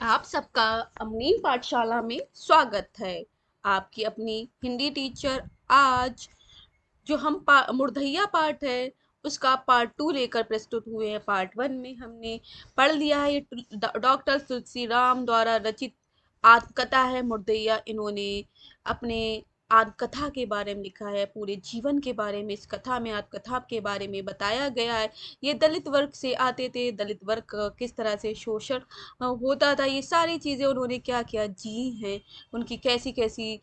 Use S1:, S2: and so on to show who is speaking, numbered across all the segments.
S1: आप सबका अमनीन पाठशाला में स्वागत है। आपकी अपनी हिंदी टीचर आज जो हम मुर्धैया पाठ है उसका पार्ट 2 लेकर प्रस्तुत हुए हैं। पार्ट 1 में हमने पढ़ लिया है, ये डॉक्टर तुलसी राम द्वारा रचित आत्मकथा है मुर्दैया। इन्होंने अपने आत्मकथा के बारे में लिखा है, पूरे जीवन के बारे में इस कथा में आत्मकथा के बारे में बताया गया है। ये दलित वर्ग से आते थे, दलित वर्ग का किस तरह से शोषण होता था, ये सारी चीजें उन्होंने क्या क्या जी हैं, उनकी कैसी कैसी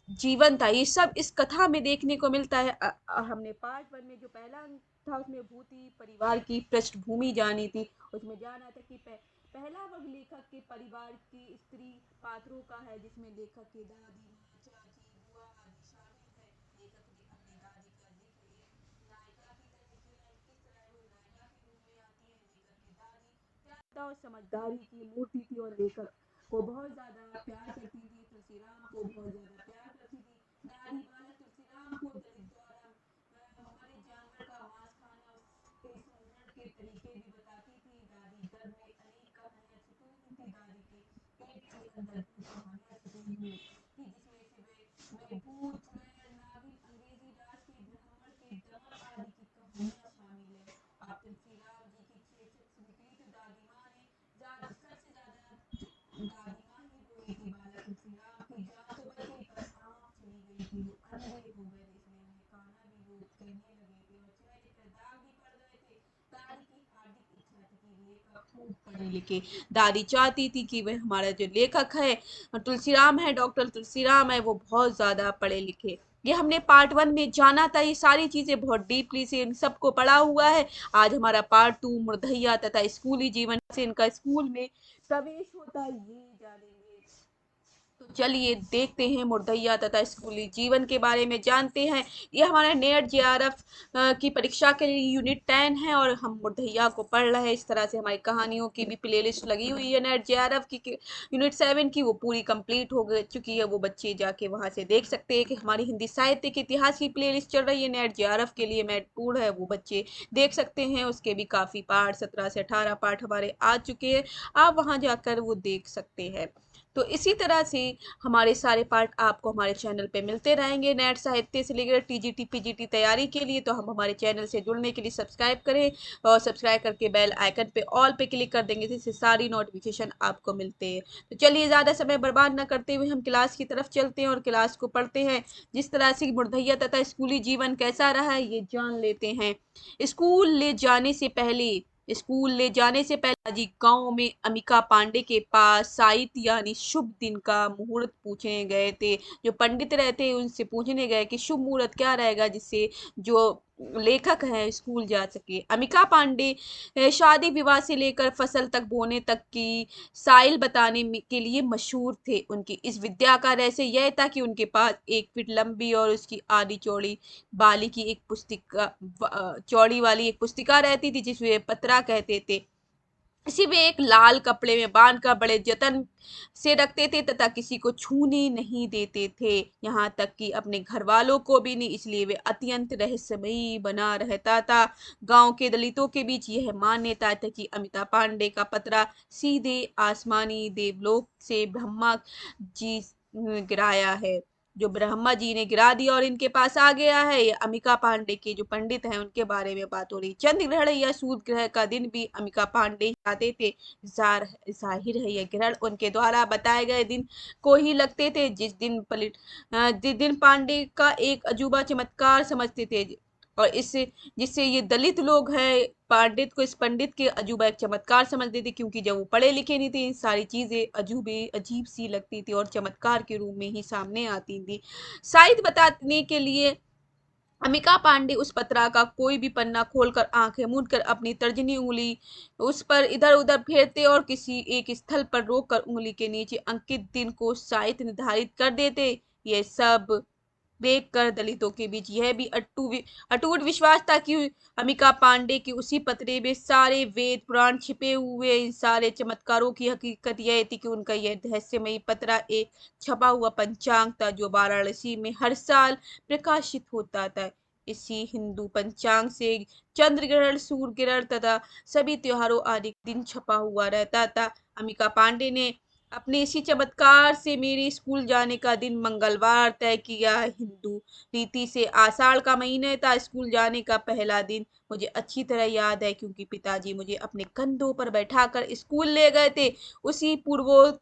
S1: जीवन था, ये सब इस कथा में देखने को मिलता है। हमने पार्ट 1 में जो पहला अंक था उसमें भूति परिवार की पृष्ठभूमि जानी थी। उसमें जाना था कि पहला वर्ग लेखक के परिवार की स्त्री पात्रों का है, जिसमें लेखक की दादी माँ चाची बुआ आदि शामिल है। लेखक ने अपनी दादी का जिक्र एक नायिका की तरह किया है, किस तरह वो नायिका के रूप में आती है। लेखक की दादी त्यागता और समझदारी की मूर्ति थी और लेखक को बहुत ज्यादा प्यार करती थी, तुलसीराम को बहुत ज्यादा प्यार करती थी। दादी बालक तुलसीराम को दलित द्वारा मरे जानवर का मांस खाना उसके सूंघने के तरीके भी बताती थी। दादी घर में अनेक कहानियां छुपी हुई थी, दादी के पेट के अंदर भूत कहानियां छुपी हुई थी, जिसमें से वे भूत चुड़ैल नागिन अंग्रेजी राज के ब्राह्मण के दमन आदि की कहानियां शामिल है। अब तुलसीराम जी की चेचक निकली तो दादी माँ ने सबसे ज्यादा दादी माँ ही रोई थी। बालक तुलसीराम की जान तो बच गई पर आँख चली गई थी, वो अंधे हो गए थे, इसलिए उन्हें काना भी लोग कहने लगे थे और चेहरे पर दाग भी पड़ गए थे। दादी की हार्दिक इच्छा थी कि लेखक खूब पढ़े लिखे। दादी चाहती थी कि वह हमारा जो लेखक है तुलसीराम है, डॉक्टर तुलसीराम है, वो बहुत ज्यादा पढ़े लिखे। ये हमने पार्ट 1 में जाना था, ये सारी चीजें बहुत डीपली से इन सबको पढ़ा हुआ है। आज हमारा पार्ट 2 मुर्धैया तथा स्कूली जीवन से इनका स्कूल में प्रवेश होता है, ये जानेंगे। तो चलिए देखते हैं मुर्दैया तथा स्कूली जीवन के बारे में जानते हैं। ये हमारे नेट जेआरएफ की परीक्षा के लिए यूनिट 10 है और हम मुर्दैया को पढ़ रहे हैं। इस तरह से हमारी कहानियों की भी प्लेलिस्ट लगी हुई है नेट जेआरएफ की यूनिट 7 की, वो पूरी कंप्लीट हो चुकी है। वो बच्चे जाके वहां से देख सकते हैं कि हमारी हिंदी साहित्य के इतिहास की प्लेलिस्ट चल रही है नेट जेआरएफ के लिए, महत्वपूर्ण है, वो बच्चे देख सकते हैं। उसके भी काफी पार्ट 17 से 18 पार्ट हमारे आ चुके हैं, आप वहां जाकर वो देख सकते हैं। तो इसी तरह से हमारे सारे पार्ट आपको हमारे चैनल पे मिलते रहेंगे नेट साहित्य से लेकर टीजीटी पीजीटी तैयारी के लिए। तो हम हमारे चैनल से जुड़ने के लिए सब्सक्राइब करें और सब्सक्राइब करके बेल आइकन पे ऑल पे क्लिक कर देंगे, जिससे सारी नोटिफिकेशन आपको मिलते हैं। तो चलिए ज़्यादा समय बर्बाद न करते हुए हम क्लास की तरफ चलते हैं और क्लास को पढ़ते हैं। जिस तरह से मुर्धैया तथा स्कूली जीवन कैसा रहा है ये जान लेते हैं। स्कूल ले जाने से पहले स्कूल ले जाने से पहले जी गांव में अमिका पांडे के पास साइत यानी शुभ दिन का मुहूर्त पूछने गए थे। जो पंडित रहते उनसे पूछने गए कि शुभ मुहूर्त क्या रहेगा जिससे जो लेखक है स्कूल जा सके। अमिका पांडे शादी विवाह से लेकर फसल तक बोने तक की साइल बताने के लिए मशहूर थे। उनकी इस विद्या का रहस्य यह था कि उनके पास 1 फीट लंबी और उसकी आधी चौड़ी बाली की एक पुस्तिका चौड़ी वाली एक पुस्तिका रहती थी, जिसमें पत्रा कहते थे। इसी में एक लाल कपड़े में बांध कर बड़े जतन से रखते थे तथा किसी को छूने नहीं देते थे, यहाँ तक कि अपने घर वालों को भी नहीं, इसलिए वे अत्यंत रहस्यमयी बना रहता था। गांव के दलितों के बीच यह मान्यता था कि अमिता पांडे का पतरा सीधे आसमानी देवलोक से ब्रह्मा जी गिराया है, जो ब्रह्मा जी ने गिरा दिया और इनके पास आ गया है। ये अमिका पांडे के जो पंडित हैं उनके बारे में बात हो रही। चंद्र ग्रहण या सूर्य ग्रहण का दिन भी अमिका पांडे आते थे। जाहिर है यह ग्रहण उनके द्वारा बताए गए दिन को ही लगते थे, जिस दिन पांडे का एक अजूबा चमत्कार समझते थे। और इससे जिससे ये दलित लोग हैं पंडित को, इस पंडित के अजूबा एक चमत्कार समझते थे, क्योंकि जब वो पढ़े लिखे नहीं थे इन सारी चीजें अजूबे अजीब सी लगती थी और चमत्कार के रूप में ही सामने आती थी। शायद बताने के लिए अमिका पांडे उस पत्रा का कोई भी पन्ना खोलकर आंखें मूंद कर अपनी तर्जनी उंगली उस पर इधर उधर फेरते और किसी एक स्थल पर रोककर उंगली के नीचे अंकित दिन को शायद निर्धारित कर देते। ये सब देखकर दलितों के बीच यह भी अटूट विश्वास था कि अमिका पांडे की उसी पत्रे में सारे वेद पुराण छिपे हुए। इन सारे चमत्कारों की हकीकत यह थी कि उनका यह रहस्यमयी पत्रा एक छपा हुआ पंचांग था, जो वाराणसी में हर साल प्रकाशित होता था। इसी हिंदू पंचांग से चंद्र ग्रहण, सूर्य ग्रहण तथा सभी त्योहारों आदि दिन छपा हुआ रहता था। अमिका पांडे ने अपने इसी चमत्कार से मेरे स्कूल जाने का दिन मंगलवार तय किया। हिंदू रीति से आषाढ़ का महीने था स्कूल जाने का पहला दिन। मुझे अच्छी तरह याद है क्योंकि पिताजी मुझे अपने कंधों पर बैठाकर स्कूल ले गए थे। उसी पूर्वो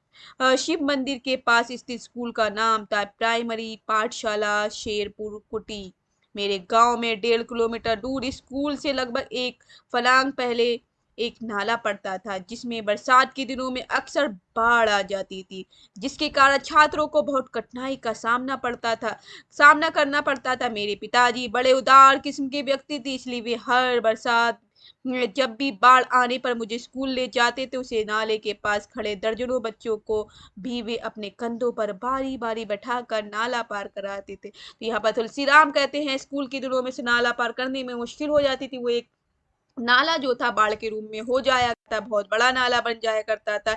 S1: शिव मंदिर के पास स्थित स्कूल का नाम था प्राइमरी पाठशाला शेरपुर कुटी। मेरे गांव में 1.5 किलोमीटर दूर स्कूल से लगभग एक फलांग पहले एक नाला पड़ता था जिसमें बरसात के दिनों में अक्सर बाढ़ आ जाती थी, जिसके कारण छात्रों को बहुत कठिनाई का सामना करना पड़ता था। मेरे पिताजी बड़े उदार किस्म के व्यक्ति थे, इसलिए वे हर बरसात में जब भी बाढ़ आने पर मुझे स्कूल ले जाते थे। उसे नाले के पास खड़े दर्जनों बच्चों को भी वे अपने कंधों पर बारी बारी बैठाकर नाला पार कराते थे। तो यहाँ पर तुलसी राम कहते हैं स्कूल के दिनों में से नाला पार करने में मुश्किल हो जाती थी। वो एक नाला जो था बाढ़ के रूप में हो जाया था, बहुत बड़ा नाला बन जाया करता था।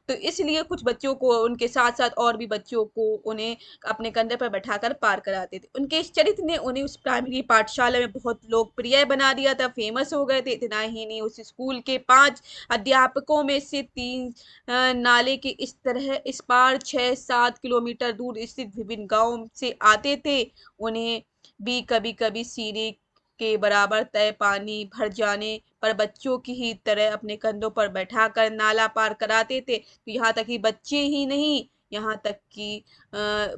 S1: तो इसलिए कुछ बच्चों को उनके साथ साथ और भी बच्चों को उन्हें अपने कंधे पर बैठाकर पार कराते थे। उनके इस चरित्र ने उन्हें उस प्राइमरी पाठशाला में बहुत लोकप्रिय बना दिया था, फेमस हो गए थे। इतना ही नहीं, उस स्कूल के 5 अध्यापकों में से 3 नाले के इस तरह इस पार 6-7 किलोमीटर दूर स्थित विभिन्न गांव से आते थे। उन्हें भी कभी कभी सीढ़ी के बराबर तय पानी भर जाने पर बच्चों की ही तरह अपने कंधों पर बैठाकर नाला पार कराते थे। तो यहाँ तक कि बच्चे ही नहीं, यहाँ तक कि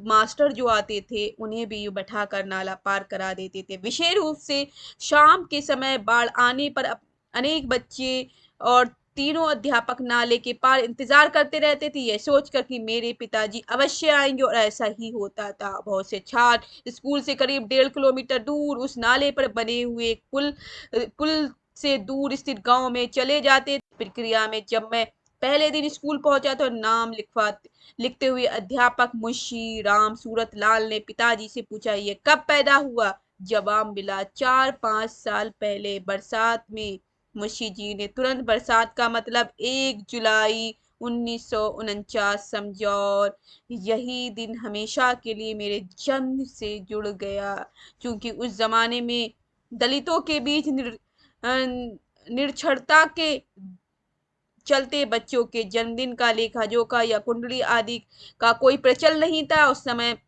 S1: मास्टर जो आते थे उन्हें भी बैठाकर नाला पार करा देते थे। विशेष रूप से शाम के समय बाढ़ आने पर अनेक बच्चे और तीनों अध्यापक नाले के पार इंतजार करते रहते थे, यह सोचकर कि मेरे पिताजी अवश्य आएंगे, और ऐसा ही होता था। बहुत से छात्र स्कूल से करीब 1.5 किलोमीटर दूर उस नाले पर बने हुए पुल से दूर स्थित गांव में चले जाते। प्रक्रिया में जब मैं पहले दिन स्कूल पहुंचा तो नाम लिखते हुए अध्यापक मुंशी राम सूरत लाल ने पिताजी से पूछा, ये कब पैदा हुआ? जवाब मिला, 4-5 साल पहले बरसात में। मुंशी जी ने तुरंत बरसात का मतलब 1 जुलाई 1949 समझा, और यही दिन हमेशा के लिए मेरे जन्म से जुड़ गया। क्योंकि उस जमाने में दलितों के बीच निरक्षरता के चलते बच्चों के जन्मदिन का लेखा जोखा या कुंडली आदि का कोई प्रचलन नहीं था। उस समय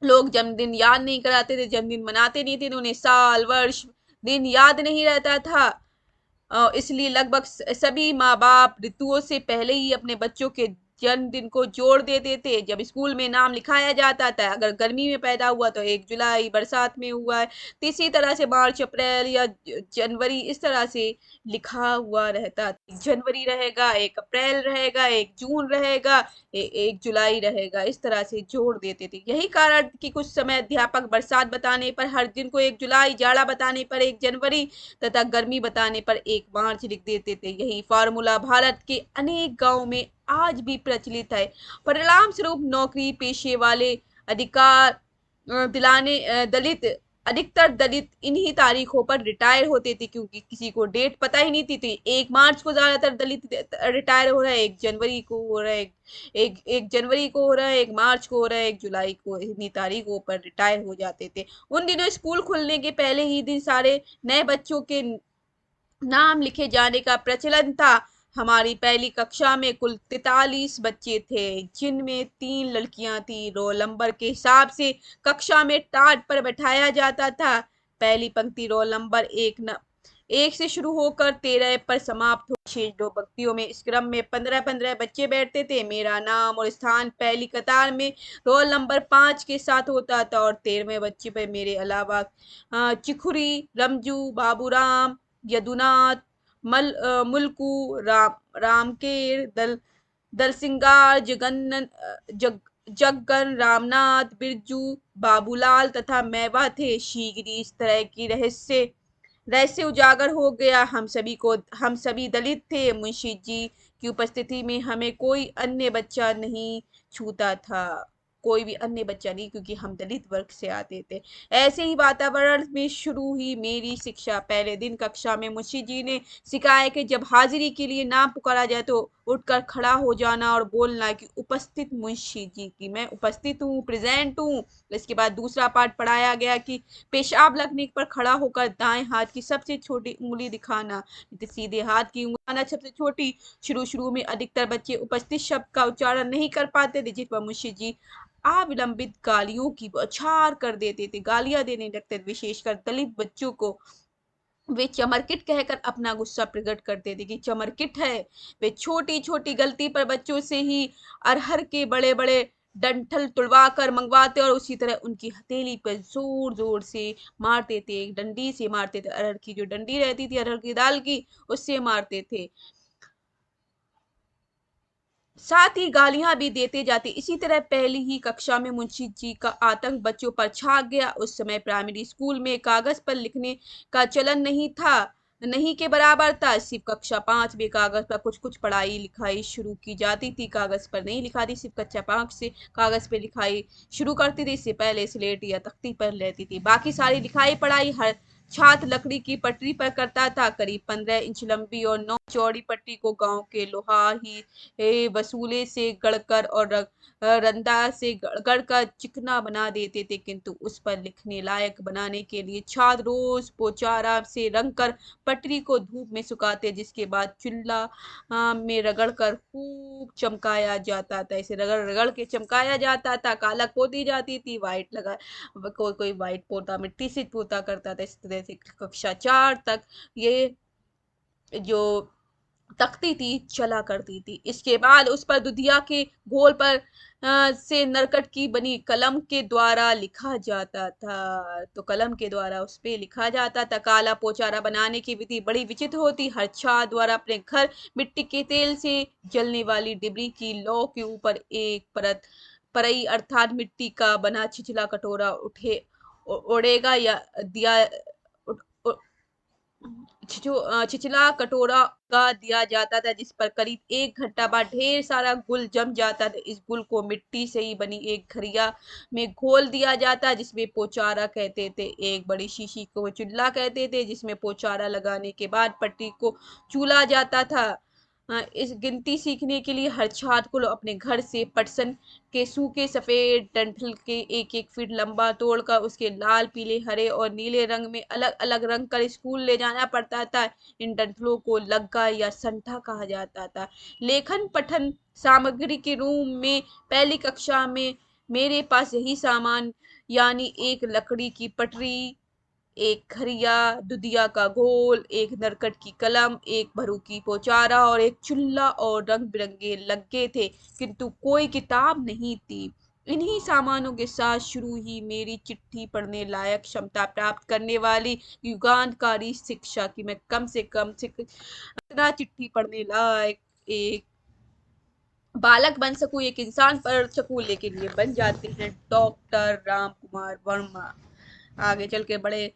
S1: लोग जन्मदिन याद नहीं कराते थे, जन्मदिन मनाते नहीं थे, उन्हें साल वर्ष दिन याद नहीं रहता था। इसलिए लगभग सभी माँ बाप ऋतुओं से पहले ही अपने बच्चों के जन्मदिन को जोड़ देते थे। जब स्कूल में नाम लिखाया जाता था, अगर गर्मी में पैदा हुआ तो 1 जुलाई, बरसात में हुआ है तो इसी तरह से मार्च अप्रैल या जनवरी इस तरह से लिखा हुआ रहता। 1 जनवरी रहेगा, 1 अप्रैल रहेगा, 1 जून रहेगा, 1 जुलाई रहेगा, इस तरह से जोड़ देते थे। यही कारण कि कुछ समय अध्यापक बरसात बताने पर हर दिन को 1 जुलाई, जाड़ा बताने पर 1 जनवरी तथा गर्मी बताने पर 1 मार्च लिख देते थे। यही फार्मूला भारत के अनेक गांवों में आज भी प्रचलित है। परिणाम स्वरूप नौकरी पेशे वाले अधिकार दिलाने दलित अधिकतर दलित इन्हीं तारीखों पर रिटायर होते थे, क्योंकि किसी को डेट पता ही नहीं थी। तो 1 मार्च को ज्यादातर दलित रिटायर हो रहा है, 1 जनवरी को हो रहा है, एक जनवरी को हो रहा है, 1 मार्च को हो रहा है, 1 जुलाई को, इन्हीं तारीखों पर रिटायर हो जाते थे। उन दिनों स्कूल खुलने के पहले ही दिन सारे नए बच्चों के नाम लिखे जाने का प्रचलन था। हमारी पहली कक्षा में कुल 43 बच्चे थे, जिनमें 3 लड़कियां थी। रोल नंबर के हिसाब से कक्षा में टाट पर बैठाया जाता था। पहली पंक्ति रोल नंबर 1 से शुरू होकर 13 पर समाप्त हो। शेष 2 पंक्तियों में इस क्रम में 15-15 बच्चे बैठते थे। मेरा नाम और स्थान पहली कतार में रोल नंबर 5 के साथ होता था, और 13वें बच्चे पर मेरे अलावा चिखुरी, रमजू, बाबूराम, यदुनाथ, मुल्कू, रामकेर, दलसिंगार, जगन, रामनाथ, बिरजू, बाबूलाल तथा मेवा थे। शीघ्र इस तरह की रहस्य उजागर हो गया। हम सभी दलित थे। मुंशी जी की उपस्थिति में हमें कोई अन्य बच्चा नहीं छूता था, कोई भी अन्य बच्चा नहीं, क्योंकि हम दलित वर्ग से आते थे। ऐसे ही वातावरण में शुरू हुई मेरी शिक्षा। पहले दिन कक्षा में मुंशी जी ने सिखाया कि जब हाजिरी के लिए नाम पुकारा जाए तो उठकर खड़ा हो जाना और बोलना कि उपस्थित मुंशी जी की मैं उपस्थित हूँ, प्रेजेंट हूँ। इसके बाद दूसरा पाठ पढ़ाया गया कि पेशाब लगने पर खड़ा होकर दाएं हाथ की सबसे छोटी उंगली दिखाना, सीधे हाथ की उंगली सबसे छोटी। शुरू शुरू में अधिकतर बच्चे उपस्थित शब्द का उच्चारण नहीं कर पाते थे, जिस पर मुंशी जी अविलंबित गालियों की बौछार कर देते थे, गालियां देने लगते थे, विशेषकर दलित बच्चों को। वे चमरकिट कहकर अपना गुस्सा प्रकट करते थे कि चमरकिट है। वे छोटी छोटी गलती पर बच्चों से ही अरहर के बड़े बड़े डंठल तुड़वा कर मंगवाते और उसी तरह उनकी हथेली पर जोर जोर से मारते थे, एक डंडी से मारते थे, अरहर की जो डंडी रहती थी अरहर की दाल की, उससे मारते थे। साथ ही गालियां भी देते जाते। इसी तरह पहली ही कक्षा में मुंशी जी का आतंक बच्चों पर छा गया। उस समय प्राइमरी स्कूल में कागज पर लिखने का चलन नहीं था, नहीं के बराबर था। सिर्फ कक्षा 5 में कागज पर कुछ कुछ पढ़ाई लिखाई शुरू की जाती थी, कागज पर नहीं लिखा थी, सिर्फ कक्षा 5 से कागज पे लिखाई शुरू करती थी। इससे पहले स्लेट या तख्ती पर रहती थी, बाकी सारी लिखाई पढ़ाई हर छात्र लकड़ी की पटरी पर करता था। करीब 15 इंच लंबी और 9 चौड़ी पटरी को गांव के लोहार ही वसूले से गढ़कर और रंदा से गढ़कर चिकना बना देते थे, किंतु उस पर लिखने लायक बनाने के लिए छात्र रोज पोचारा से रंग कर पटरी को धूप में सुखाते, जिसके बाद चूल्हा में रगड़ कर खूब चमकाया जाता था। इसे रगड़ रगड़ के चमकाया जाता था, कालक पोती जाती थी, व्हाइट लगा, कोई कोई व्हाइट पोता मिट्टी से पोता करता था। इस तरह से कक्षा 4 तक ये जो तख्ती थी चला करती थी। इसके बाद उस पर दुधिया के घोल पर से नरकट की बनी कलम के द्वारा लिखा जाता था, तो कलम के द्वारा उस पे लिखा जाता था। काला पोचारा बनाने की विधि बड़ी विचित्र होती। हर छात्र द्वारा अपने घर मिट्टी के तेल से जलने वाली डिबरी की लौ के ऊपर एक परत परई अर्थात मिट्टी का बना छिछला कटोरा उठे उड़ेगा या दिया जो छिछला कटोरा का दिया जाता था, जिस पर करीब 1 घंटा बाद ढेर सारा गुल जम जाता था। इस गुल को मिट्टी से ही बनी एक घड़िया में घोल दिया जाता, जिसमें पोचारा कहते थे। एक बड़ी शीशी को चूल्हा कहते थे, जिसमें पोचारा लगाने के बाद पट्टी को चूल्हा जाता था। इस गिनती सीखने के लिए हर छात्र को अपने घर से पटसन के सूखे सफेद डंठल के 1 1 फीट लंबा तोड़कर उसके लाल पीले हरे और नीले रंग में अलग अलग रंग कर स्कूल ले जाना पड़ता था। इन डंठलों को लग्गा या संठा कहा जाता था। लेखन पठन सामग्री के रूप में पहली कक्षा में मेरे पास यही सामान, यानी एक लकड़ी की पटरी, एक खरिया दुधिया का घोल, एक नरकट की कलम, एक भरू की पोचारा और एक चूल्हा और रंग बिरंगे लग्गे थे, किंतु कोई किताब नहीं थी। इन्हीं सामानों के साथ शुरू ही मेरी चिट्ठी पढ़ने लायक क्षमता प्राप्त करने वाली युगांतकारी शिक्षा की मैं कम से कम इतना चिट्ठी पढ़ने लायक एक बालक बन सकूं, एक इंसान पढ़ सकूं, लेकिन ये बन जाते हैं डॉक्टर राम कुमार वर्मा। आगे चल के बड़े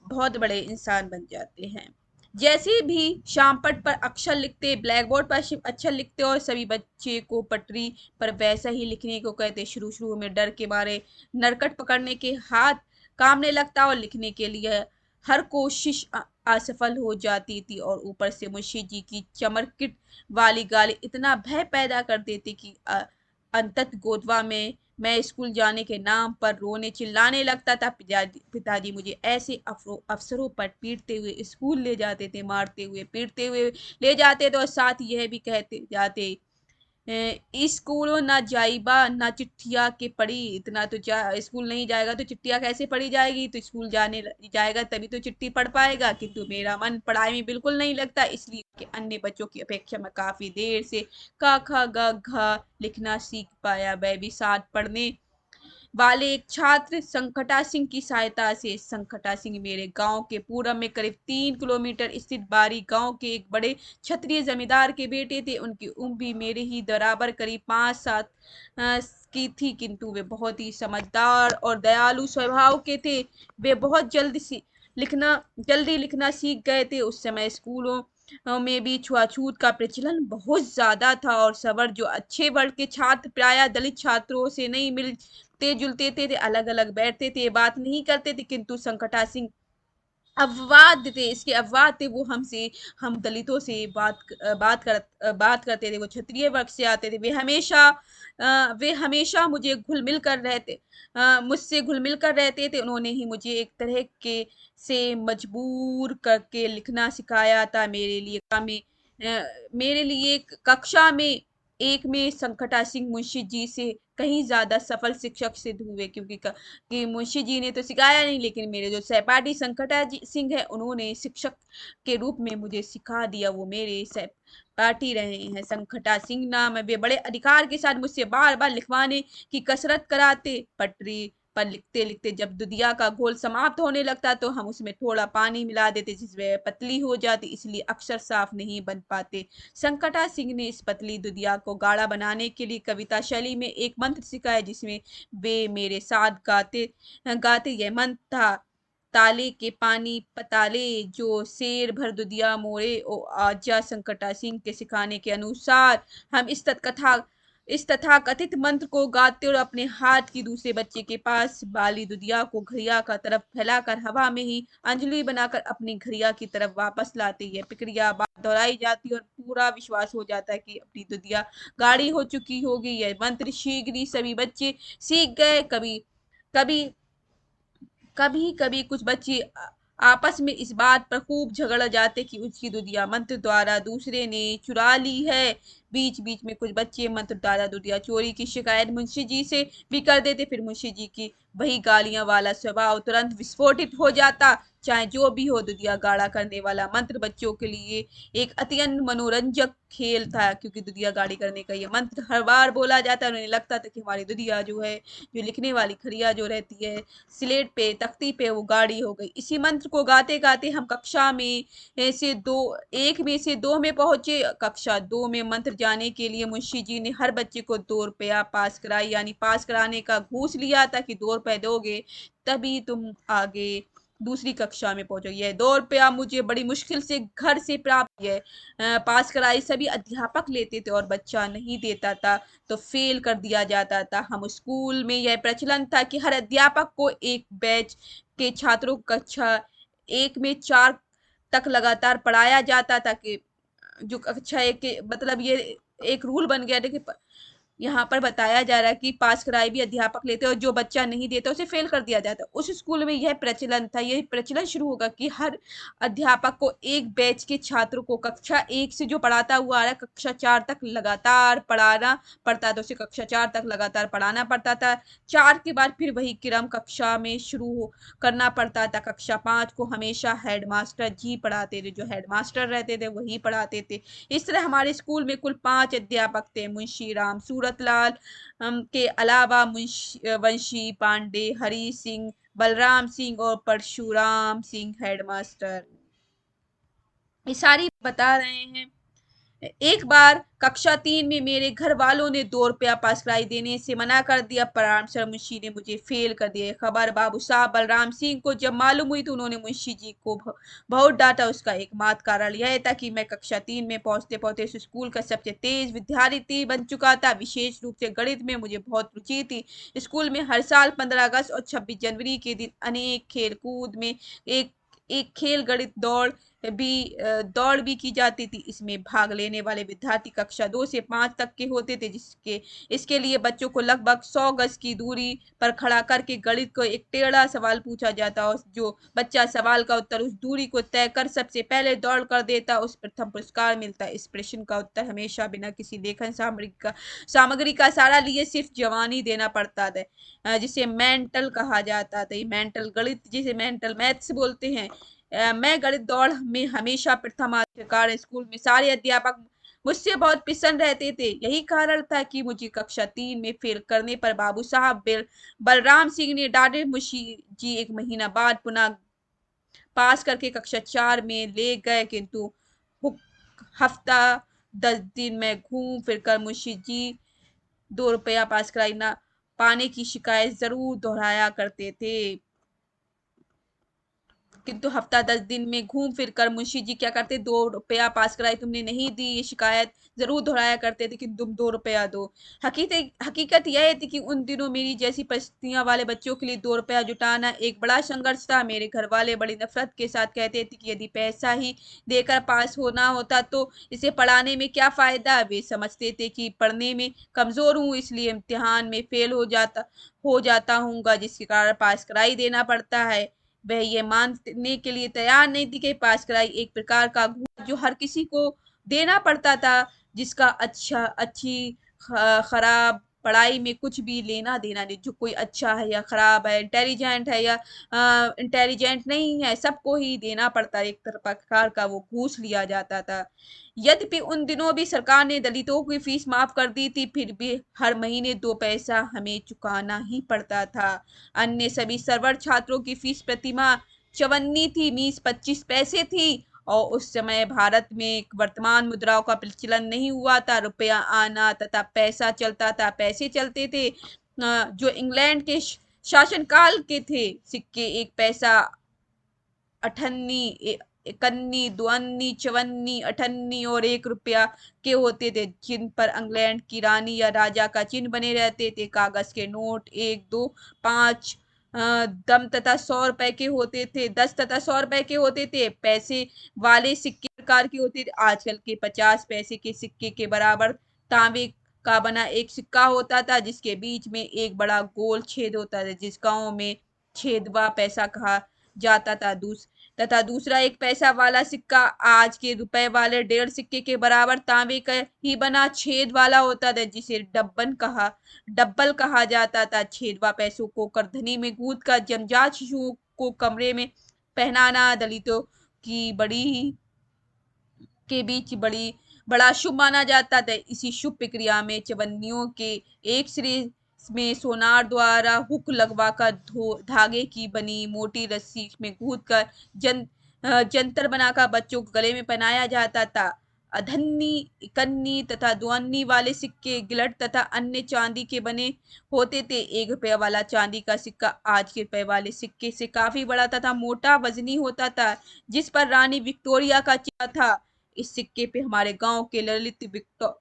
S1: बहुत बड़े इंसान बन जाते हैं। जैसे भी शामपट पर अक्षर लिखते, ब्लैक बोर्ड पर अक्षर लिखते और सभी बच्चे को पटरी पर वैसा ही लिखने को कहते। शुरू शुरू में डर के मारे नरकट पकड़ने के हाथ कांपने लगता और लिखने के लिए हर कोशिश असफल हो जाती थी, और ऊपर से मुंशी जी की चमरकिट वाली गाली इतना भय पैदा कर देती कि अंतत गोदवा में मैं स्कूल जाने के नाम पर रोने चिल्लाने लगता था। पिताजी मुझे ऐसे अफसरों पर पीटते हुए स्कूल ले जाते थे, मारते हुए पीटते हुए ले जाते थे, और साथ यह भी कहते जाते, स्कूलों ना जाइबा ना चिट्ठिया के पढ़ी। इतना तो स्कूल नहीं जाएगा तो चिट्ठिया कैसे पढ़ी जाएगी, तो स्कूल जाने जाएगा तभी तो चिट्ठी पढ़ पाएगा। किंतु मेरा मन पढ़ाई में बिल्कुल नहीं लगता, इसलिए कि अन्य बच्चों की अपेक्षा मैं काफी देर से का खा ग घ लिखना सीख पाया। वह भी साथ पढ़ने वाले एक छात्र संकटा सिंह की सहायता से। संकटा सिंह मेरे गांव के पूरब में करीब 3 किलोमीटर स्थित बारी गांव के एक बड़े क्षत्रिय जमींदार के बेटे थे। उनकी उम्र भी मेरे ही बराबर करीब 5 7 की थी, किंतु वे बहुत ही समझदार और दयालु स्वभाव के थे। वे बहुत जल्दी लिखना सीख गए थे। उस समय स्कूलों में भी छुआछूत का प्रचलन बहुत ज्यादा था, और सवर जो अच्छे वर्ग के छात्र प्रायः दलित छात्रों से नहीं मिलते जुलते थे, अलग अलग बैठते थे, बात नहीं करते थे। किंतु संकटा सिंह अपवाद थे, इसके अपवाद थे, वो हमसे, हम दलितों से बात करते थे, वो क्षत्रिय वर्ग से आते थे, वे हमेशा मुझे घुल मिल कर रहते मुझसे घुल मिल कर रहते थे। उन्होंने ही मुझे एक तरह के से मजबूर करके लिखना सिखाया था। मेरे लिए कक्षा में एक में संकटा सिंह मुंशी जी से कहीं ज्यादा सफल शिक्षक सिद्ध हुए, क्योंकि कि मुंशी जी ने तो सिखाया नहीं, लेकिन मेरे जो सहपाठी संकटा सिंह है, उन्होंने शिक्षक के रूप में मुझे सिखा दिया। वो मेरे सहपाठी रहे हैं। संकटा सिंह नाम है, वे बड़े अधिकार के साथ मुझसे बार बार लिखवाने की कसरत कराते। पटरी पर लिखते लिखते जब दुधिया का घोल समाप्त होने लगता तो हम उसमें थोड़ा पानी मिला देते, जिससे पतली हो जाती, इसलिए अक्षर साफ नहीं बन पाते। संकटा सिंह ने इस पतली दुधिया को गाढ़ा बनाने के लिए कविता शैली में एक मंत्र सिखाया, जिसमें वे मेरे साथ गाते गाते यह मंत्र था: ताले के पानी पताले जो शेर भर दुधिया मोड़े ओ आजा। संकटा सिंह के सिखाने के अनुसार हम इस तथा कथित मंत्र को गाते और अपने हाथ की दूसरे बच्चे के पास बाली दुधिया को घड़िया का तरफ फैलाकर हवा में ही अंजलि बनाकर अपनी घड़िया की तरफ वापस लाते। यह प्रक्रिया बार दोहराई जाती और पूरा विश्वास हो जाता है कि अपनी दुधिया गाढ़ी हो चुकी होगी। यह मंत्र शीघ्र ही सभी बच्चे सीख गए। कभी कभी कभी कुछ बच्चे आपस में इस बात पर खूब झगड़ जाते कि उसकी दुधिया मंत्र द्वारा दूसरे ने चुरा ली है। बीच बीच में कुछ बच्चे मंत्र द्वारा दुधिया चोरी की शिकायत मुंशी जी से भी कर देते। फिर मुंशी जी की वही गालियां वाला स्वभाव तुरंत विस्फोटित हो जाता। चाहे जो भी हो, दुधिया गाढ़ा करने वाला मंत्र बच्चों के लिए एक अत्यंत मनोरंजक खेल था, क्योंकि दुधिया गाढ़ी करने का ये मंत्र हर बार बोला जाता है। उन्हें लगता था कि हमारी दुधिया जो है, जो लिखने वाली खड़िया जो रहती है स्लेट पे तख्ती पे, वो गाढ़ी हो गई। इसी मंत्र को गाते गाते हम कक्षा में से दो एक में से दो में पहुंचे। कक्षा दो में मंत्र जाने के लिए मुंशी जी ने हर बच्चे को 2 रुपया पास कराई, यानी पास कराने का घूस लिया था कि 2 रुपए दोगे तभी तुम आगे दूसरी कक्षा में पहुंचो। यह 2 रुपया मुझे बड़ी मुश्किल से घर से प्राप्त है। पास कराई सभी अध्यापक लेते थे और बच्चा नहीं देता था तो फेल कर दिया जाता था। हम स्कूल में यह प्रचलन था कि हर अध्यापक को एक बैच के छात्रों को कक्षा एक में 4 तक लगातार पढ़ाया जाता था। कि जो कक्षा एक के मतलब ये एक रूल बन गया था कि यहाँ पर बताया जा रहा है कि पास कराई भी अध्यापक लेते और जो बच्चा नहीं देता उसे फेल कर दिया जाता। उस स्कूल में यह प्रचलन था, यह प्रचलन शुरू होगा कि हर अध्यापक को एक बैच के छात्रों को कक्षा एक से जो पढ़ाता हुआ आ रहा है कक्षा 4 तक लगातार पढ़ाना पड़ता था। उसे कक्षा 4 तक लगातार पढ़ाना पड़ता था। 4 के बाद फिर वही क्रम कक्षा में करना पड़ता था। कक्षा 5 को हमेशा हेडमास्टर जी पढ़ाते थे, जो हेडमास्टर रहते थे वही पढ़ाते थे। इस तरह हमारे स्कूल में कुल 5 अध्यापक थे। मुंशी राम सूरतलाल के अलावा वंशी पांडे, हरी सिंह, बलराम सिंह और परशुराम सिंह हेडमास्टर। ये सारी बता रहे हैं। एक बार कक्षा 3 में मेरे घर वालों ने 2 रुपया पास कराई देने से मना कर दिया। परामर्श मुंशी ने मुझे फेल कर दिया। खबर बाबू साहब बलराम सिंह को जब मालूम हुई तो उन्होंने मुंशी जी को बहुत डांटा। उसका एकमात्र कारण यह था कि मैं कक्षा 3 में पहुंचते पहुंचते स्कूल का सबसे तेज विद्यार्थी बन चुका था। विशेष रूप से गणित में मुझे बहुत रुचि थी। स्कूल में हर साल 15 अगस्त और 26 जनवरी के दिन अनेक खेल कूद में एक एक खेल गणित दौड़ भी की जाती थी। इसमें भाग लेने वाले विद्यार्थी कक्षा 2 से 5 तक के होते थे। जिसके इसके लिए बच्चों को लगभग 100 गज की दूरी पर खड़ा करके गणित को एक टेढ़ा सवाल पूछा जाता और जो बच्चा सवाल का उत्तर उस दूरी को तय कर सबसे पहले दौड़ कर देता उस प्रथम पुरस्कार मिलता। इस प्रश्न का उत्तर हमेशा बिना किसी लेखन सामग्री का सहारा लिए सिर्फ जवानी देना पड़ता था, जिसे मेंटल कहा जाता था। मेंटल गणित जिसे मेंटल मैथ्स बोलते हैं। मैं गणित दौड़ में हमेशा प्रथम अधिकार। स्कूल में सारे अध्यापक मुझसे बहुत प्रसन्न रहते थे। यही कारण था कि मुझे कक्षा 3 में फेल करने पर बाबू साहब बलराम सिंह ने डांटे। मुंशी जी 1 महीना बाद पुनः पास करके कक्षा 4 में ले गए, किंतु हफ्ता 10 दिन में घूम फिर कर मुंशी जी 2 रुपया पास कराई ना पाने की शिकायत जरूर दोहराया करते थे। किंतु हफ्ता 10 दिन में घूम फिर कर मुंशी जी क्या करते, 2 रुपया पास कराए तुमने नहीं दी, ये शिकायत जरूर दोहराया करते थे कि तुम 2 रुपया दो। हकीकत यह थी कि उन दिनों मेरी जैसी परिस्थितियां वाले बच्चों के लिए 2 रुपया जुटाना एक बड़ा संघर्ष था। मेरे घर वाले बड़ी नफरत के साथ कहते थे कि यदि पैसा ही देकर पास होना होता तो इसे पढ़ाने में क्या फायदा। वे समझते थे कि पढ़ने में कमजोर हूँ, इसलिए इम्तिहान में फेल हो जाता हूँ, जिसके कारण पास कराई देना पड़ता है। वह ये मानने के लिए तैयार नहीं थी कि पास कराई एक प्रकार का घूस जो हर किसी को देना पड़ता था, जिसका खराब पढ़ाई में कुछ भी लेना देना नहीं। जो कोई अच्छा है या खराब है, इंटेलिजेंट है या इंटेलिजेंट नहीं है, सबको ही देना पड़ता है। एक प्रकार का वो घूस लिया जाता था। यद्यपि उन दिनों भी सरकार ने दलितों की फीस माफ कर दी थी, फिर भी हर महीने 2 पैसा हमें चुकाना ही पड़ता था। अन्य सभी सर्वर छात्रों की फीस प्रतिमाह 54 थी, मीस 25 पैसे थी। और उस समय भारत में वर्तमान मुद्राओं का प्रचलन नहीं हुआ था। रुपया आना तथा पैसा चलता था, पैसे चलते थे। जो इंग्लैंड के शासनकाल के थे, सिक्के 1 पैसा, अठन्नी, इकन्नी, दुअन्नी, चवन्नी, अठन्नी और 1 रुपया के होते थे, जिन पर इंग्लैंड की रानी या राजा का चिन्ह बने रहते थे। कागज के नोट 1, 2, 5, दम तथा 100 रुपए के होते थे, 10 तथा 100 रुपए के होते थे। पैसे वाले सिक्के प्रकार के होते थे। आजकल के 50 पैसे के सिक्के के बराबर तांबे का बना एक सिक्का होता था, जिसके बीच में एक बड़ा गोल छेद होता था, जिस गांव में छेदवा पैसा कहा जाता था। तथा दूसरा 1 पैसा वाला सिक्का आज के रुपए वाले 1.5 सिक्के के बराबर तांबे का ही बना छेद वाला होता था, जिसे डब्बल कहा जाता था। छेदवा पैसों को करधनी में गूंथ कर जमजात शिशुओं को कमरे में पहनाना दलितों की बड़ी के बीच बड़ा शुभ माना जाता था। इसी शुभ प्रक्रिया में चवन्नियों के एक सिरे में सोनार द्वारा हुक लगवाकर धागे की बनी मोटी रस्सी में गूंथ कर जंतर बनाकर बच्चों को गले में पहनाया जाता था। अधन्नी, इकन्नी तथा दुअन्नी वाले सिक्के गिलट तथा अन्य चांदी के बने होते थे। 1 रुपया वाला चांदी का सिक्का आज के रुपए वाले सिक्के से काफी बड़ा तथा मोटा वजनी होता था, जिस पर रानी विक्टोरिया का चिन्ह था। इस सिक्के पे हमारे गांव के ललित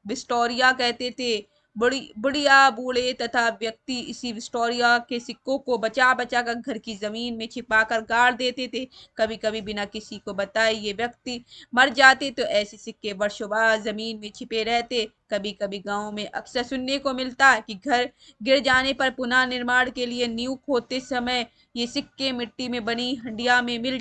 S1: विस्टोरिया कहते थे। बुढ़िया बूढ़े तथा व्यक्ति इसी विस्टोरिया के सिक्कों को बचा बचा कर घर की जमीन में छिपा कर गाड़ देते थे। कभी कभी बिना किसी को बताए ये व्यक्ति मर जाते तो ऐसे सिक्के वर्षों बाद जमीन में छिपे रहते। कभी कभी गांव में अक्सर सुनने को मिलता कि घर गिर जाने पर पुनः निर्माण के लिए नींव खोदते समय ये सिक्के मिट्टी में बनी हंडिया में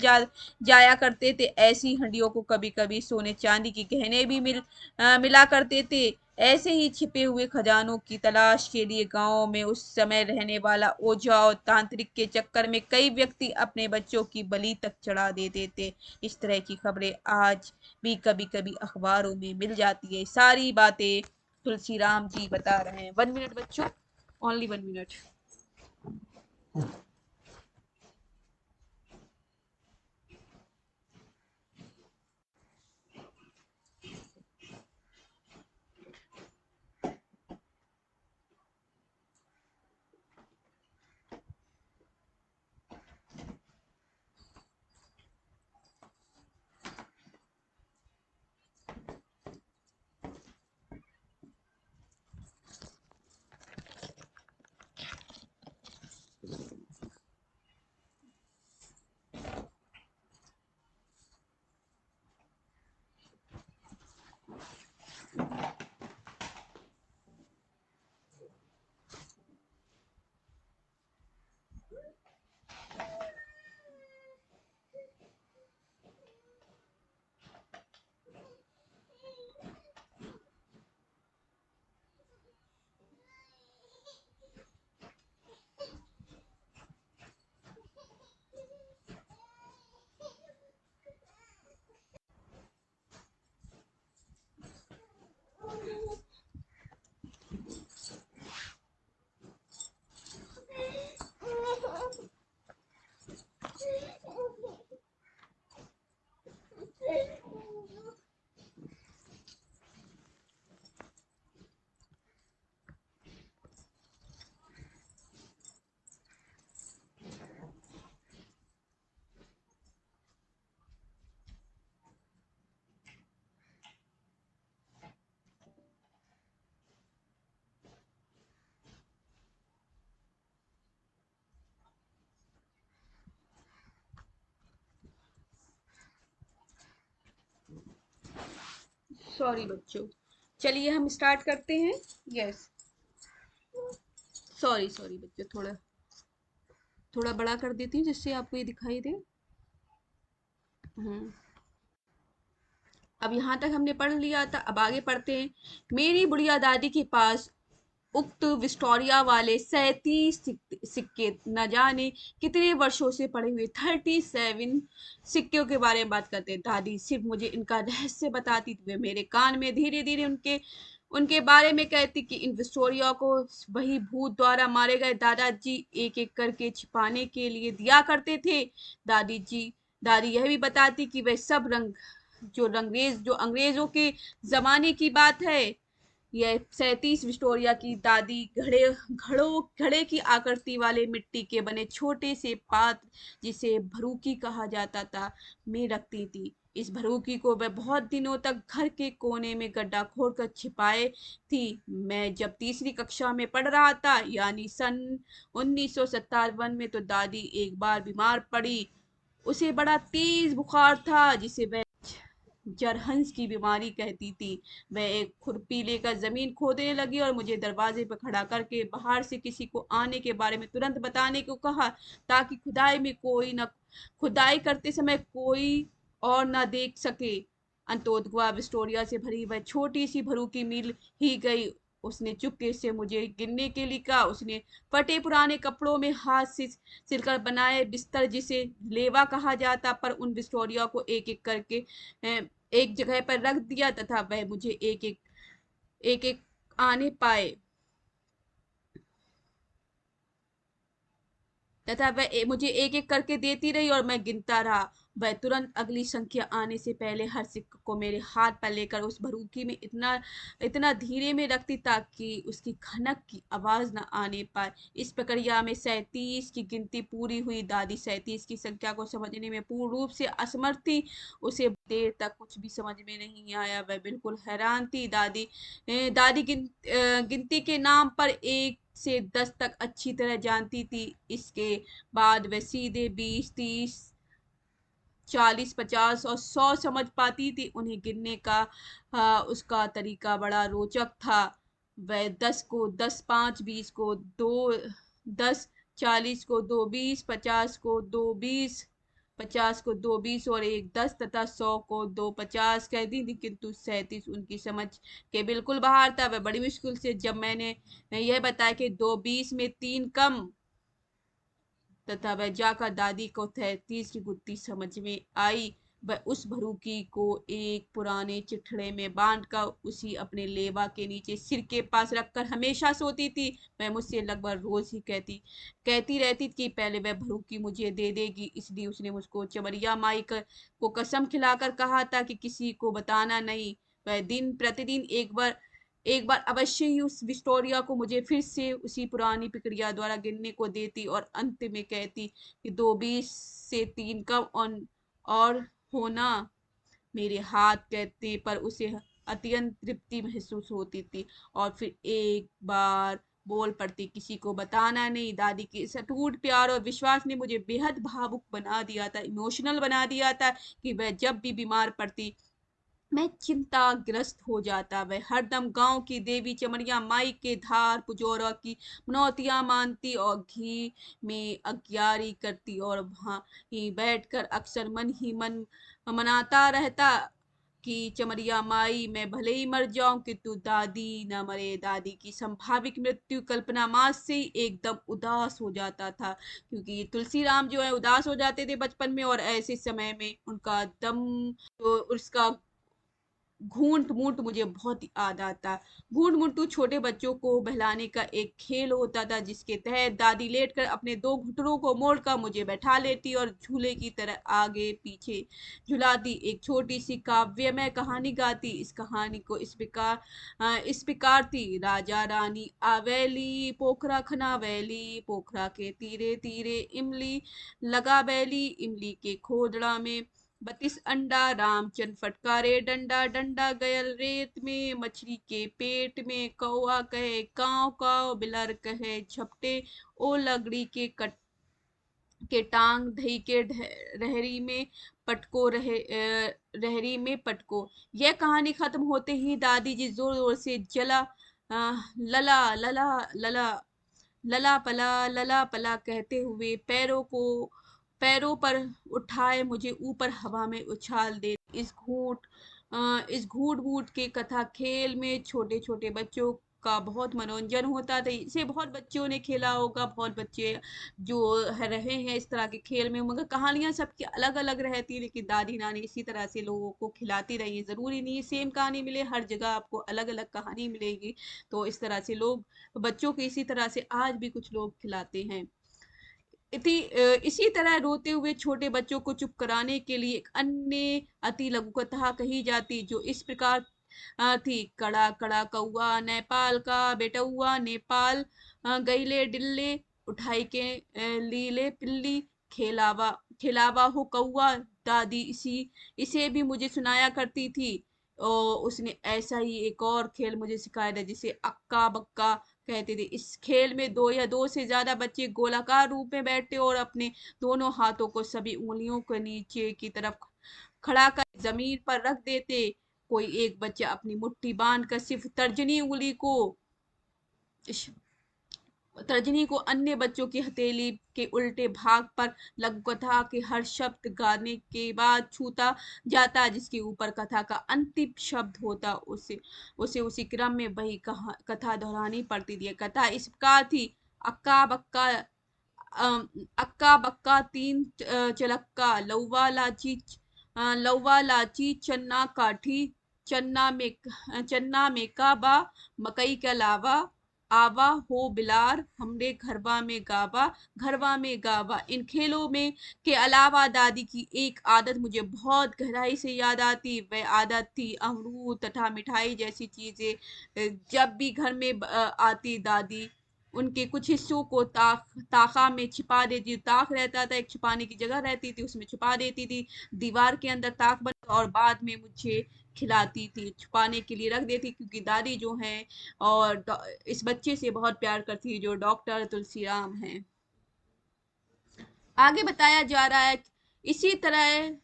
S1: जाया करते थे। ऐसी हंडियों को कभी कभी सोने चांदी के गहने भी मिला करते थे। ऐसे ही छिपे हुए खजानों की तलाश के लिए गांव में उस समय रहने वाला ओझा और तांत्रिक के चक्कर में कई व्यक्ति अपने बच्चों की बलि तक चढ़ा देते थे। इस तरह की खबरें आज भी कभी कभी अखबारों में मिल जाती है। सारी बातें तुलसीराम जी बता रहे हैं। 1 मिनट बच्चों, ओनली 1 मिनट। सॉरी बच्चों, चलिए हम स्टार्ट करते हैं। यस, सॉरी सॉरी बच्चों, थोड़ा थोड़ा बड़ा कर देती हूँ जिससे आपको ये दिखाई दे। हम्म। अब यहाँ तक हमने पढ़ लिया था, अब आगे पढ़ते हैं। मेरी बुढ़िया दादी के पास उक्त विक्टोरिया वाले 37 सिक्के न जाने कितने वर्षों से पड़े हुए, 37 सिक्कों के बारे में बात करते हैं। दादी सिर्फ मुझे इनका रहस्य बताती थी, वे मेरे कान में धीरे धीरे उनके उनके बारे में कहती कि इन विक्टोरिया को वही भूत द्वारा मारे गए दादाजी एक एक करके छिपाने के लिए दिया करते थे। दादी जी दादी यह भी बताती कि वह सब रंग जो अंग्रेजों के जमाने की बात है। यह 37 विक्टोरिया की दादी घड़े की आकृति वाले मिट्टी के बने छोटे से पात्र, जिसे भरूकी कहा जाता था, में रखती थी। इस भरूकी को वह बहुत दिनों तक घर के कोने में गड्ढा खोदकर छिपाए थी। मैं जब तीसरी कक्षा में पढ़ रहा था, यानी सन 1957 में, तो दादी एक बार बीमार पड़ी। उसे बड़ा तेज बुखार था, जिसे वह जरहंस की बीमारी कहती थी। वह एक खुरपी लेकर जमीन खोदने लगी और मुझे दरवाजे पर खड़ा करके बाहर से किसी को आने के बारे में तुरंत बताने को कहा, ताकि खुदाई करते समय कोई और न देख सके। अंतोदगवा विक्टोरिया से भरी वह छोटी सी भरूकी मिल ही गई। उसने चुपके से मुझे गिनने के लिए कहा। उसने फटे पुराने कपड़ों में हाथ से सिलकर बनाए बिस्तर, जिसे लेवा कहा जाता, पर उन विक्टोरिया को एक एक करके एक जगह पर रख दिया, तथा वह मुझे एक एक आने पाए तथा वह मुझे एक एक करके देती रही और मैं गिनता रहा। वह तुरंत अगली संख्या आने से पहले हर सिक्के को मेरे हाथ पर लेकर उस भरूकी में इतना इतना धीरे में रखती ताकि उसकी खनक की आवाज न आने पाए। इस प्रक्रिया में 37 की गिनती पूरी हुई। दादी 37 की संख्या को समझने में पूर्ण रूप से असमर्थ थी। उसे देर तक कुछ भी समझ में नहीं आया। वह बिल्कुल हैरान थी। दादी गिनती के नाम पर 1 से 10 तक अच्छी तरह जानती थी। इसके बाद वह सीधे 20, 30, 40, 50 और 100 समझ पाती थी। उन्हें गिनने का उसका तरीका बड़ा रोचक था। वह 10 को 10, 5, 20 को 2, 10, 40 को 2, 20, 50 को 2, 20, 50 को 2, 20 और 1, 10 तथा 100 को 2, 50 कहती थी, किंतु 37 उनकी समझ के बिल्कुल बाहर था। वह बड़ी मुश्किल से, जब मैंने यह बताया कि 2, 20 में 3 कम, तथा वह जाकर दादी को 37 की गुत्थी समझ में आई। वह उस भरूकी को एक पुराने चिट्ठड़े में बांधकर उसी अपने लेवा के नीचे सिर के पास रखकर हमेशा सोती थी। वह मुझसे लगभग रोज ही कहती रहती थी कि पहले वह भरूकी मुझे दे देगी। इसलिए उसने मुझको चमरिया माई को कसम खिलाकर कहा था कि किसी को बताना नहीं। वह दिन प्रतिदिन एक बार अवश्य ही उस विक्टोरिया को मुझे फिर से उसी पुरानी प्रक्रिया द्वारा गिनने को देती और अंत में कहती कि 2, 20 से 3 कम और होना। मेरे हाथ कहते पर उसे अत्यंत तृप्ति महसूस होती थी और फिर एक बार बोल पड़ती, किसी को बताना नहीं। दादी के इस अटूट प्यार और विश्वास ने मुझे बेहद भावुक बना दिया था, इमोशनल बना दिया था, कि वह जब भी बीमार पड़ती मैं चिंताग्रस्त हो जाता। वह हरदम गांव की देवी चमरिया माई के धार पुजोरा की मनौतियां मानती और घी में अग्यारी करती और वहां ही बैठकर अक्सर मन ही मन मनाता रहता कि चमरिया माई, मैं भले ही मर जाऊं किंतु दादी न मरे। दादी की संभावित मृत्यु कल्पना मास से ही एकदम उदास हो जाता था, क्योंकि तुलसी राम जो है उदास हो जाते थे बचपन में, और ऐसे समय में उनका दम तो उसका घूंट मूंट मुझे बहुत याद आता। घूंट मूंटू छोटे बच्चों को बहलाने का एक खेल होता था, जिसके तहत दादी लेटकर अपने 2 घुटनों को मोड़कर मुझे बैठा लेती और झूले की तरह आगे पीछे झुलाती, एक छोटी सी काव्यमय कहानी गाती। इस कहानी को इस प्रकार थी। राजा रानी आवेली, पोखरा खना वैली, पोखरा के तीरे तीरे इमली लगा बैली, इमली के खोदड़ा में 32 अंडा, रामचंद फटकारे डंडा, डंडा गयल रेत में, मछली के पेट में, कौआ कहे काव काव, बिलर कहे झपटे, ओ लगड़ी के के टांग धई के रहरी में पटको रहरी में पटको। यह कहानी खत्म होते ही दादी जी जोर जोर से जला लला लला लला लला पला कहते हुए पैरों पर उठाए मुझे ऊपर हवा में उछाल दे। इस घूट घूट के कथा खेल में छोटे छोटे बच्चों का बहुत मनोरंजन होता था। इसे बहुत बच्चों ने खेला होगा, बहुत बच्चे जो रहे हैं इस तरह के खेल में, मगर कहानियां सबकी अलग अलग रहती है, लेकिन दादी नानी इसी तरह से लोगों को खिलाती रही है। जरूरी नहीं सेम कहानी मिले, हर जगह आपको अलग अलग कहानी मिलेगी। तो इस तरह से लोग बच्चों को इसी तरह से आज भी कुछ लोग खिलाते हैं। इसी तरह रोते हुए छोटे बच्चों को चुप कराने के लिए एक अन्य अति लघु कथा कही जाती जो इस प्रकार थी। कड़ा कड़ा कौआ नेपाल का बेटौआ, नेपाल गईले डिल्ले उठाई के लीले पिल्ली, खेलावा खेलावा हो कौआ। दादी इसे भी मुझे सुनाया करती थी। और उसने ऐसा ही एक और खेल मुझे सिखाया था जिसे अक्का बक्का कहते थे। इस खेल में दो या दो से ज्यादा बच्चे गोलाकार रूप में बैठते और अपने दोनों हाथों को सभी उंगलियों को नीचे की तरफ खड़ा कर जमीन पर रख देते। कोई एक बच्चा अपनी मुट्ठी बांध कर सिर्फ तर्जनी को अन्य बच्चों की हथेली के उल्टे भाग पर लघु कथा के हर शब्द गाने के बाद छूता जाता, जिसके ऊपर कथा का अंतिम शब्द होता। उसे उसे उसी क्रम में वही कथा दोहरानी पड़ती थी। कथा इस प्रकार थी। अक्का बक्का अक्का बक्का तीन चलक्का लौवा लाची चन्ना काठी, चन्ना में काबा मकई का लावा, आवा हो बिलार हमरे घरवा में गावा। इन खेलों में के अलावा दादी की एक आदत मुझे बहुत गहराई से याद आती। वह आदत थी अमरूद तथा मिठाई जैसी चीजें जब भी घर में आती, दादी उनके कुछ हिस्सों को ताका में छिपा देती। ताक रहता था, एक छुपाने की जगह रहती थी, उसमें छुपा देती थी। दीवार के अंदर ताक बन और बाद में मुझे खिलाती थी, छुपाने के लिए रख देती, क्योंकि दादी जो है और इस बच्चे से बहुत प्यार करती है जो डॉक्टर तुलसीराम हैं। आगे बताया जा रहा है इसी तरह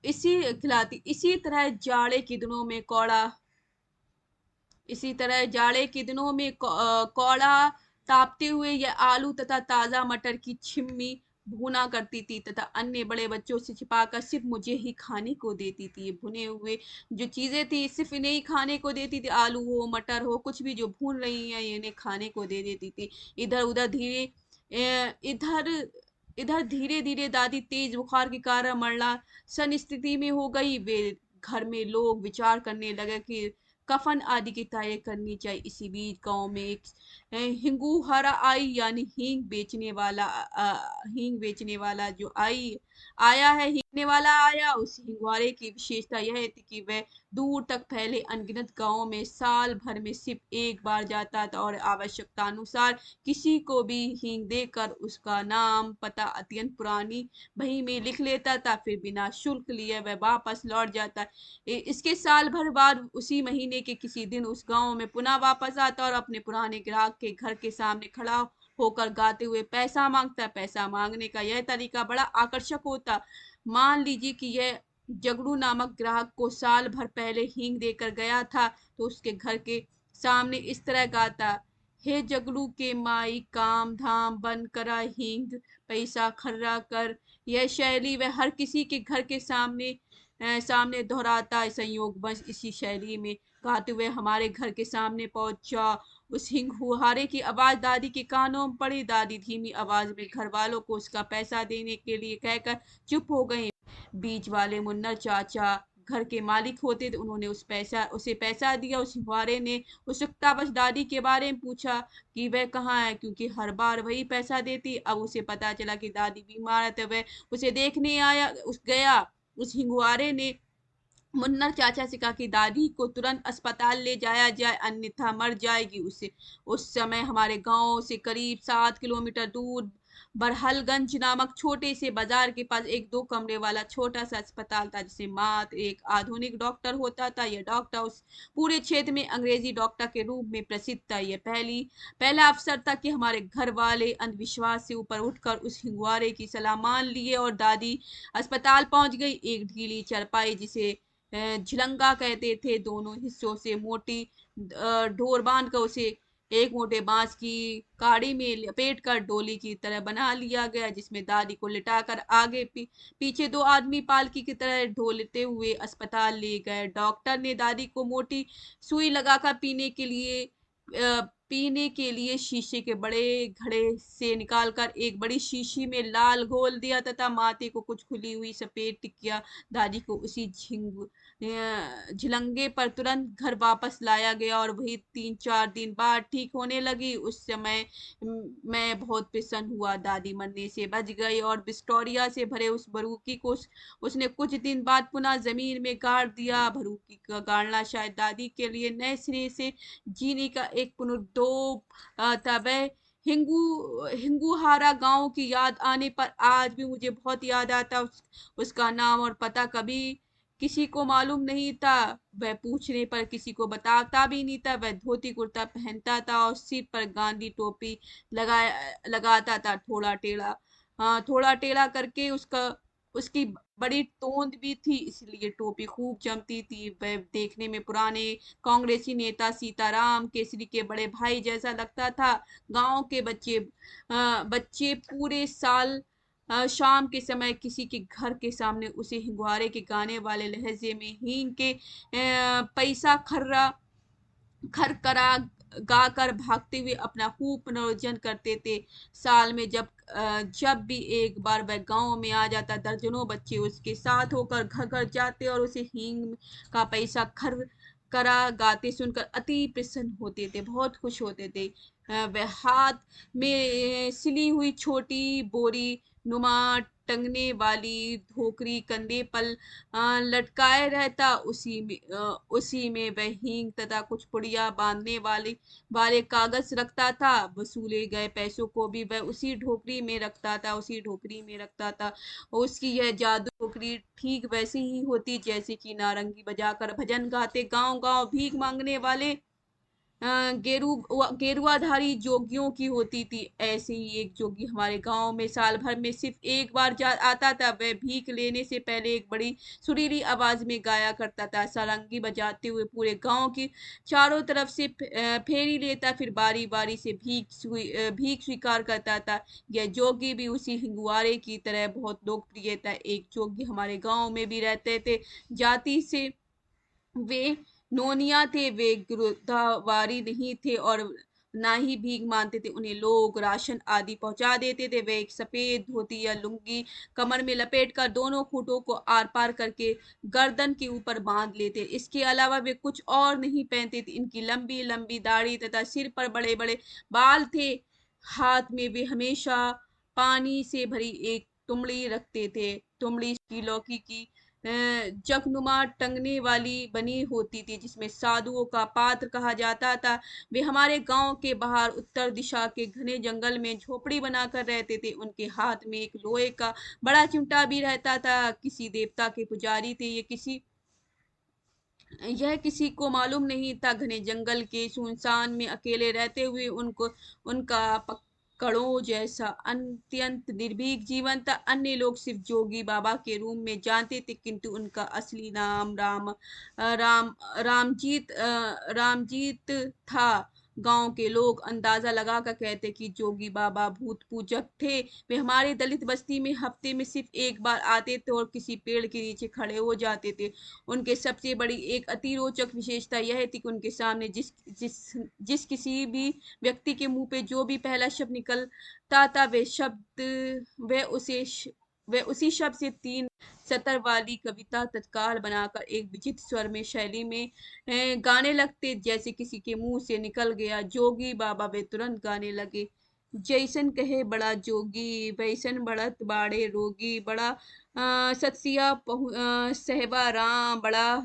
S1: इसी तरह जाड़े के दिनों में कौड़ा इसी तरह जाड़े के दिनों में कौड़ा तापते हुए या आलू तथा ताजा मटर की छिम्मी भुना करती थी तथा अन्य बड़े बच्चों से छिपाकर सिर्फ मुझे ही खाने को देती थी। भुने हुए जो चीजें थी सिर्फ इन्हें ही खाने को देती थी, आलू हो मटर हो कुछ भी जो भून रही है इन्हें खाने को दे देती थी। इधर उधर धीरे इधर इधर धीरे धीरे दादी तेज बुखार के कारण मरला सन स्थिति में हो गई। वे घर में लोग विचार करने लगे कि कफन आदि की तैयारी करनी चाहिए। इसी बीच गांव में एक हिंगू हरा आई, यानी हींग बेचने वाला जो आया है हींगने वाला आया। उस हिंगवारे की विशेषता यह थी कि वह दूर तक फैले अनगिनत गांवों में साल भर में सिर्फ एक बार जाता था और आवश्यकता अनुसार किसी को भी हींग देकर उसका नाम पता अत्यंत पुरानी बही में लिख लेता था, फिर बिना शुल्क लिए वह वापस लौट जाता। इसके साल भर बाद उसी महीने के किसी दिन उस गांव में पुनः वापस आता और अपने पुराने ग्राहक के घर के सामने खड़ा होकर गाते हुए पैसा मांगता। पैसा मांगने का यह तरीका बड़ा आकर्षक होता। मान लीजिए कि यह जगड़ू नामक ग्राहक को साल भर पहले हींग देकर गया था, तो उसके घर के सामने इस तरह गाता, हे जगड़ू के माई काम धाम बंद करा हींग पैसा खर्रा कर। यह शैली वह हर किसी के घर के सामने दोहराता। संयोग बस इसी शैली में गाते हुए हमारे घर के सामने पहुंचा। उस हिंगुहारे की आवाज दादी के कानों में पड़ी। दादी धीमी आवाज में घर वालों को उसका पैसा देने के लिए कहकर चुप हो गई। बीच वाले मुन्नर चाचा घर के मालिक होते थे, उन्होंने उसे पैसा दिया। उस हिंगुहारे ने उत्सुकतावश दादी के बारे में पूछा कि वह कहाँ है, क्योंकि हर बार वही पैसा देती। अब उसे पता चला कि दादी बीमार है, तो वह उसे देखने गया। उस हिंगुआरे ने मुन्नर चाचा से कहा कि दादी को तुरंत अस्पताल ले जाया जाए, अन्यथा मर जाएगी। उसे उस समय हमारे गांव से करीब 7 किलोमीटर दूर बरहलगंज नामक छोटे से बाजार के पास एक 2 कमरे वाला छोटा सा अस्पताल था, जिसमें मात्र एक आधुनिक डॉक्टर होता था। यह डॉक्टर उस पूरे क्षेत्र में अंग्रेजी डॉक्टर के रूप में प्रसिद्ध था। यह पहला अवसर था कि हमारे घर वाले अंधविश्वास से ऊपर उठकर उस हिंगवारे की सलाह मान लिए और दादी अस्पताल पहुंच गई। एक ढीली चारपाई, जिसे झिलंगा कहते थे, दोनों हिस्सों से मोटी डोर बांध कर उसे एक मोटे बांस की काड़ी में लपेट कर डोली की तरह बना लिया गया, जिसमें दादी को लिटाकर आगे पीछे 2 आदमी पालकी की तरह ढोलते हुए अस्पताल ले गए। डॉक्टर ने दादी को मोटी सुई लगाकर पीने के लिए शीशे के बड़े घड़े से निकालकर एक बड़ी शीशी में लाल घोल दिया, तथा माथे को कुछ खुली हुई सफेद टिकिया दादी को उसी झिलंगे पर तुरंत घर वापस लाया गया और वही 3-4 दिन बाद ठीक होने लगी। उस समय मैं बहुत प्रसन्न हुआ। दादी मरने से बच गई और विक्टोरिया से भरे उस बरूकी को उसने कुछ दिन बाद पुनः जमीन में गाड़ दिया। बरूकी का गाड़ना शायद दादी के लिए नए सिरे से जीने का एक पुनरुद्धार था। वह हिंगुहारा गांव की याद आने पर आज भी मुझे बहुत याद आता। उसका नाम और पता कभी किसी को मालूम नहीं था। वह पूछने पर किसी को बताता भी नहीं था। वह धोती कुर्ता पहनता था और सिर पर गांधी टोपी लगाता था, थोड़ा टेढ़ा करके। उसकी बड़ी तोंद भी थी, इसलिए टोपी खूब जमती थी। वह देखने में पुराने कांग्रेसी नेता सीताराम केसरी के बड़े भाई जैसा लगता था। गांव के बच्चे पूरे साल शाम के समय किसी के घर के सामने उसे हिंगवारे के गाने वाले लहजे में हींग के पैसा खरकरा गाकर भागते हुए अपना खूब मनोरंजन करते थे। साल में जब भी एक बार वह गांव में आ जाता, दर्जनों बच्चे उसके साथ होकर घर घर जाते और उसे हींग का पैसा खर करा गाते सुनकर अति प्रसन्न होते थे, बहुत खुश होते थे। वह हाथ में सिली हुई छोटी बोरी नुमा टंगने वाली धोकरी कंधे पर लटकाए रहता। उसी में वह हींग तथा कुछ पुड़िया बांधने वाले कागज रखता था। वसूले गए पैसों को भी वह उसी ढोकरी में रखता था। उसकी यह जादू टोकरी ठीक वैसी ही होती जैसे कि नारंगी बजाकर भजन गाते गांव गांव भीख मांगने वाले गेरुआधारी जोगियों की होती थी। ऐसे ही एक जोगी हमारे गांव में साल भर में सिर्फ एक बार आता था। वह भीख लेने से पहले एक बड़ी सुरीली आवाज में गाया करता था, सारंगी बजाते हुए पूरे गांव की चारों तरफ से फेरी लेता, फिर बारी बारी से भीख स्वीकार करता था। यह जोगी भी उसी हिंगुआरे की तरह बहुत लोकप्रिय था। एक जोगी हमारे गांव में भी रहते थे। जाति से वे नोनिया थे, वे गिरदावरी नहीं थे और ना ही भीख मांगते थे। उन्हें लोग राशन आदि पहुंचा देते थे। वे एक सफेद धोती या लुंगी कमर में लपेटकर दोनों खूंटों को आर पार करके गर्दन के ऊपर बांध लेते। इसके अलावा वे कुछ और नहीं पहनते थे। इनकी लंबी लंबी दाढ़ी तथा सिर पर बड़े बड़े बाल थे। हाथ में वे हमेशा पानी से भरी एक तुमड़ी रखते थे। तुमड़ी की लौकी की जगनुमा टंगने वाली बनी होती थी, जिसमें साधुओं का पात्र कहा जाता था। वे हमारे गांव के बाहर उत्तर दिशा के घने जंगल में झोपड़ी बनाकर रहते थे। उनके हाथ में एक लोहे का बड़ा चिमटा भी रहता था। किसी देवता के पुजारी थे। यह किसी को मालूम नहीं था। घने जंगल के सुनसान में अकेले रहते हुए उनका पकड़ों जैसा अत्यंत निर्भीक जीवन था। अन्य लोग सिर्फ जोगी बाबा के रूप में जानते थे, किंतु उनका असली नाम रामजीत था। गांव के लोग अंदाजा लगाकर कहते कि जोगी बाबा भूत पूजक थे। वे हमारे दलित बस्ती में हफ्ते में सिर्फ एक बार आते थे और किसी पेड़ के नीचे खड़े हो जाते थे। उनके सबसे बड़ी एक अति रोचक विशेषता यह थी कि उनके सामने जिस जिस जिस किसी भी व्यक्ति के मुंह पे जो भी पहला शब्द निकलता था, वह उसी शब्द से 3 सतर वाली कविता तत्काल बनाकर एक विचित्र स्वर में शैली में गाने लगते। जैसे किसी के मुंह से निकल गया जोगी बाबा, वे तुरंत गाने लगे, जैसन कहे बड़ा जोगी वैसन बढ़त बाड़े रोगी, बड़ा सहबा राम, बड़ा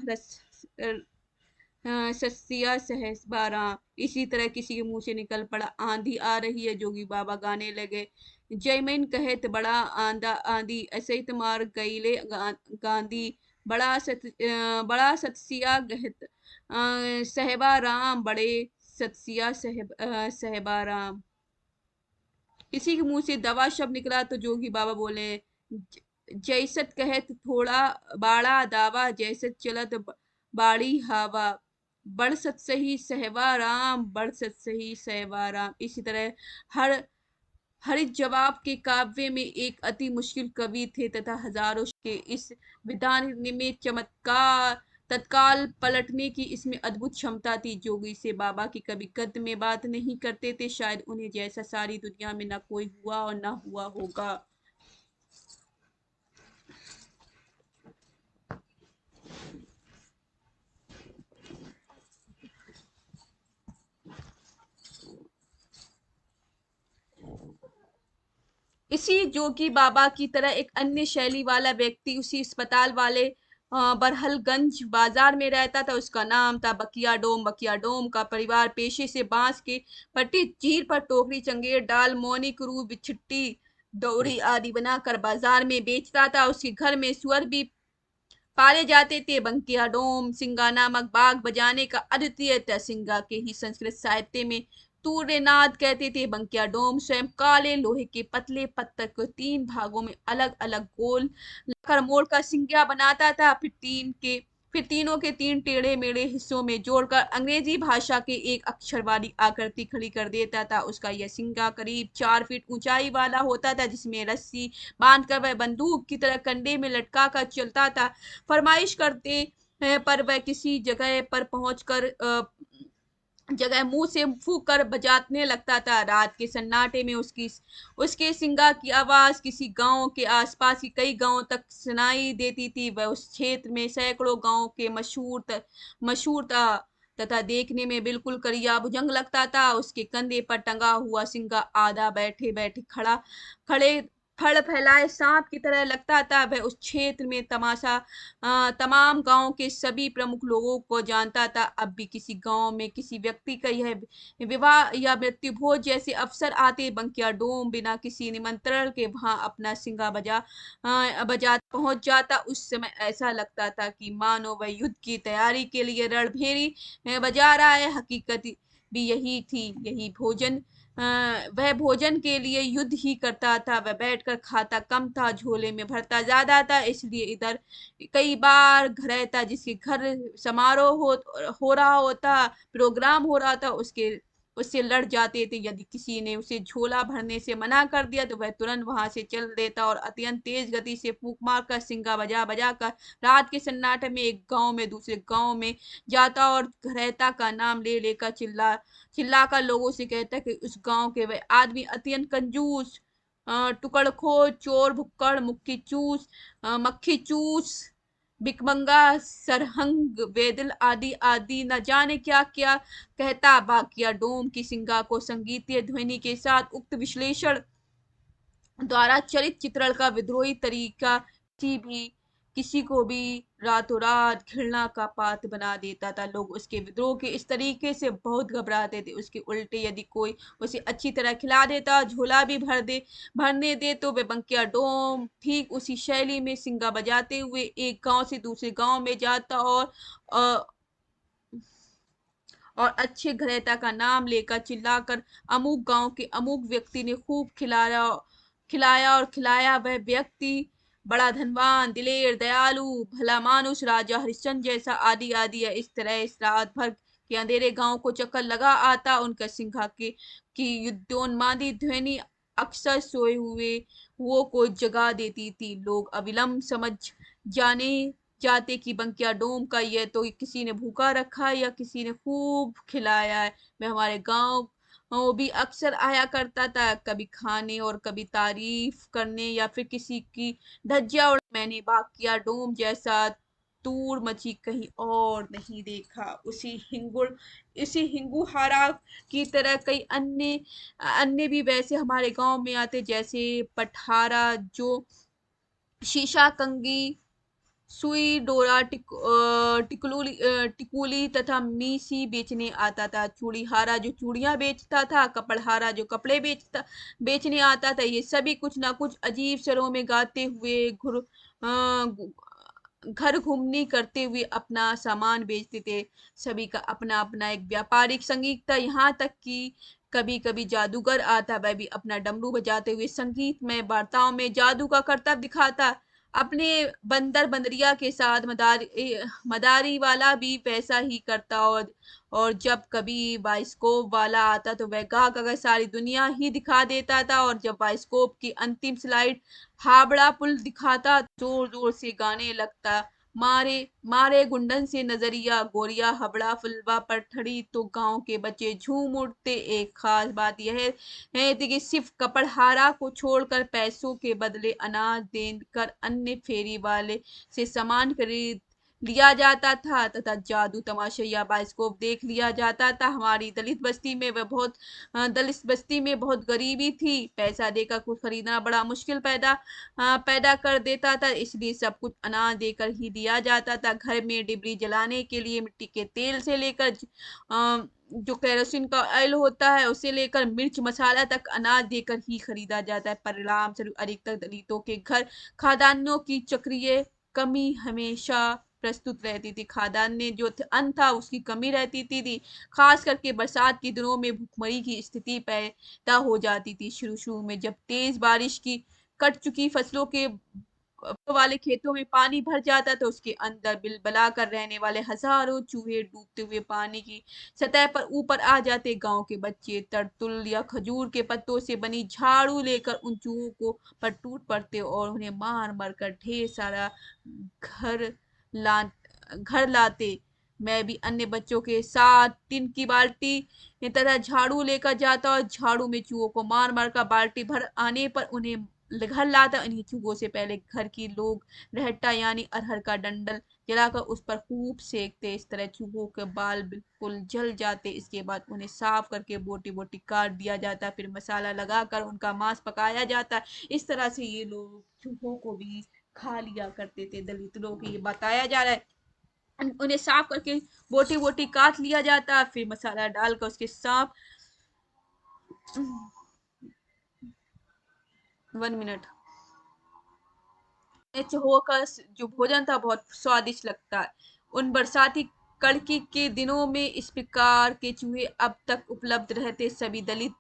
S1: सत्सिया सहसबा राम। इसी तरह किसी के मुंह से निकल पड़ा, आंधी आ रही है, जोगी बाबा गाने लगे, जयमैन कहत बड़ा आंदा आंदी असैत मार गईले गांधी बड़ा सतसिया गहत सहबा राम बड़े सतसिया सहबा राम। किसी के मुंह से दवा शब्द निकला तो जोगी बाबा बोले, जैसत कहत थोड़ा बाड़ा दावा, जैसत चलत बाड़ी हवा, बड़ सत सही सहवा राम, बड़ सत सही सहवा राम। इसी तरह हर हरित जवाब के काव्य में एक अति मुश्किल कवि थे तथा हजारों के इस विधान में चमत्कार तत्काल पलटने की इसमें अद्भुत क्षमता थी। जोगी से बाबा की कभी गद्य में बात नहीं करते थे, शायद उन्हें जैसा सारी दुनिया में ना कोई हुआ और ना हुआ होगा। इसी जोगी बाबा की तरह एक अन्य शैली वाला व्यक्ति उसी अस्पताल वाले बरहलगंज बाजार में रहता था। उसका नाम था बकिया डोम। बकिया डोम का परिवार पेशे से बांस के पट्टी चीर पर टोकरी चंगेर डाल मोनी क्रू बिछट्टी दौरी आदि बनाकर बाजार में बेचता था। उसके घर में सुअर भी पाले जाते थे। बंकिया डोम सिंगा नामक बाग बजाने का अद्वितीय था। सिंगा के ही संस्कृत साहित्य में तूर्यनाद कहते थे। बंकिया डोम स्वयं काले लोहे के पतले पत्थर को 3 भागों में अलग अलग गोल कर मोड़ कर सिंगिया बनाता था। फिर तीनों के 3 टेढ़े मेढ़े हिस्सों में जोड़कर अंग्रेजी भाषा के एक अक्षर वाली आकृति खड़ी कर देता था। उसका यह सिंगा करीब 4 फीट ऊंचाई वाला होता था, जिसमें रस्सी बांधकर वह बंदूक की तरह कंधे में लटका कर चलता था। फरमाइश करते पर वह किसी जगह पर पहुंचकर जगह मुंह से फूंक कर बजाने लगता था। रात के सन्नाटे में उसकी उसके सिंगा की आवाज किसी गांव के आसपास की कई गांवों तक सुनाई देती थी। वह उस क्षेत्र में सैकड़ों गांव के मशहूर था तथा देखने में बिल्कुल करिया भुजंग लगता था। उसके कंधे पर टंगा हुआ सिंगा आधा बैठे बैठे खड़े फड़ फैलाए सांप की तरह लगता था। वह उस क्षेत्र में तमाम गांव के सभी प्रमुख लोगों को जानता था। अब भी किसी गांव में किसी व्यक्ति का यह विवाह या मृत्यु भोज जैसे अवसर आते, बंकिया डोम बिना किसी निमंत्रण के वहां अपना सिंगा बजा पहुंच जाता। उस समय ऐसा लगता था कि मानो वह युद्ध की तैयारी के लिए रणभेरी बजा रहा है। हकीकत भी यही थी। वह भोजन के लिए युद्ध ही करता था। वह बैठकर खाता कम था, झोले में भरता ज्यादा था। इसलिए इधर कई बार घर रहता जिसके घर समारोह हो रहा होता, प्रोग्राम हो रहा था, उससे लड़ जाते थे। यदि किसी ने उसे झोला भरने से मना कर दिया तो वह तुरंत वहां से चल देता और अत्यंत तेज गति से फूंक मारकर सिंगा बजा बजा कर रात के सन्नाटे में एक गांव में दूसरे गांव में जाता और घरेता का नाम ले लेकर चिल्लाकर लोगों से कहता कि उस गांव के वह आदमी अत्यंत कंजूस, टुकड़खोर, चोर, भुक्कड़, मक्खी चूस, भिकमंगा, सरहंग, वेदिल आदि आदि न जाने क्या क्या कहता। बाकिया डोम की सिंगा को संगीतीय ध्वनि के साथ उक्त विश्लेषण द्वारा चरित चित्रण का विद्रोही तरीका किसी को भी रातों रात घृणा का पात्र बना देता था। लोग उसके विद्रोह के इस तरीके से बहुत घबराते थे। उसके उल्टे यदि कोई उसे अच्छी तरह खिला देता, झोला भी भरने दे तो वे बंकिया डोम ठीक उसी शैली में सिंगा बजाते हुए एक गांव से दूसरे गांव में जाता अ, और अच्छे घरेता का नाम लेकर चिल्लाकर अमुक गांव के अमुक व्यक्ति ने खूब खिलाया। वह व्यक्ति बड़ा धनवान, दिलेर, दयालु, भला मानुष, राजा हरिश्चंद्र जैसा आदि आदि है। इस तरह इस रात भर के अंधेरे गांव को चक्कर लगा आता। उनका सिंघा की युद्धोन्मादी ध्वनि अक्सर सोए हुए वो को जगा देती थी। लोग अविलंब समझ जाने जाते कि बंकिया डोम का यह तो किसी ने भूखा रखा है या किसी ने खूब खिलाया है। मैं हमारे गांव वो भी अक्सर आया करता था, कभी खाने और कभी तारीफ करने या फिर किसी की धज्जियां उड़ा। मैंने बाकिया डोम जैसा तूड़ मची कहीं और नहीं देखा। इसी हिंगुहारा की तरह कई अन्य भी वैसे हमारे गांव में आते, जैसे पठारा जो शीशा कंगी सुई, डोरा, टिकुली तथा मीसी बेचने आता था। चूड़ीहारा जो चूड़ियां बेचता था, कपड़हारा जो कपड़े बेचने आता था। ये सभी कुछ ना कुछ अजीब स्वरों में गाते हुए घर घूमनी करते हुए अपना सामान बेचते थे। सभी का अपना अपना एक व्यापारिक संगीत था, यहाँ तक कि कभी कभी जादूगर आता, वह भी अपना डमरू बजाते हुए संगीतमय वार्ताओं में जादू का करतब दिखाता। अपने बंदर बंदरिया के साथ मदारी वाला भी वैसा ही करता। और जब कभी बाइस्कोप वाला आता तो वह गा गा सारी दुनिया ही दिखा देता था। और जब बाइस्कोप की अंतिम स्लाइड हावड़ा पुल दिखाता, जोर जोर से गाने लगता, मारे मारे गुंडन से नजरिया गोरिया हबड़ा फुलवा पर ठड़ी तो गांव के बच्चे झूम उठते। एक खास बात यह है कि सिर्फ कपड़हारा को छोड़कर पैसों के बदले अनाज देकर अन्य फेरी वाले से सामान खरीद लिया जाता था तथा जादू तमाशा या बाइस्कोप देख लिया जाता था। हमारी दलित बस्ती में बहुत गरीबी थी। पैसा देकर कुछ खरीदना बड़ा मुश्किल पैदा कर देता था, इसलिए सब कुछ अनाज देकर ही दिया जाता था। घर में डिबरी जलाने के लिए मिट्टी के तेल से लेकर जो केरोसिन का ऑयल होता है उसे लेकर मिर्च मसाला तक अनाज देकर ही खरीदा जाता है। परिणाम स्वरूप अधिकतर दलितों के घर खाद्यान्नों की चक्रीय कमी हमेशा प्रस्तुत रहती थी। खाद्यान्न जो अन्न था उसकी कमी रहती थी। खास करके बरसात के दिनों में भुखमरी की स्थिति पैदा हो जाती थी। शुरू शुरू में जब तेज बारिश की कट चुकी फसलों के वाले खेतों में पानी भर जाता तो उसके अंदर बिलबला कर रहने वाले हजारों चूहे डूबते हुए पानी की सतह पर ऊपर आ जाते। गांव के बच्चे तरतुल या खजूर के पत्तों से बनी झाड़ू लेकर उन चूहों को पर टूट पड़ते और उन्हें मार मार कर ढेर सारा घर ला घर लाते। मैं भी अन्य बच्चों के साथ टिन की बाल्टी तथा झाड़ू लेकर जाता और झाड़ू में चूहों को मार मार कर बाल्टी भर आने पर उन्हें घर लाता। इन्हीं चूहों से पहले घर की लोग रहटा यानी अरहर का डंडल जलाकर उस पर खूब सेकते। इस तरह चूहों के बाल बिल्कुल जल जाते। इसके बाद उन्हें साफ करके बोटी बोटी काट दिया जाता, फिर मसाला लगाकर उनका मांस पकाया जाता। इस तरह से ये लोग चूहों को भी खा लिया करते थे। दलित लोग ये बताया जा रहा है। उन्हें साफ करके बोटी बोटी काट लिया जाता, फिर मसाला डालकर उसके साफ 1 मिनट चूहों का जो भोजन था बहुत स्वादिष्ट लगता है। उन बरसाती कड़की के दिनों में इस प्रकार के चूहे अब तक उपलब्ध रहते। सभी दलित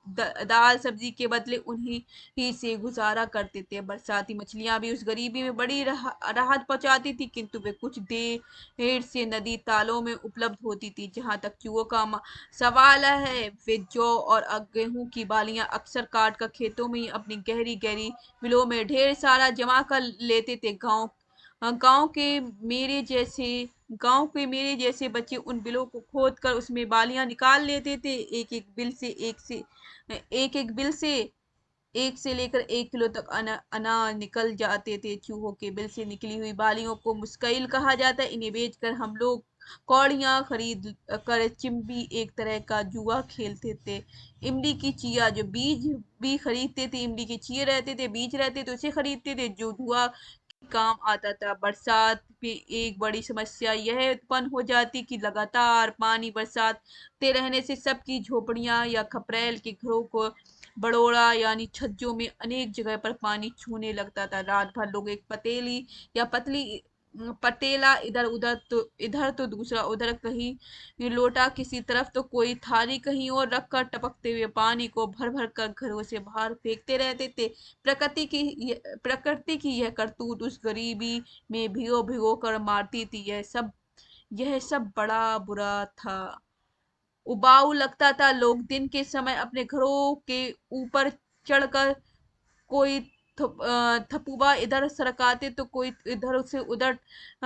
S1: दाल सब्जी के बदले उन्हीं ही से गुजारा करते थे। बरसाती मछलियां भी उस गरीबी में बड़ी राहत पहुंचाती थी, किंतु वे कुछ देर से नदी तालों में उपलब्ध होती थी। जहां तक चूहों का सवाल है, वे जौ और गेहूं की बालियां अक्सर काट कर खेतों में ही अपनी गहरी गहरी बिलों में ढेर सारा जमा कर लेते थे। गांव के मेरे जैसे गांव के मेरे जैसे बच्चे उन बिलों को खोद कर उसमें बालियां निकाल लेते थे। एक एक बिल से 1 से लेकर 1 किलो तक अनाज निकल जाते थे। चूहों के बिल से निकली हुई बालियों को मुस्कैल कहा जाता है। इन्हें बेचकर हम लोग कौड़ियां खरीद कर चिंबी एक तरह का जुआ खेलते थे। इमली की चिया जो बीज भी खरीदते थे, इमली के चिये रहते थे, बीज रहते थे, उसे खरीदते थे जो जुआ काम आता था। बरसात में एक बड़ी समस्या यह उत्पन्न हो जाती कि लगातार पानी बरसाते रहने से सबकी झोपड़ियां या खपरेल के घरों को बड़ोड़ा यानी छज्जों में अनेक जगह पर पानी छूने लगता था। रात भर लोग एक पतेली या पतली पतेला इधर तो दूसरा उधर, कहीं लोटा किसी तरफ तो कोई थाली कहीं और रखकर टपकते हुए पानी को भर भर कर घरों से बाहर फेंकते रहते थे। प्रकृति की यह करतूत उस गरीबी में भिगो भिगो कर मारती थी। यह सब बड़ा बुरा था, उबाऊ लगता था। लोग दिन के समय अपने घरों के ऊपर चढ़कर कोई थपुबा इधर सरकाते तो कोई इधर से उधर।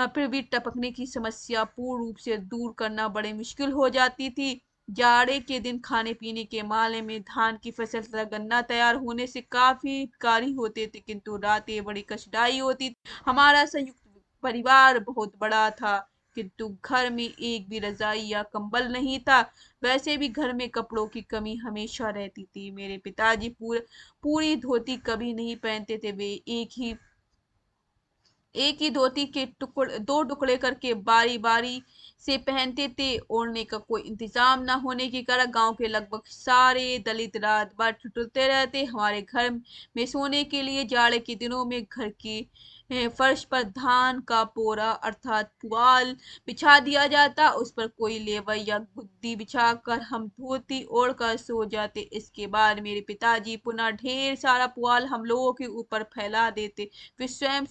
S1: फिर भी टपकने की समस्या पूर्ण रूप से दूर करना बड़ी मुश्किल हो जाती थी। जाड़े के दिन खाने पीने के माले में धान की फसल तथा गन्ना तैयार होने से काफी कारी होते थे, किंतु रातें बड़ी कष्टदायी होती थी। हमारा संयुक्त परिवार बहुत बड़ा था, किंतु घर में एक भी रजाई या कंबल नहीं था। वैसे भी घर में कपड़ों की कमी हमेशा रहती थी। मेरे पिताजी पूरी धोती कभी नहीं पहनते थे। वे एक ही धोती के टुकड़े दो टुकड़े करके बारी बारी से पहनते थे। ओढ़ने का कोई इंतजाम न होने के कारण गांव के लगभग सारे दलित रात भर ठिठुरते रहते। हमारे घर में सोने के लिए जाड़े के दिनों में घर की फर्श पर धान का पोरा अर्थात पुआल बिछा दिया जाता। उस पर कोई लेवर या गुद्दी बिछाकर हम धोती ओढ़कर सो जाते। इसके बाद मेरे पिताजी पुनः ढेर सारा पुआल हम लोगों के ऊपर फैला देते। फिर स्वयं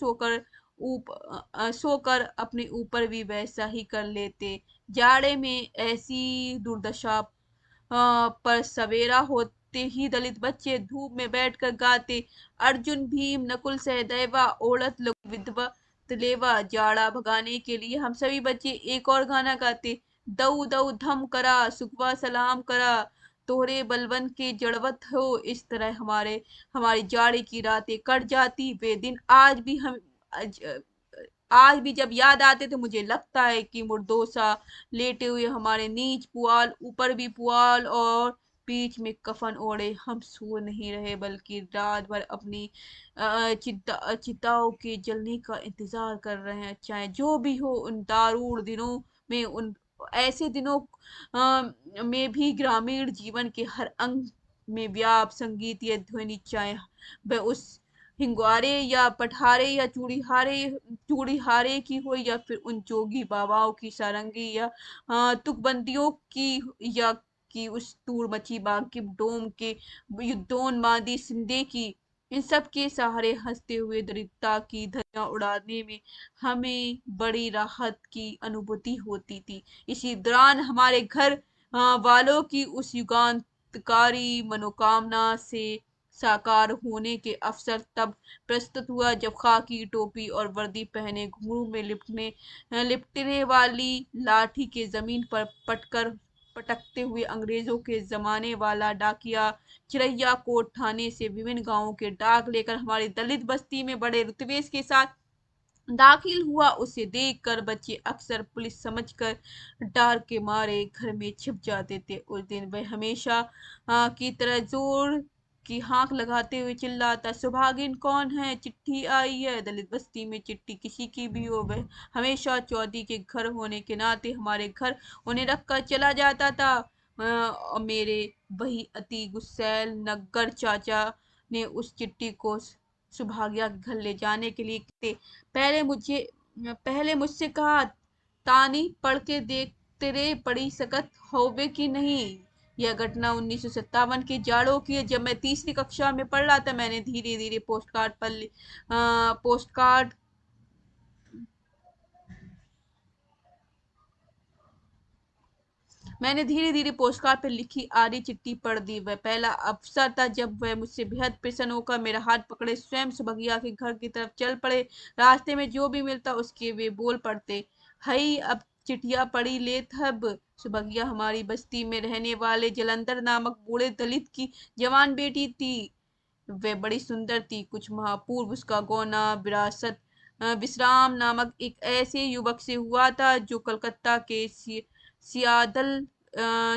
S1: सोकर अपने ऊपर भी वैसा ही कर लेते। जाड़े में ऐसी दुर्दशा पर सवेरा होते ही दलित बच्चे धूप में बैठकर गाते, अर्जुन भीम नकुल सहदेवा ओढ़त लघु विधवा तलेवा। जाड़ा भगाने के लिए हम सभी बच्चे एक और गाना गाते, दऊ दऊ धम करा सुखवा सलाम करा, तोहरे बलवन के जड़वत हो। इस तरह हमारी जाड़े की रातें कट जाती। वे दिन आज भी जब याद आते तो मुझे लगता है कि मुर्दोसा लेटे हुए हमारे नीच पुआल ऊपर भी पुआल और बीच में कफन ओढ़े हम सो नहीं रहे बल्कि रात भर अपनी चिताओं के जलने का इंतजार कर रहे हैं। चाहे जो भी हो, उन दारूण दिनों में उन ऐसे दिनों में भी ग्रामीण जीवन के हर अंग में व्याप संगीत या ध्वनि, चाहे वह उस हिंगवारे या पठारे या चूड़ीहारे की हो या फिर उन जोगी बाबाओं की सारंगी या तुकबंदियों की या कि उस टूर मची बाकी डोम के युद्धोन्मादी सिंधे की। इन सब के सहारे हंसते हुए दरिद्रता की धज्जियां उड़ाने में हमें बड़ी राहत की अनुभूति होती थी। इसी दौरान हमारे घर वालों की उस युगांतकारी मनोकामना से साकार होने के अवसर तब प्रस्तुत हुआ जब खाकी टोपी और वर्दी पहने घुंघरू में लिपटने वाली लाठी के जमीन पर पटकते हुए अंग्रेजों के जमाने वाला डाकिया चिरैया कोट थाने से विभिन्न गांवों के डाक लेकर हमारी दलित बस्ती में बड़े रुतबे के साथ दाखिल हुआ। उसे देखकर बच्चे अक्सर पुलिस समझकर डर के मारे घर में छिप जाते थे। उस दिन वह हमेशा की तरह जोर की हाँक लगाते हुए चिल्लाता, सुभागिन कौन है, चिट्ठी आई है। दलित बस्ती में चिट्ठी किसी की भी हो, वह हमेशा चौधरी के घर होने के नाते हमारे घर उन्हें रखकर चला जाता था। और मेरे वही अति गुस्सैल नग्गर चाचा ने उस चिट्ठी को सुभागिया के घर ले जाने के लिए पहले मुझसे कहा, तानी पढ़ के देख तेरे पढ़ी सकत होवे कि नहीं। यह घटना 1957 के जाड़ों की है, जब मैं तीसरी कक्षा में पढ़ रहा था। पोस्ट कार्ड मैंने धीरे धीरे पोस्टकार्ड पर लिखी आधी चिट्ठी पढ़ दी। वह पहला अवसर था जब वह मुझसे बेहद प्रसन्न होकर मेरा हाथ पकड़े स्वयं सुभगिया के घर की तरफ चल पड़े। रास्ते में जो भी मिलता उसके वे बोल पड़ते, हई अब चिट्ठिया पढ़ी लेत हब। सुभगिया हमारी बस्ती में रहने वाले जलंधर नामक बूढ़े दलित की जवान बेटी थी। वह बड़ी सुंदर थी। कुछ माह पूर्व उसका गौना विश्राम नामक एक ऐसे युवक से हुआ था जो कलकत्ता के सियादल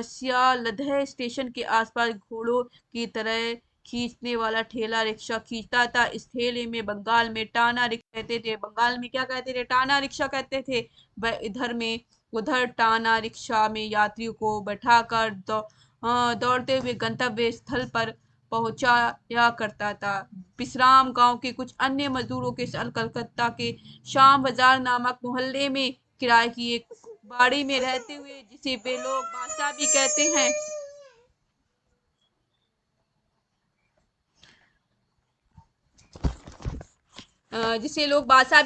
S1: सियालदह स्टेशन के आसपास घोड़ों की तरह खींचने वाला ठेला रिक्शा खींचता था। इस ठेले में बंगाल में टाना रिक्शा कहते थे। बंगाल में क्या कहते थे? टाना रिक्शा कहते थे। वह इधर में उधर टाना रिक्शा में यात्रियों को बैठाकर दौड़ते हुए गंतव्य स्थल पर पहुंचाया करता था। विश्राम गांव के कुछ अन्य मजदूरों के साथ कलकत्ता के शाम बाजार नामक मोहल्ले में किराए की एक बाड़ी में रहते हुए जिसे वे लोग बासा भी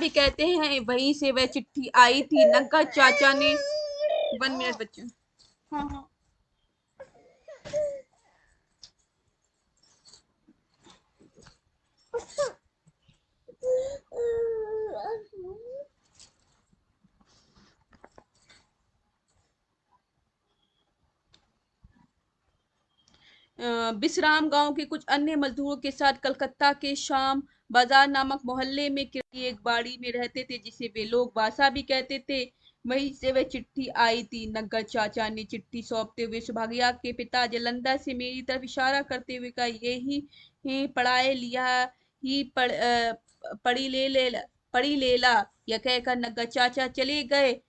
S1: कहते हैं वहीं से वह चिट्ठी आई थी। नक्का चाचा ने 1 मिनट बच्चे। हाँ हाँ। विश्राम गांव के कुछ अन्य मजदूरों के साथ कलकत्ता के शाम बाजार नामक मोहल्ले में किराए एक बाड़ी में रहते थे जिसे वे लोग बासा भी कहते थे। वहीं से वह चिट्ठी आई थी। नग्गर चाचा ने चिट्ठी सौंपते हुए सुभागिया के पिता जलंधर से मेरी तरफ इशारा करते हुए कहा, यही ही पढ़ाए लिया ही पढ़ी ले ले पड़ी लेला, यह कहकर नग्गा चाचा चले गए।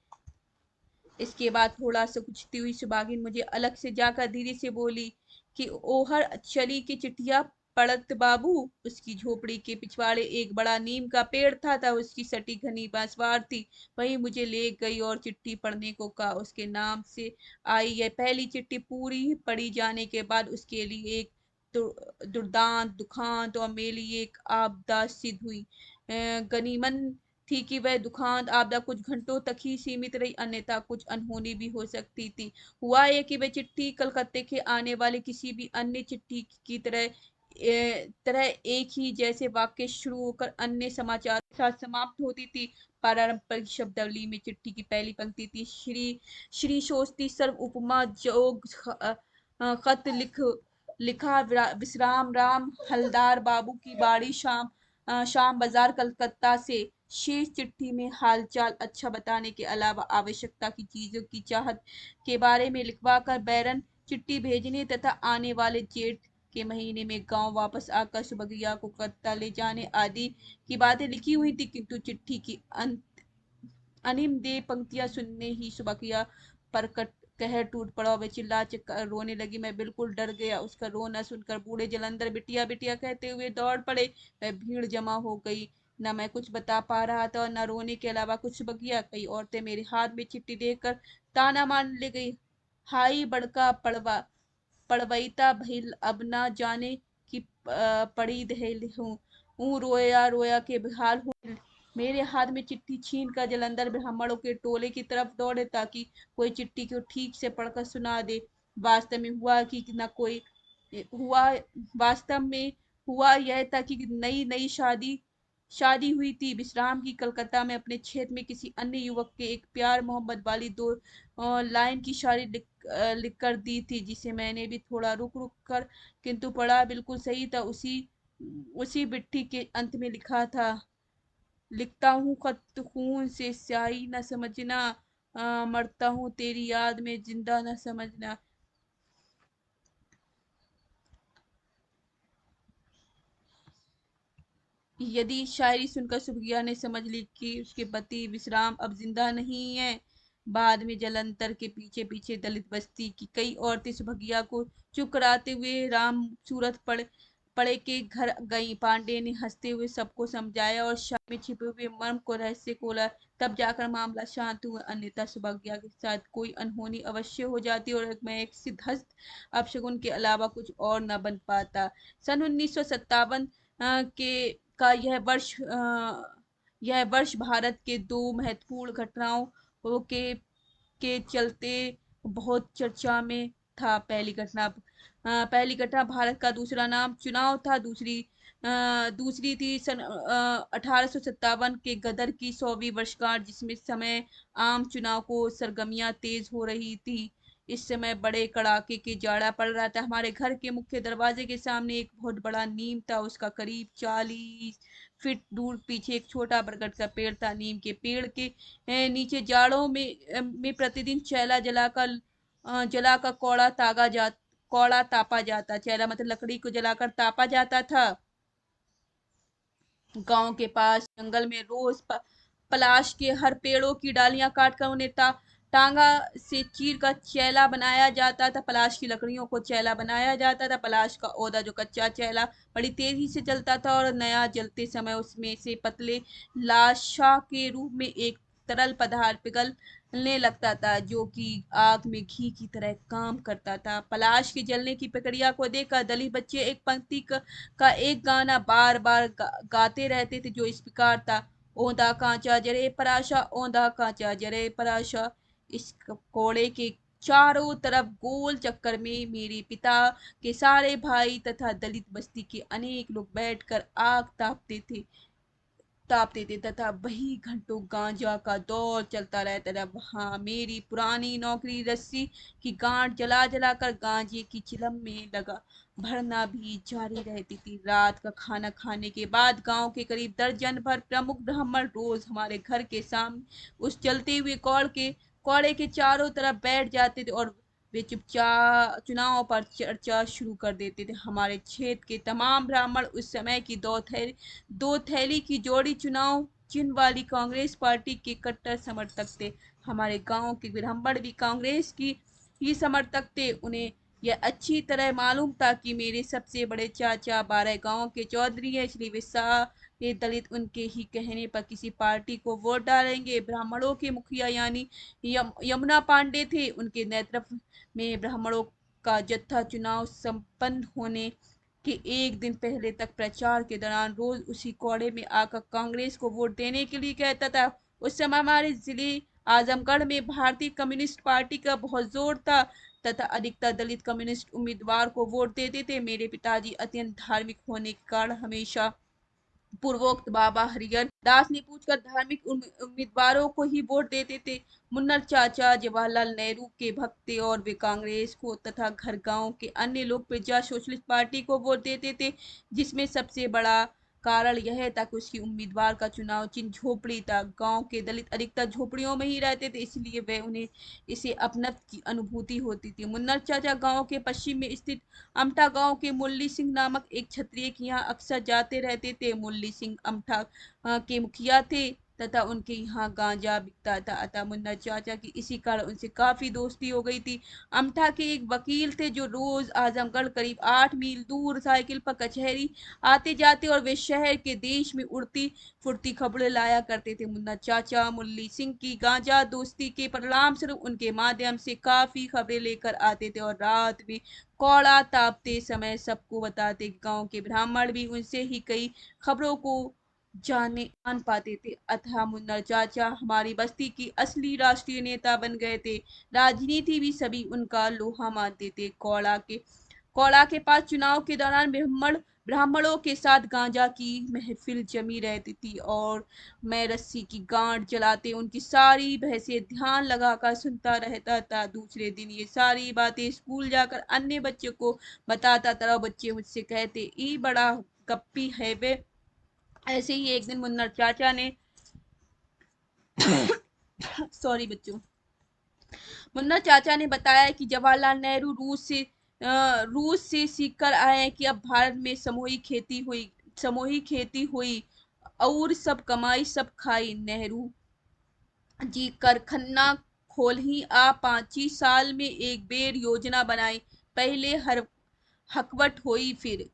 S1: इसके बाद थोड़ा सा कुछती हुई सुबागिन मुझे अलग से जाकर धीरे से बोली कि ओहर चली की चिट्ठिया पड़त बाबू। उसकी झोपड़ी के पिछवाड़े एक बड़ा नीम का पेड़ था उसकी सटी घनी बांसवार थी। वही मुझे ले गई और चिट्ठी पढ़ने को कहा। उसके नाम से आई यह पहली चिट्ठी पूरी पढ़ी जाने के बाद उसके लिए एक दुर्दांत दुखांत और मेरे लिए एक आपदा सिद्ध हुई। गनीमन थी कि वह दुखांत आपदा कुछ घंटों तक ही सीमित रही, अन्यथा कुछ अनहोनी भी हो सकती थी। हुआ यह कि वह चिट्ठी कलकत्ते के आने वाले किसी भी अन्य चिट्ठी की तरह एक ही जैसे वाक्य शुरू होकर अन्य समाचार के साथ समाप्त होती थी। पारंपरिक शब्दावली में चिट्ठी की पहली पंक्ति थी श्री सोचती सर्व उपमा जोग खत लिखा विश्राम राम हलदार बाबू की बाड़ी शाम बाजार कलकत्ता से। शेष चिट्ठी में हालचाल अच्छा बताने के अलावा आवश्यकता की चीजों की चाहत के बारे में लिखवा कर बैरन चिट्ठी भेजने तथा आने वाले जेठ के महीने में गांव वापस आकर सुबगिया को कलकत्ता ले जाने आदि की बातें लिखी हुई थी। किंतु चिट्ठी की अनिम दे पंक्तियां सुनने ही सुबकिया पर कहर टूट पड़ा। वह चिल्ला चिल्लाकर रोने लगी। मैं बिल्कुल डर गया। उसका रोना सुनकर बूढ़े जलंधर बिटिया बिटिया कहते हुए दौड़ पड़े। वह भीड़ जमा हो गई। न मैं कुछ बता पा रहा था और न रोने के अलावा कुछ बकिया। कई औरतें मेरे हाथ में चिट्ठी देखकर ताना मारने ले गई। हाई बड़का पड़वा पड़वईता भइल अब ना जाने कि पड़ी दहेल हूँ रोया रोया के बेहाल हूँ। मेरे हाथ में चिट्ठी छीन कर जलंधर ब्राह्मणों के टोले की तरफ दौड़े ताकि कोई चिट्ठी को ठीक से पढ़कर सुना दे। वास्तव में हुआ कि न कोई हुआ वास्तव में हुआ यह था कि नई नई शादी हुई थी विश्राम की कलकत्ता में अपने क्षेत्र में किसी अन्य युवक के एक प्यार मोहब्बत वाली दो लाइन की शायरी लिख कर दी थी जिसे मैंने भी थोड़ा रुक रुक कर किंतु पढ़ा। बिल्कुल सही था। उसी उसी बिट्ठी के अंत में लिखा था लिखता हूँ खत खून से स्याही न समझना मरता हूँ तेरी याद में जिंदा न समझना। यदि शायरी सुनकर सुबगिया ने समझ ली कि उसके पति विश्राम अब जिंदा नहीं है। बाद में जलंधर के पीछे पीछे दलित बस्ती की कई औरतें सुबगिया को चुप कराते हुए राम सूरत पड़े के घर गई। पांडे ने हंसते हुए सबको समझाया और शायरी में छिपे हुए मर्म को रहस्य खोला। तब जाकर मामला शांत हुआ, अन्यथा सुबगिया के साथ कोई अनहोनी अवश्य हो जाती और मैं एक सिद्धहस्त अपशगुन के अलावा कुछ और न बन पाता। सन 1957 के का यह वर्ष भारत के दो महत्वपूर्ण घटनाओं के चलते बहुत चर्चा में था। पहली घटना भारत का दूसरा नाम चुनाव था। दूसरी थी सन 1857 के गदर की 100वीं वर्षगांठ जिसमें समय आम चुनाव को सरगर्मियां तेज हो रही थी। इस समय बड़े कड़ाके की जाड़ा पड़ रहा था। हमारे घर के मुख्य दरवाजे के सामने एक बहुत बड़ा नीम था। उसका करीब 40 फीट दूर पीछे एक छोटा बरगद का पेड़ था। नीम के पेड़ के नीचे जाड़ों में प्रतिदिन चैला जलाकर कौड़ा तापा जाता। चैला मतलब लकड़ी को जलाकर तापा जाता था। गांव के पास जंगल में रोज पलाश के हर पेड़ों की डालियां काटकर उन्हें टांगा से चीर कर चैला बनाया जाता था। पलाश की लकड़ियों को चैला बनाया जाता था। पलाश का ओदा जो कच्चा चैला बड़ी तेजी से जलता था और नया जलते समय उसमें से पतले लाशा के रूप में एक तरल पदार्थ पिघलने लगता था जो कि आग में घी की तरह काम करता था। पलाश के जलने की प्रक्रिया को देखकर दलित बच्चे एक पंक्ति का एक गाना बार बार गाते रहते थे जो इस प्रकार था। ओंधा कांचा जरे पराशा ओंधा कांचा जरे पराशा। इस कोड़े के चारों तरफ गोल चक्कर में मेरे पिता के सारे भाई तथा दलित बस्ती के अनेक लोग बैठकर आग तापते थे तथा वही घंटों गांजा का दौर चलता रहता था। वहां मेरी पुरानी नौकरी रस्सी की गांठ जला जला कर गांजे की चिलम में लगा भरना भी जारी रहती थी। रात का खाना खाने के बाद गांव के करीब दर्जन भर प्रमुख ब्राह्मण रोज हमारे घर के सामने उस जलते हुए कौड़े के चारों तरफ बैठ जाते थे और वे चुपचाप चुनाव पर चर्चा शुरू कर देते थे। हमारे क्षेत्र के तमाम ब्राह्मण उस समय की दो थैली की जोड़ी चिन्ह वाली कांग्रेस पार्टी के कट्टर समर्थक थे। हमारे गांव के ब्राह्मण भी कांग्रेस की ही समर्थक थे। उन्हें यह अच्छी तरह मालूम था कि मेरे सबसे बड़े चाचा 12 गांव के चौधरी हैं, इसलिए वे सारे दलित उनके ही कहने पर किसी पार्टी को वोट डालेंगे। ब्राह्मणों के मुखिया यानी यमुना पांडे थे। उनके नेतृत्व में ब्राह्मणों का जत्था चुनाव संपन्न होने के एक दिन पहले तक प्रचार के दौरान रोज उसी कौड़े में आकर कांग्रेस को वोट देने के लिए कहता था। उस समय हमारे जिले आजमगढ़ में भारतीय कम्युनिस्ट पार्टी का बहुत जोर था तथा अधिकतर दलित कम्युनिस्ट उम्मीदवार को वोट देते थे। मेरे पिताजी अत्यंत धार्मिक होने के कारण हमेशा पूर्वोक्त बाबा हरिहर दास ने पूछकर धार्मिक उम्मीदवारों को ही वोट देते थे। मुन्नर चाचा जवाहरलाल नेहरू के भक्त थे और वे कांग्रेस को तथा घर गांव के अन्य लोग प्रजा सोशलिस्ट पार्टी को वोट देते थे, जिसमें सबसे बड़ा कारण यह था कि उसकी उम्मीदवार का चुनाव चिन्ह झोपड़ी था। गांव के दलित अधिकतर झोपड़ियों में ही रहते थे, इसलिए वे उन्हें इसे अपनत्व की अनुभूति होती थी। मुन्नर चाचा गांव के पश्चिम में स्थित अमठा गांव के मुरली सिंह नामक एक क्षत्रिय के यहाँ अक्सर जाते रहते थे। मुरली सिंह अमठा के मुखिया थे तथा उनके यहाँ गांजा बिकता था, अतः मुन्ना चाचा की इसी कारण उनसे काफी दोस्ती हो गई थी। अमठा के एक वकील थे जो रोज आजमगढ़ करीब 8 मील दूर साइकिल पर कचहरी आते जाते और वे शहर के देश में उड़ती फुर्ती खबरें लाया करते थे। मुन्ना चाचा मुरली सिंह की गांजा दोस्ती के परिणाम स्वरूप उनके माध्यम से काफी खबरें लेकर आते थे और रात में कौड़ा तापते समय सबको बताते। गांव के ब्राह्मण भी उनसे ही कई खबरों को जान पाते थे। अतः मुन्ना चाचा हमारी बस्ती की असली राष्ट्रीय नेता बन गए थे। राजनीति भी सभी उनका लोहा मानते थे। कौड़ा के पास चुनाव के दौरान ब्राह्मणों के साथ गांजा की महफिल जमी रहती थी और मैं रस्सी की गांठ जलाते उनकी सारी बहसें ध्यान लगाकर सुनता रहता था। दूसरे दिन ये सारी बातें स्कूल जाकर अन्य बच्चों को बताता था। बच्चे मुझसे कहते, ई बड़ा गप्पी है बे। ऐसे ही एक दिन मुन्ना चाचा ने सॉरी बच्चों, मुन्ना चाचा ने बताया कि जवाहरलाल नेहरू रूस से सीख कर आए हैं कि अब भारत में समूही खेती हुई और सब कमाई सब खाई। नेहरू जी कारखाना खोल ही आ 5 ही साल में एक बेर योजना बनाई। पहले हर हकवट हुई फिर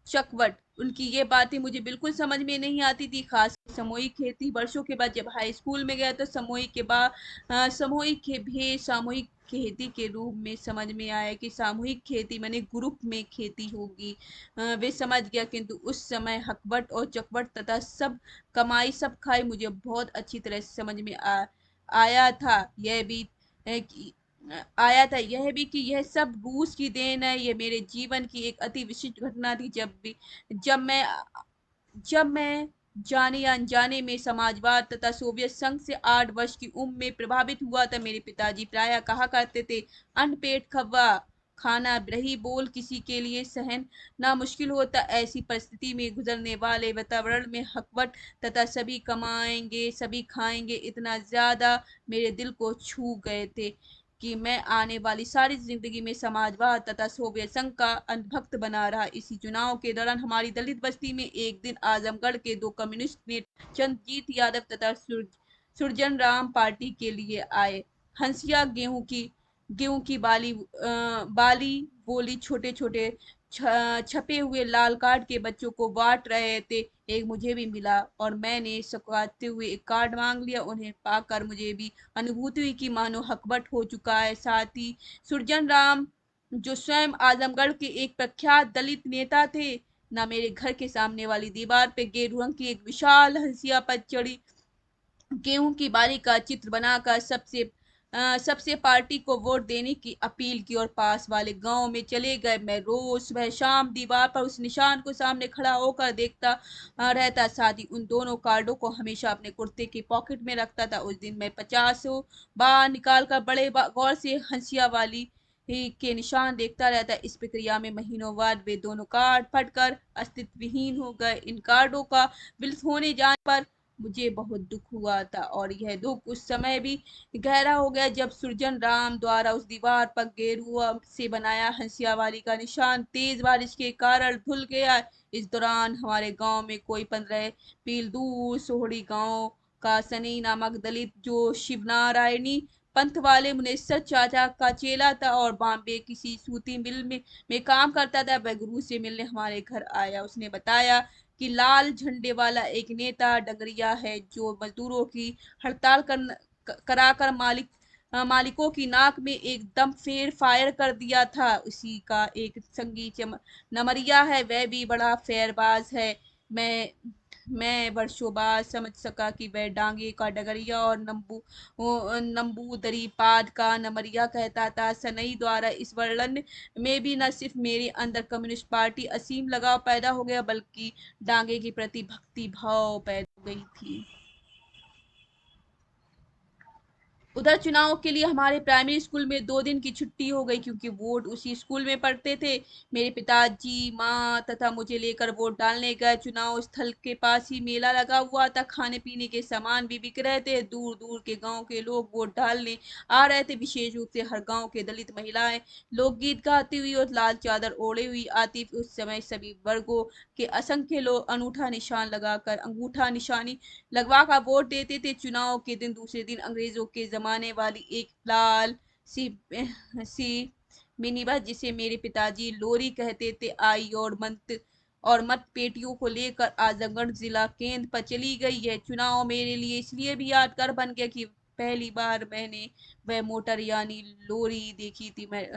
S1: चकवट। उनकी ये बातें मुझे बिल्कुल समझ में नहीं आती थी, खास सामूहिक खेती। वर्षों के बाद जब हाई स्कूल में गया तो सामूहिक के भी सामूहिक खेती के रूप में समझ में आया कि सामूहिक खेती माने ग्रुप में खेती होगी। वे समझ गया, किंतु उस समय हकवट और चकवट तथा सब कमाई सब खाई मुझे बहुत अच्छी तरह से समझ में आया था। यह भी कि यह सब रूस की देन है। यह मेरे जीवन की एक अति विशिष्ट घटना थी। जब मैं जाने या अनजाने में समाजवाद तथा सोवियत संघ से 8 वर्ष की उम्र में प्रभावित हुआ था। मेरे पिताजी प्रायः कहा करते थे, अन्न पेट खवा खाना रही बोल किसी के लिए सहन ना मुश्किल होता। ऐसी परिस्थिति में गुजरने वाले वातावरण में हकवट तथा सभी कमाएंगे सभी खाएंगे इतना ज्यादा मेरे दिल को छू गए थे कि मैं आने वाली सारी जिंदगी में समाजवाद तथा सोवियत संघ का अंधभक्त बना रहा। इसी चुनाव के दौरान हमारी दलित बस्ती में एक दिन आजमगढ़ के 2 कम्युनिस्ट नेता चंद्रजीत यादव तथा सुरजन राम पार्टी के लिए आए। हंसिया गेहूं की बाली बोली छोटे छोटे छपे हुए लाल कार्ड के बच्चों को बांट रहे थे। एक मुझे भी मिला और मैंने सकवाते हुए एक कार्ड मांग लिया। उन्हें पाकर मुझे भी अनुभूति हुई कि मानो हकबट हो चुका है। साथ ही सुरजन राम जो स्वयं आजमगढ़ के एक प्रख्यात दलित नेता थे, न मेरे घर के सामने वाली दीवार पे गेरू रंग की एक विशाल हंसिया पर चढ़ी गेहूं की बाली का चित्र बनाकर सबसे पार्टी को वोट देने की अपील की और पास वाले गांव में चले गए। मैं रोज सुबह शाम दीवार पर उस निशान को सामने खड़ा होकर देखता रहता। साथ ही उन दोनों कार्डों को हमेशा अपने कुर्ते के पॉकेट में रखता था। उस दिन मैं 50 बार निकालकर बड़े गौर से हंसिया वाली के निशान देखता रहता। इस प्रक्रिया में महीनों बाद वे दोनों कार्ड फटकर अस्तित्व विहीन हो गए। इन कार्डों का विलुप्त होने जाने पर मुझे बहुत दुख हुआ था और यह दुख उस समय भी गहरा हो गया जब सुरजन राम द्वारा उस दीवार पर गेरुआ से बनाया हंसिया वाली का निशान तेज बारिश के कारण धुल गया। इस दौरान हमारे गांव में कोई 15 मील दूर सोहड़ी गांव का सनी नामक दलित जो शिवनारायणी पंथ वाले मुनेश्वर चाचा का चेला था और बॉम्बे किसी सूती मिल में काम करता था, वह गुरु से मिलने हमारे घर आया। उसने बताया कि लाल झंडे वाला एक नेता डगरिया है जो मजदूरों की हड़ताल कराकर मालिकों की नाक में एकदम फेर फायर कर दिया था। उसी का एक संगी नमरिया है, वह भी बड़ा फेरबाज है। मैं मैं वर्षों बाद समझ सका कि वह डांगे का डगरिया और नंबूदरी पाद का नमरिया कहता था। सनई द्वारा इस वर्णन में भी न सिर्फ मेरे अंदर कम्युनिस्ट पार्टी असीम लगाव पैदा हो गया बल्कि डांगे के प्रति भक्ति भाव पैदा हो गई थी। उधर चुनाव के लिए हमारे प्राइमरी स्कूल में 2 दिन की छुट्टी हो गई क्योंकि वोट उसी स्कूल में पड़ते थे। मेरे पिताजी माँ तथा मुझे लेकर वोट डालने गए। चुनाव स्थल के पास ही मेला लगा हुआ था, खाने पीने के सामान भी बिक रहे थे। दूर दूर के गांव के लोग वोट डालने आ रहे थे, विशेष रूप से हर गांव के दलित महिलाएं लोकगीत गाती हुई और लाल चादर ओढ़े हुई आती। उस समय सभी वर्गों के असंख्य लोग अनूठा निशान लगाकर अंगूठा निशानी लगवा कर वोट देते थे। चुनाव के दिन दूसरे दिन अंग्रेजों के जमाने वाली एक लाल सी सी मिनी बस जिसे मेरे पिताजी लोरी कहते थे आई और मत पेटियों को लेकर आजमगढ़ जिला केंद्र पर चली गई है। चुनाव मेरे लिए इसलिए भी यादगार बन गया कि पहली बार मैंने वह मोटर यानी लोरी देखी थी। मैं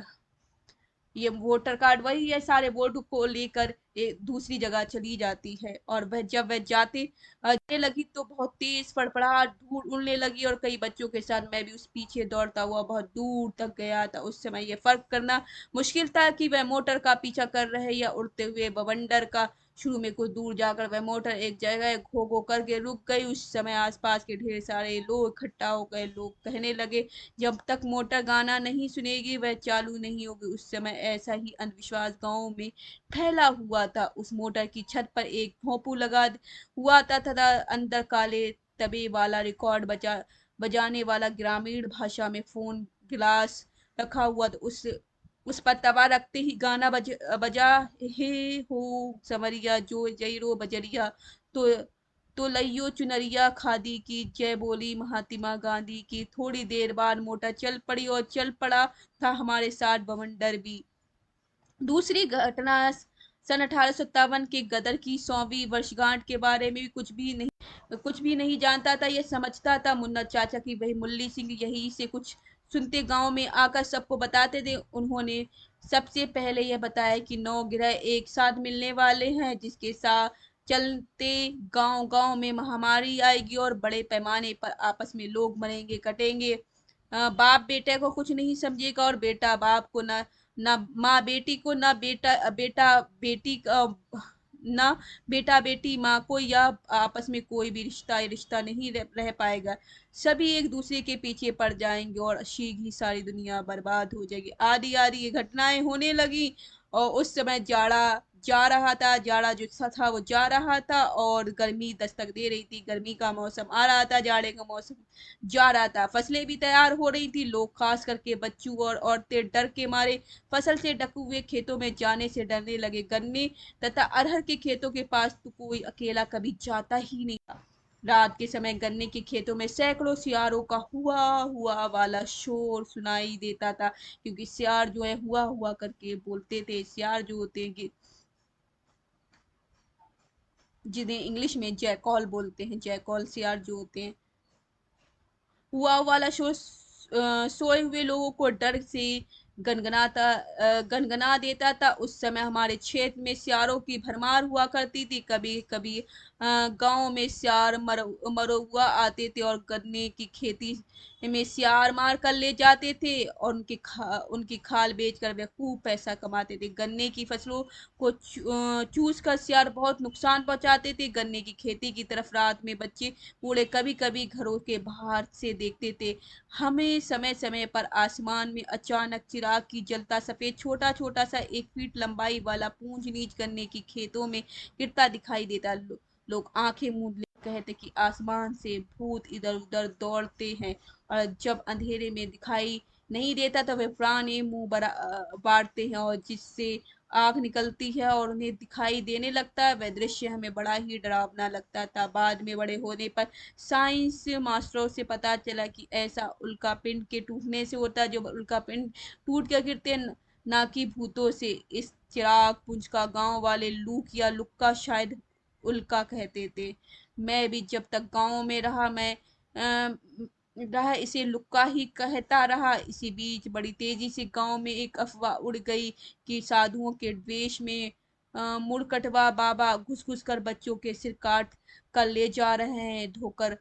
S1: ये वोटर कार्ड वही है, सारे वोट को लेकर एक दूसरी जगह चली जाती है और वह जब वह जाने लगी तो बहुत तेज फड़फड़ाहट धूल उड़ने लगी और कई बच्चों के साथ मैं भी उस पीछे दौड़ता हुआ बहुत दूर तक गया था। उस समय यह फर्क करना मुश्किल था कि वह मोटर का पीछा कर रहे या उड़ते हुए बवंडर का। शुरू में कुछ दूर जाकर वह मोटर एक जगह घो घो करके रुक गई। उस समय आसपास के ढेर सारे लोग इकट्ठा हो गए। लोग कहने लगे जब तक मोटर गाना नहीं सुनेगी वह चालू नहीं होगी। उस समय ऐसा ही अंधविश्वास गांव में फैला हुआ था। उस मोटर की छत पर एक भोंपू लगा हुआ था तथा अंदर काले तबे वाला रिकॉर्ड बजाने वाला ग्रामीण भाषा में फोन गिलास रखा हुआ था। उस पर तवा रखते ही गाना बजा हे हो समरिया जो जयरो बजरिया तो लइयो चुनरिया खादी की जय बोली महात्मा गांधी की। थोड़ी देर बाद मोटर चल पड़ी और चल पड़ा था हमारे साथ बवंडर भी। दूसरी घटना सन 1857 के गदर की 100वीं वर्षगांठ के बारे में भी कुछ भी नहीं जानता था। यह समझता था मुन्ना चाचा की वही मुल्ली सिंह यही से कुछ सुनते गांव में आकर सबको बताते थे। उन्होंने सबसे पहले यह बताया कि 9 ग्रह एक साथ मिलने वाले हैं जिसके साथ चलते गांव गांव में महामारी आएगी और बड़े पैमाने पर आपस में लोग मरेंगे कटेंगे। बाप बेटे को कुछ नहीं समझेगा और बेटा बाप को ना माँ बेटी को ना बेटा बेटा बेटी का ना बेटा बेटी माँ को या आपस में कोई भी रिश्ता नहीं रह पाएगा। सभी एक दूसरे के पीछे पड़ जाएंगे और शीघ्र ही सारी दुनिया बर्बाद हो जाएगी। आदि आदि ये घटनाएं होने लगी और उस समय जाड़ा जा रहा था। जाड़ा जो था वो जा रहा था और गर्मी दस्तक दे रही थी। गर्मी का मौसम आ रहा था, जाड़े का मौसम जा रहा था। फसलें भी तैयार हो रही थी। लोग खास करके बच्चों और औरतें डर के मारे फसल से ढके हुए खेतों में जाने से डरने लगे। गन्ने तथा अरहर के खेतों के पास तो कोई अकेला कभी जाता ही नहीं था। रात के समय गन्ने के खेतों में सैकड़ों सियारों का हुआ हुआ वाला शोर सुनाई देता था क्योंकि सियार जो है हुआ हुआ करके बोलते थे। सियार जो होते हैं जिन्हें इंग्लिश में जैकॉल बोलते हैं, जैकॉल सियार जो होते हैं हुआ वाला शोर सोए हुए लोगों को डर से गनगना देता था। उस समय हमारे क्षेत्र में सियारों की भरमार हुआ करती थी। कभी कभी गांव में सियार मरौआ आते थे और गन्ने की खेती में सियार मार कर ले जाते थे और उनकी खाल बेचकर वे खूब पैसा कमाते थे। गन्ने की फसलों को चूस कर सियार बहुत नुकसान पहुंचाते थे। गन्ने की खेती की तरफ रात में बच्चे बूढ़े कभी कभी घरों के बाहर से देखते थे। हमें समय समय पर आसमान में अचानक चिराग की जलता सफेद छोटा छोटा सा 1 फीट लंबाई वाला पूंछ नीच गन्ने की खेतों में गिरता दिखाई देता। लोग आंखें मूंद कहते कि आसमान से भूत इधर उधर दौड़ते हैं, और जब अंधेरे में दिखाई नहीं देता तो वे पुराने मुंह बाढ़ते हैं और जिससे आग निकलती है और उन्हें दिखाई देने लगता है। वह दृश्य हमें बड़ा ही डरावना लगता था। बाद में बड़े होने पर साइंस मास्टरों से पता चला कि ऐसा उल्का पिंड के टूटने से होता है, जो उल्का पिंड टूट कर गिरते हैं, ना कि भूतों से। इस चिराग पुंज का गांव वाले लूक या लुक्का शायद उल्का कहते थे। मैं भी जब तक गांव में रहा मैं इसे लुक्का ही कहता रहा। इसी बीच बड़ी तेजी से गांव में एक अफवाह उड़ गई कि साधुओं के वेश में मुड़कटवा बाबा घुस घुस कर बच्चों के सिर काट कर ले जा रहे हैं। धोकर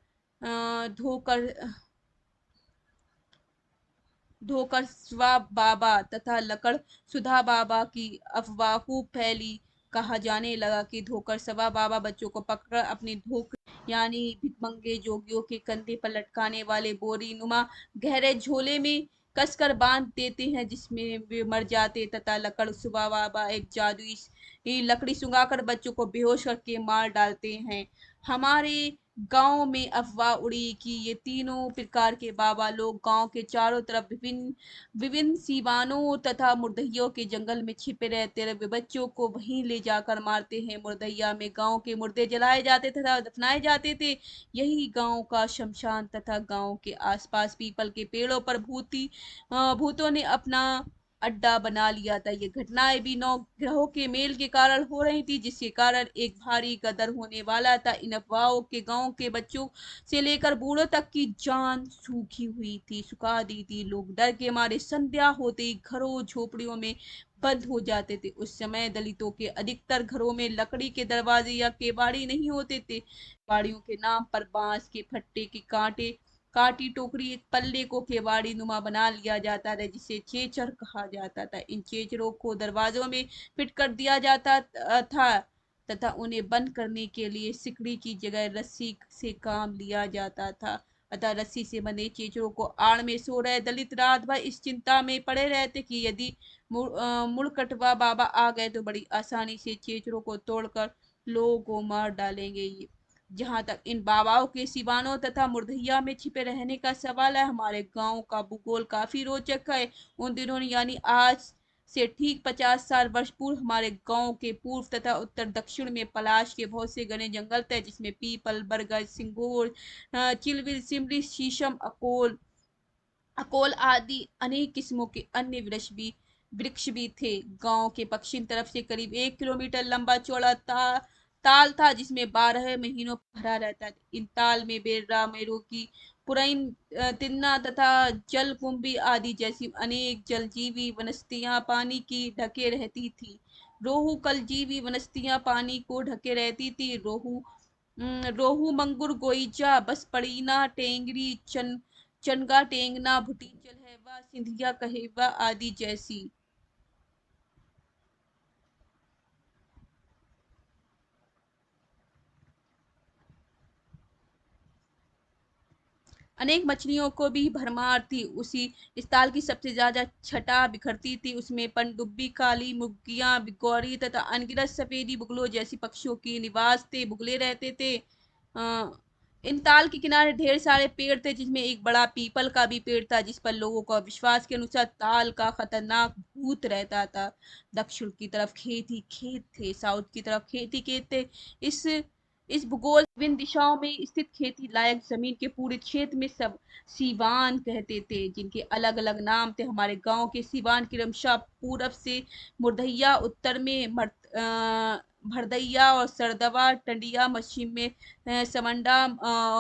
S1: धोकर स्वा बाबा तथा लकड़ सुधा बाबा की अफवाह खूब फैली। कहा जाने लगा कि धोकर सवा बाबा बच्चों को पकड़ अपनी धोक यानी भिकमंगे जोगियों के कंधे पर लटकाने वाले बोरी नुमा गहरे झोले में कसकर बांध देते हैं, जिसमें वे मर जाते, तथा लकड़ सुबह बाबा एक जादुई लकड़ी सुंगाकर बच्चों को बेहोश करके मार डालते हैं। हमारे गांव में अफवाह उड़ी कि ये तीनों प्रकार के बाबा लोग गांव के चारों तरफ विभिन्न विभिन्न सीवानों तथा मुर्दइयों के जंगल में छिपे रहते रहे। वे बच्चों को वहीं ले जाकर मारते हैं। मुर्दैया में गांव के मुर्दे जलाए जाते तथा दफनाए जाते थे। यही गांव का शमशान तथा गांव के आसपास पीपल के पेड़ों पर भूतों ने अपना अड्डा बना लिया था। ये घटनाएं भी नौ ग्रहों के मेल के कारण हो रही थी, जिसके कारण एक भारी कदर होने वाला था। इन अफवाहों के गांव के बच्चों से लेकर बूढ़ों तक की जान सूखी हुई थी, सुखा दी थी। लोग डर के मारे संध्या होते ही घरों झोपड़ियों में बंद हो जाते थे। उस समय दलितों के अधिकतर घरों में लकड़ी के दरवाजे या केवाड़ी नहीं होते थे। केवाड़ियों के नाम पर बांस के फट्टे के कांटे काटी टोकरी एक पल्ले को केवाड़ी नुमा बना लिया जाता था, जिसे चेचर कहा जाता था। इन चेचरों को दरवाजों में फिट कर दिया जाता था तथा उन्हें बंद करने के लिए सिकड़ी की जगह रस्सी से काम लिया जाता था। अतः रस्सी से बने चेचरों को आड़ में सो रहे दलित रात भर इस चिंता में पड़े रहते कि यदि मुड़कटवा बाबा आ गए तो बड़ी आसानी से चेचरों को तोड़कर लोगों को मार डालेंगे। जहां तक इन बाबाओं के सिवानों तथा मुर्दहिया में छिपे रहने का सवाल है, हमारे गांव का भूगोल काफी रोचक है। उन दिनों यानी आज से ठीक 50 वर्ष पूर्व हमारे गांव के पूर्व तथा उत्तर दक्षिण में पलाश के बहुत से घने जंगल थे, जिसमें पीपल, बरगद, सिंगोर, चिलविल, सिमरी, शीशम, अकोल आदि अनेक किस्मों के अन्य वृक्ष भी थे। गांव के पश्चिम तरफ से करीब 1 किलोमीटर लंबा चौड़ा ताल था, जिसमें 12 महीनों भरा रहता था। इन ताल में बेर्रा, मेरू की पुरैन, तिन्ना तथा जलकुंभी आदि जैसी अनेक जलजीवी वनस्पतियां पानी की ढके रहती थी। रोहू कलजीवी वनस्पतियां पानी को ढके रहती थी। रोहू, मंगुर, गोईजा, बसपड़ीना, टेंगरी, चनगा, टेंगना, भुटीचल चलहवा, सिंधिया कहेवा आदि जैसी अनेक मछलियों को भी भरमार थी। उसी इस ताल की सबसे ज्यादा छटा बिखरती थी। उसमें पनडुब्बी, काली मुर्गियां, गौरी तथा अनगिनत सफेदी बुगलों जैसी पक्षियों के निवास थे, बुगले रहते थे। इन ताल के किनारे ढेर सारे पेड़ थे, जिसमें एक बड़ा पीपल का भी पेड़ था, जिस पर लोगों का विश्वास के अनुसार ताल का खतरनाक भूत रहता था। दक्षिण की तरफ खेत ही खेत थे, साउथ की तरफ खेत ही खेत थे। इस इस भूगोल विभिन्न दिशाओं में स्थित खेती लायक जमीन के पूरे क्षेत्र में सब सीवान कहते थे, जिनके अलग अलग नाम थे। हमारे गांव के सीवान क्रमशः पूरब से मुर्दहिया, उत्तर में भरदैया और सरदवा, टंडिया, पश्चिम में समंडा,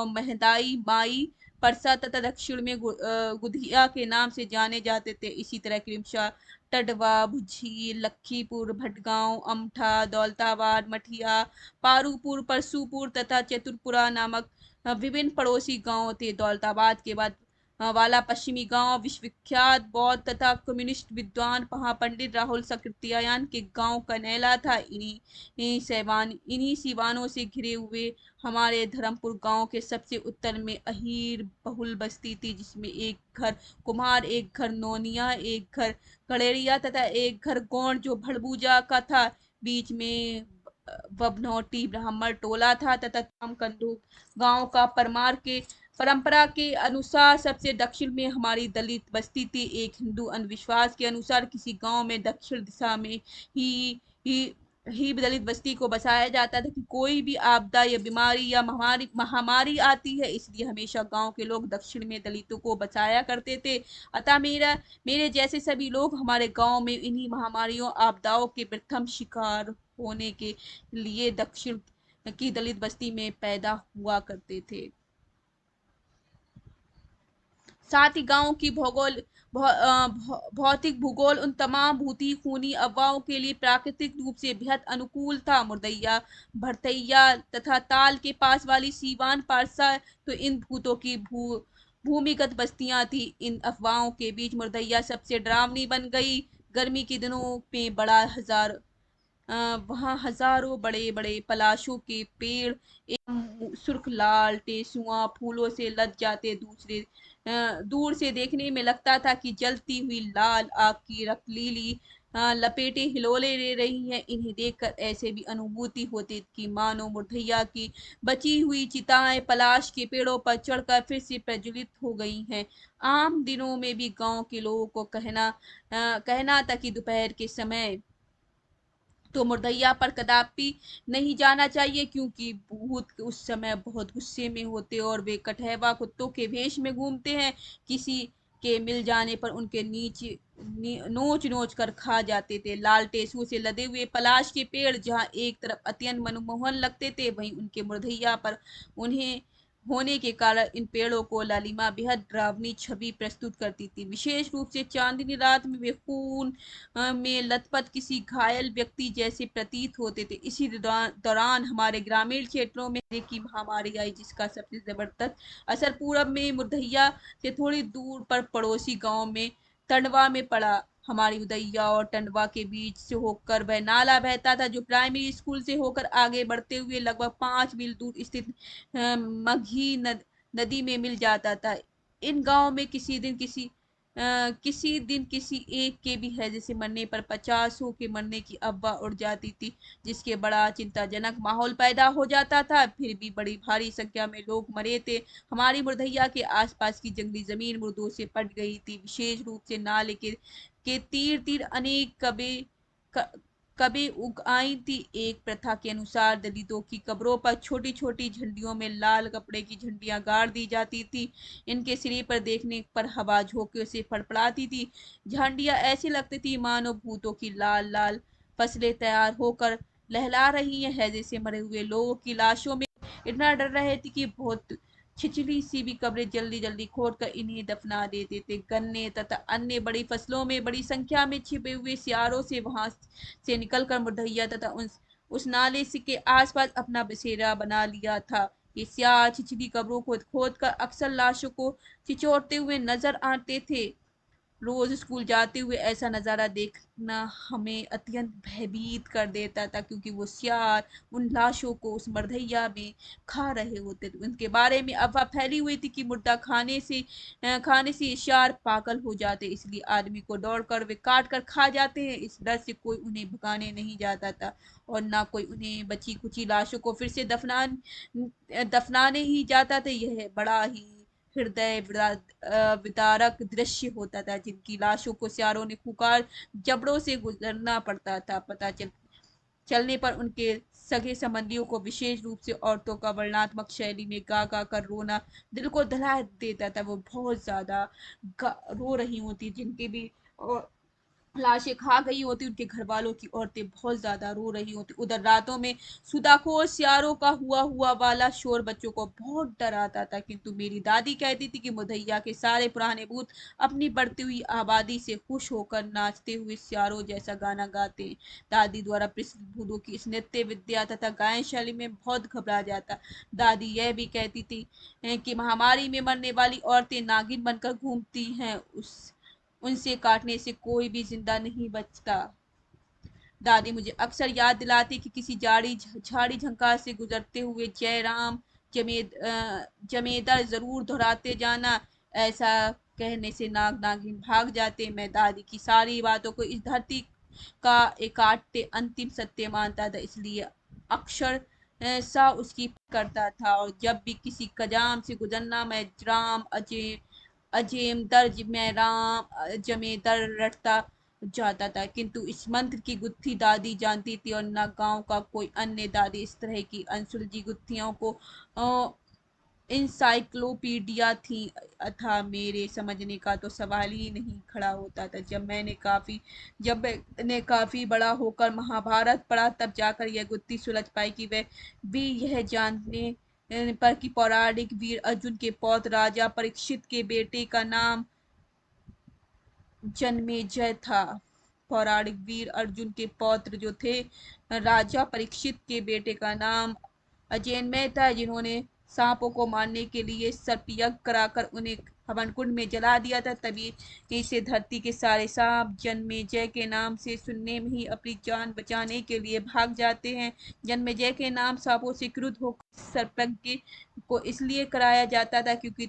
S1: महदाई, माई, परसा तथा दक्षिण में गुधिया के नाम से जाने जाते थे। इसी तरह क्रमशः टडवा, भुझी, लखीपुर, भटगांव, अमठा, दौलताबाद, मठिया, पारूपुर, परसूपुर तथा चतुरपुरा नामक विभिन्न पड़ोसी गांव थे। दौलताबाद के बाद वाला पश्चिमी गांव विश्वविख्यात बौद्ध तथा कम्युनिस्ट विद्वान पंडित राहुल सकृत्यायन के गांव कनैला था। इन्हीं सीवानों से घिरे हुए हमारे धर्मपुर गांव के सबसे उत्तर में अहीर बहुल बस्ती थी, जिसमें एक घर कुम्हार, एक घर नोनिया, एक घर गड़ेरिया तथा एक घर गोंड जो भड़बूजा का था। बीच में वबनौटी ब्राह्मण टोला था तथा कंदुक गांव का परमार के परंपरा के अनुसार सबसे दक्षिण में हमारी दलित बस्ती थी। एक हिंदू अंधविश्वास के अनुसार किसी गांव में दक्षिण दिशा में ही ही दलित बस्ती को बसाया जाता था कि कोई भी आपदा या बीमारी या महामारी महामारी आती है, इसलिए हमेशा गांव के लोग दक्षिण में दलितों को बचाया करते थे। अतः मेरे जैसे सभी लोग हमारे गांव में इन्हीं महामारियों आपदाओं के प्रथम शिकार होने के लिए दक्षिण की दलित बस्ती में पैदा हुआ करते थे। साथ ही गांव की भौतिक भूगोल उन तमाम भूती खूनी अफवाहों के लिए प्राकृतिक रूप से बेहद अनुकूल था। मुर्दैया, भरतैया तथा ताल के पास वाली सीवान पारसा तो इन भूतों की भूमिगत बस्तियां थी। इन अफवाहों के बीच मुर्दैया सबसे डरावनी बन गई। गर्मी के दिनों में बड़ा हजार वहाँ हजारों बड़े बड़े पलाशों के पेड़ एवं सुर्ख लाल टेसुआ फूलों से लद जाते। दूर से देखने में लगता था कि जलती हुई लाल आग की रखलीली लपेटे हिलोले ले रही हैं। इन्हें देखकर ऐसे भी अनुभूति होती कि मानो मुर्दैया की बची हुई चिताएं पलाश के पेड़ों पर चढ़कर फिर से प्रज्वलित हो गई हैं। आम दिनों में भी गांव के लोगों को कहना था कि दोपहर के समय तो मुर्दैया पर कदापि नहीं जाना चाहिए, क्योंकि भूत उस समय बहुत गुस्से में होते और वे कठहवा कुत्तों के भेष में घूमते हैं। किसी के मिल जाने पर उनके नोच नोच कर खा जाते थे। लाल टेसुओं से लदे हुए पलाश के पेड़ जहाँ एक तरफ अत्यंत मनमोहन लगते थे, वहीं उनके मुर्दैया पर उन्हें होने के कारण इन पेड़ों को लालिमा बेहद डरावनी छवि प्रस्तुत करती थी। विशेष रूप से चांदनी रात में वे खून में लथपथ किसी घायल व्यक्ति जैसे प्रतीत होते थे। इसी दौरान हमारे ग्रामीण क्षेत्रों में की महामारी आई, जिसका सबसे जबरदस्त असर पूरब में मुर्दैया से थोड़ी दूर पर पड़ोसी गांव में टंडवा में पड़ा। हमारी उदैया और टंडवा के बीच से होकर वह नाला बहता था, जो प्राइमरी स्कूल से होकर आगे बढ़ते हुए लगभग 5 मील दूर स्थित मगही नदी में मिल जाता था। इन गांव में किसी दिन किसी एक के भी हैजे से मरने पर 50 के मरने की अफवाह उड़ जाती थी, जिसके बड़ा चिंताजनक माहौल पैदा हो जाता था। फिर भी बड़ी भारी संख्या में लोग मरे थे। हमारी मुर्दैया के आसपास की जंगली जमीन मुर्दों से पट गई थी। विशेष रूप से नाले के तीर तीर अनेक कभी उग आई थी। एक प्रथा के अनुसार दलितों की कब्रों पर छोटी छोटी झंडियों में लाल कपड़े की झंडियां गाड़ दी जाती थी। इनके सिरे पर देखने पर हवा झोंके से फड़फड़ाती थी। झंडियां ऐसी लगती थी मानो भूतों की लाल लाल फसलें तैयार होकर लहला रही हैं। जैसे मरे हुए लोगों की लाशों में इतना डर रहे थे कि बहुत छिछली सी भी कब्रें जल्दी जल्दी खोद कर इन्हें दफना देते थे। गन्ने तथा अन्य बड़ी फसलों में बड़ी संख्या में छिपे हुए सियारों से वहां से निकलकर मुर्दैया तथा उस नाले से के आसपास अपना बसेरा बना लिया था। ये सियार छिछली कब्रों को खोद कर अक्सर लाशों को छिछोड़ते हुए नजर आते थे। रोज स्कूल जाते हुए ऐसा नजारा देखना हमें अत्यंत भयभीत कर देता था, क्योंकि वो सियार उन लाशों को उस मरधैया में खा रहे होते थे। उनके बारे में अफवाह फैली हुई थी कि मुर्दा खाने से सियार पागल हो जाते, इसलिए आदमी को दौड़कर वे काट कर खा जाते हैं। इस डर से कोई उन्हें भगाने नहीं जाता था और ना कोई उन्हें बची कुची लाशों को फिर से दफनाने ही जाता था। यह बड़ा ही हृदय विदारक दृश्य होता था, जिनकी लाशों को सियारों ने खुकार जबड़ों से गुजरना पड़ता था। चलने पर उनके सगे संबंधियों को, विशेष रूप से औरतों का वर्णनात्मक शैली में गा गा कर रोना दिल को दहला देता था। वो बहुत ज्यादा रो रही होती, जिनके भी लाशें खा गई होती, उनके घर वालों की औरतें बहुत ज्यादा रो रही होती। उधर रातों में सुदाखोर सियारों का हुआ हुआ वाला शोर बच्चों को बहुत डराता था, किंतु मेरी दादी कहती थी कि मुदैया के सारे पुराने भूत अपनी बढ़ती हुई आबादी से खुश होकर नाचते हुए सियारों जैसा गाना गाते। दादी द्वारा प्रसिद्ध भूतों की इस नृत्य विद्या तथा गायन शैली में बहुत घबरा जाता। दादी यह भी कहती थी कि महामारी में मरने वाली औरतें नागिन बनकर घूमती हैं, उनसे काटने से कोई भी जिंदा नहीं बचता। दादी मुझे अक्सर याद दिलाती कि किसी झाड़ी झंकार से गुजरते हुए जयराम जमेदार जरूर दोहराते जाना। ऐसा कहने से नाग नागिन भाग जाते। मैं दादी की सारी बातों को इस धरती का एक काटते अंतिम सत्य मानता था, इसलिए अक्षर सा उसकी करता था, और जब भी किसी कजाम से गुजरना मैं राम अजेम दर्ज में राम जमे दर रटता जाता था। किंतु इस मंत्र की गुत्थी दादी जानती थी, और न गांव का कोई अन्य दादी इस तरह की अनसुलझी गुत्थियों को इंसाइक्लोपीडिया थी। था मेरे समझने का तो सवाल ही नहीं खड़ा होता था। जब मैंने काफी बड़ा होकर महाभारत पढ़ा, तब जाकर यह गुत्थी सुलझ पाई कि वह भी यह जानने पर कि पौराणिक वीर अर्जुन के पौत्र राजा परीक्षित के बेटे का नाम जन्मेजय था। पौराणिक वीर अर्जुन के पौत्र जो थे, राजा परीक्षित के बेटे का नाम अजयमेय था, जिन्होंने सांपों को मारने के लिए सर्पयज्ञ कराकर उन्हें हवन कुंड में जला दिया था। तभी इसे धरती के सारे सांप जन्मेजय के नाम से सुनने में ही अपनी जान बचाने के लिए भाग जाते हैं। जन्मेजय के नाम सांपों से क्रुद्ध होकर सर्पयज्ञ को इसलिए कराया जाता था क्योंकि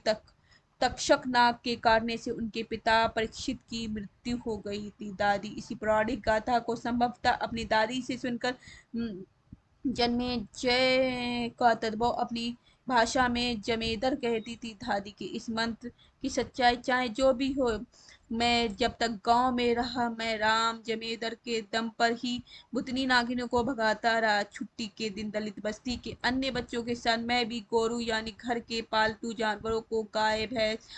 S1: तक्षक नाग के काटने से उनके पिता परीक्षित की मृत्यु हो गई थी। दादी इसी पौराणिक गाथा को संभवतः अपनी दादी से सुनकर जन्मेजय का तद्भव अपनी भाषा में जमेदर कहती थी। दादी के इस मंत्र की सच्चाई चाहे जो भी हो, मैं जब तक गांव में रहा, मैं राम जमेदर के दम पर ही भूतनी नागिनों को भगाता रहा। छुट्टी के दिन दलित बस्ती के अन्य बच्चों के साथ मैं भी गोरू यानी घर के पालतू जानवरों को, गाय भैंस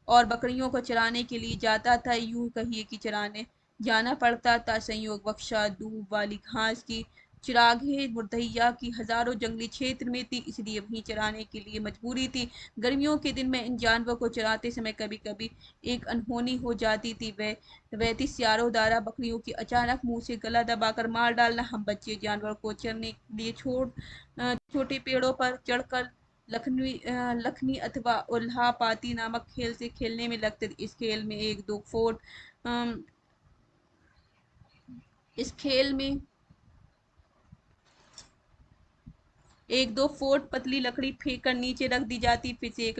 S1: और बकरियों को चराने के लिए जाता था। यूं कहिए कि चराने जाना पड़ता था। संयोग बख्शा दूब वाली घास की चिरागे मुर्दैया की हजारों जंगली क्षेत्र में थी, इसलिए वहीं चराने के लिए मजबूरी थी। गर्मियों के दिन में इन जानवरों को चराते समय कभी कभी एक अनहोनी हो जाती थी। वह थी सियारों द्वारा बकरियों की अचानक मुंह से गला दबाकर मार डालना। हम बच्चे जानवरों को चरने के लिए छोटे पेड़ों पर चढ़कर लखनी अथवा उल्हा पाती नामक खेल से खेलने में लगते थे। अम, इस खेल में एक दो फोट पतली लकड़ी फेंक कर नीचे रख दी जाती, फिर से एक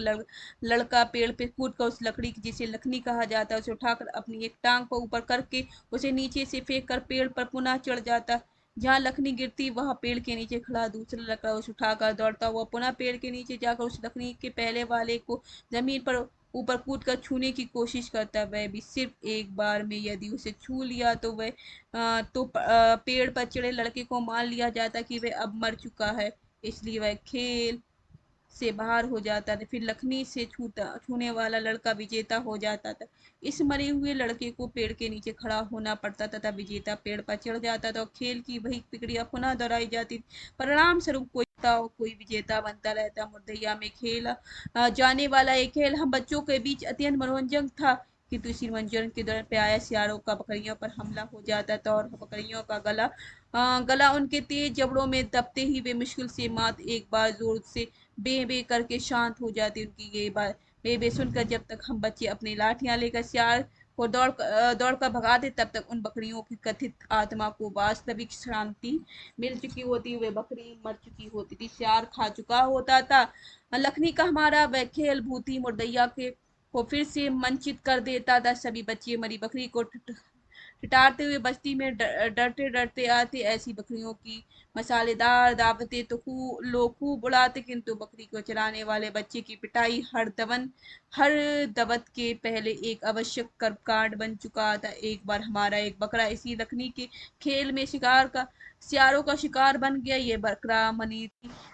S1: लड़का पेड़ पे कूद कर उस लकड़ी की, जिसे लखनी कहा जाता है, उसे उठाकर अपनी एक टांग पर ऊपर करके उसे नीचे से फेंक कर पेड़ पर पुनः चढ़ जाता। जहाँ लखनी गिरती वहां पेड़ के नीचे खड़ा दूसरा लड़का उसे उठाकर दौड़ता हुआ पुनः पेड़ के नीचे जाकर उस लकड़ी के पहले वाले को जमीन पर ऊपर कूद कर छूने की कोशिश करता। वह भी सिर्फ एक बार में यदि उसे छू लिया तो पेड़ पर चढ़े लड़के को मान लिया जाता कि वह अब मर चुका है, इसलिए वह खेल से बाहर हो जाता था। फिर लखनी से छूने वाला लड़का विजेता हो जाता था। इस मरे हुए लड़के को पेड़ के नीचे खड़ा होना पड़ता तथा विजेता पेड़ पर चढ़ जाता था और खेल की वही प्रक्रिया पुनः दोहराई जाती। परिणाम स्वरूप कोई विजेता बनता रहता। मुरदैया में खेला जाने वाला एक खेल हम बच्चों के बीच अत्यंत मनोरंजक था, किंतु इसी मनोरंजन के दौरान प्याया सियारों का बकरियों पर हमला हो जाता था और बकरियों का गला उनके तेज जबड़ों में दबते ही वे मुश्किल से मात्र एक बार जोर से बे बे करके शांत हो जाती। उनकी ये बात बे बे सुनकर जब तक हम बच्चे अपनी लाठियां लेकर सियार को दौड़ कर भगाते, तब तक उन बकरियों की कथित आत्मा को वास्तविक शांति मिल चुकी होती, वे बकरी मर चुकी होती थी, सियार खा चुका होता था। लखनी का हमारा वह खेल भूती मुर्दैया के को फिर से मंचित कर देता था। सभी बच्चे मरी बकरी को ठिठारते हुए बस्ती में डरते डरते आते। ऐसी बकरियों की मसालेदार दावतें तो लोग खूब उड़ाते, किंतु बकरी को चलाने वाले बच्चे की पिटाई हर दवत के पहले एक आवश्यक कर्मकांड बन चुका था। एक बार हमारा एक बकरा इसी लखनी के खेल में सियारों का शिकार बन गया। ये बकरा मनी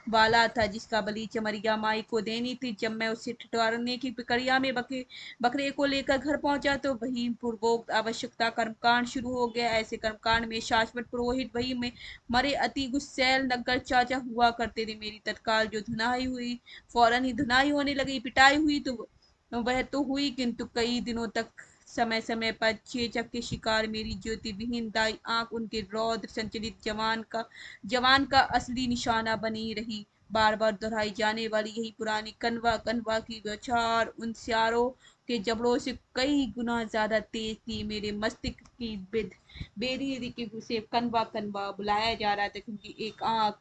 S1: वाला था, जिसका बलि चमरिया माई को देनी थी। जब मैं उसे ठिठुरने की प्रक्रिया में बकरे को लेकर घर पहुंचा तो वही पूर्वोक्त आवश्यकता कर्मकांड शुरू हो गया। ऐसे कर्मकांड में शाश्वत पुरोहित वही में मरे अति गुस्सैल नग्गर चाचा हुआ करते थे। मेरी तत्काल जो धुनाई हुई, फौरन ही धुनाई होने लगी। पिटाई हुई तो वह तो हुई, किंतु कई दिनों तक समय समय पर चेचक के शिकार मेरी ज्योति विहीन दाई आंख उनके रौद्र संचलित जवान का असली निशाना बनी रही। बार बार दोहराई जाने वाली यही पुरानी कनवा कनवा की बौछार उन सियारों के जबड़ों से कई गुना ज्यादा तेज थी। मेरे मस्तिष्क की बेरी थी कि उसे कनवा कनवा बुलाया जा रहा था, क्योंकि एक आंख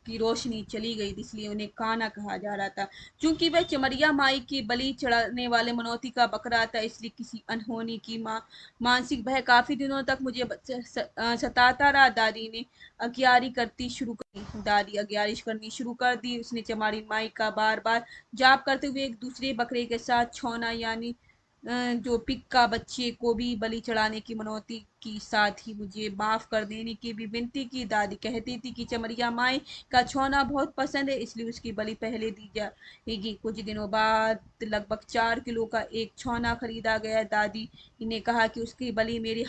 S1: की रोशनी चली गई थी, इसलिए उन्हें काना कहा जा रहा था। चूंकि वह चमरिया माई की बलि चढ़ाने वाले मनौती का बकरा था, इसलिए किसी अनहोनी की मानसिक भय काफी दिनों तक मुझे सताता रहा। दादी ने अगियारी करती शुरू कर दादी अगियारी करनी शुरू कर दी। उसने चमारी माई का बार बार जाप करते हुए एक दूसरे बकरे के साथ छौना यानी जो पिग का बच्चे को भी बलि चढ़ाने की मनौती की, साथ ही मुझे माफ कर देने की भी विनती की। दादी कहती थी कि चमरिया माई का छौना बहुत पसंद है, इसलिए उसकी बलि पहले दी जाएगी। कुछ दिनों बाद लगभग 4 किलो का एक छौना खरीदा गया। दादी ने कहा कि उसकी बलि मेरे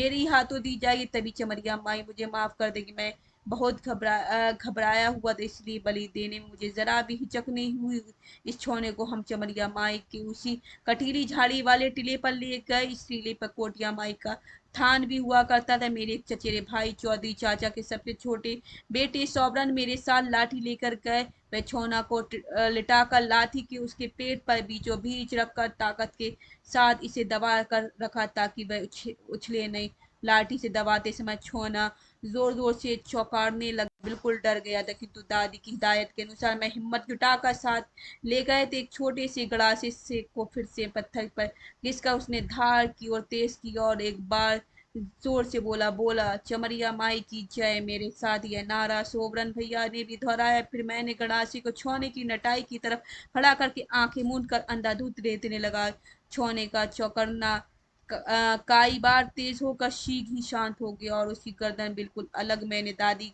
S1: ही हाथों दी जाएगी, तभी चमरिया माई मुझे माफ कर देगी। मैं बहुत घबराया हुआ था, इसलिए बलि देने में मुझे जरा भी हिचक नहीं हुई। इस छौने को हम चमरिया माई की उसी कटीली झाड़ी वाले टीले पर ले गए। इस टीले पर कोटिया माई का थान भी हुआ करता था। मेरे चचेरे भाई चौधरी चाचा के सबसे छोटे बेटे सौवरन मेरे साथ लाठी लेकर गए। वह छौना को लिटाकर लाठी के उसके पेट पर बीचों बीच रखकर ताकत के साथ इसे दबा कर रखा, ताकि वह उछले नहीं। लाठी से दबाते समय छौना जोर जोर से चौंकाने लगा। बिल्कुल डर गया था, किंतु दादी की हिदायत के अनुसार मैं हिम्मत जुटाकर साथ ले गए थे। एक छोटे से गड़ासे से को फिर से पत्थर पर घिसकर उसने धार की ओर तेज की और एक बार जोर से बोला बोला चमरिया माई की जय। मेरे साथ यह नारा सोबरन भैया ने भी दोहराया। फिर मैंने गड़ासी को छौने की नटाई की तरफ खड़ा करके आंखें मूंद कर अंधाधुंध देने लगा। छौने का चौकन्ना कई बार तेज होकर शीघ्र ही शांत हो गया और उसकी गर्दन बिल्कुल अलग। मैंने दादी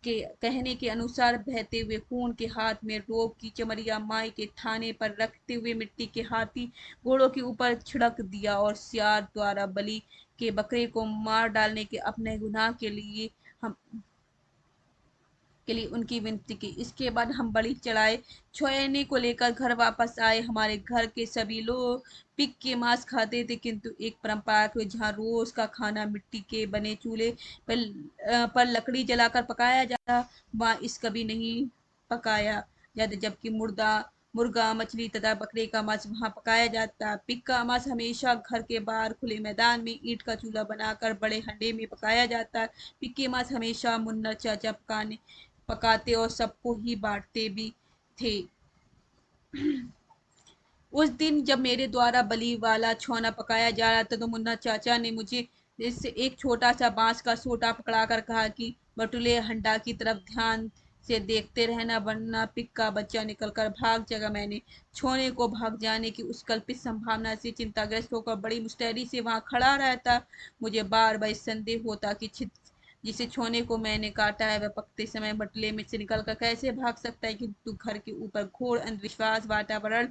S1: के कहने के अनुसार बहते हुए खून के हाथ में रोब की चमरिया माई के थाने पर रखते हुए मिट्टी के हाथी घोड़ों के ऊपर छिड़क दिया और सियार द्वारा बलि के बकरे को मार डालने के अपने गुनाह हम के लिए उनकी विनती की। इसके बाद हम बलि चढ़ाए छोयने को लेकर घर वापस आए। हमारे घर के सभी लोग पिग के मांस खाते थे, किंतु एक परंपरा को जहाँ रोज का खाना मिट्टी के बने चूल्हे पर लकड़ी जलाकर पकाया जाता, वहाँ इस कभी नहीं पकाया जाता। जबकि मुर्गा मछली तथा बकरे का मांस वहां पकाया जाता। पिग का मांस हमेशा घर के बाहर खुले मैदान में ईंट का चूल्हा बनाकर बड़े हंडे में पकाया जाता। पिग के मांस हमेशा मुन्ना चाचा पकाते और सबको ही बांटते भी थे। उस दिन जब मेरे द्वारा बलि वाला छौना पकाया जा रहा था, तो मुन्ना चाचा ने मुझे इससे एक छोटा सा बांस का सोटा पकड़ाकर कहा कि बटुले हंडा की तरफ ध्यान से देखते रहना, वरना पिग का बच्चा निकलकर भाग जाएगा। मैंने छोने को भाग जाने की उस कल्पित संभावना से चिंताग्रस्त होकर बड़ी मुस्तैदी से वहां खड़ा रहता। मुझे बार बार संदेह होता कि जिसे छोने को मैंने काटा है वह पकते समय बटले में से निकलकर कैसे भाग सकता है। किंतु घर के ऊपर घोर अंधविश्वास वातावरण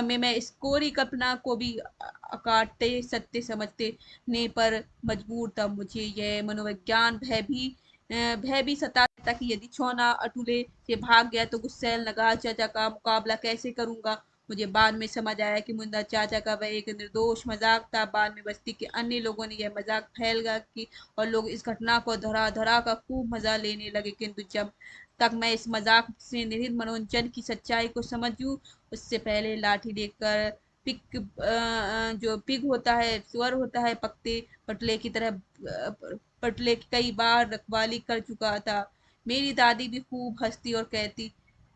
S1: में मैं इस कोरी कल्पना को भी काटते सत्य समझते ने पर मजबूर था। मुझे यह मनोविज्ञान भय भी सताता कि यदि छोना अटूले से भाग गया तो गुस्सैल नगाह चाचा का मुकाबला कैसे करूंगा। मुझे बाद में समझ आया कि मुंदा चाचा का वह एक निर्दोष मजाक था। बाद में बस्ती के अन्य लोगों ने यह मजाक फैल गया कि और लोग इस घटना को धरा धरा का खूब मजा लेने लगे। किंतु जब तक मैं इस मजाक से निहित मनोरंजन की सच्चाई को समझूं, उससे पहले लाठी लेकर जो पिग होता है सुअर होता है, पकते पटले की तरह पटले की कई बार रखवाली कर चुका था। मेरी दादी भी खूब हंसती और कहती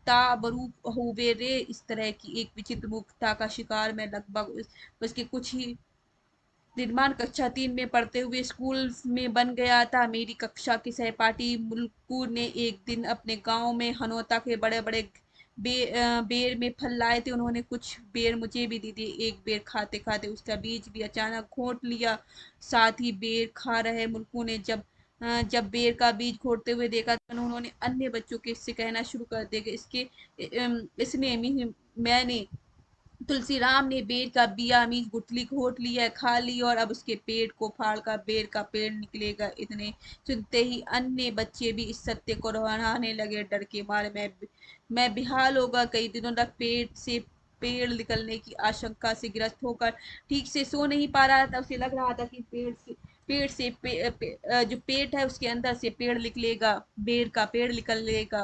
S1: ताबरूक हुए रे। इस तरह की एक विचित्र मूर्खता का शिकार मैं लगभग उसके कुछ ही निर्माण कक्षा 3 में पढ़ते हुए स्कूल में बन गया था। मेरी कक्षा की सहपाठी मुल्कू ने एक दिन अपने गांव में हनौता के बड़े बड़े बेर में फल लाए थे। उन्होंने कुछ बेर मुझे भी दी थी। एक बेर खाते खाते उसका बीज भी अचानक घोंट लिया। साथ ही बेर खा रहे मुल्कू ने जब बेर का बीज घोटते हुए देखा, तो उन्होंने अन्य बच्चों के इससे कहना शुरू कर दिया कि इसने मैंने तुलसीराम ने बेर का बिया मीज गुठली घोट लिया है, खा ली और अब उसके पेट को फाड़ कर बेर का पेड़ निकलेगा। इतने सुनते ही अन्य बच्चे भी इस सत्य को दोहराने लगे। डर के मारे मैं बेहाल होगा। कई दिनों तक पेट से पेड़ निकलने की आशंका से ग्रस्त होकर ठीक से सो नहीं पा रहा था। उसे लग रहा था कि जो पेट है उसके अंदर से पेड़ निकलेगा, बेर का पेड़ निकलेगा।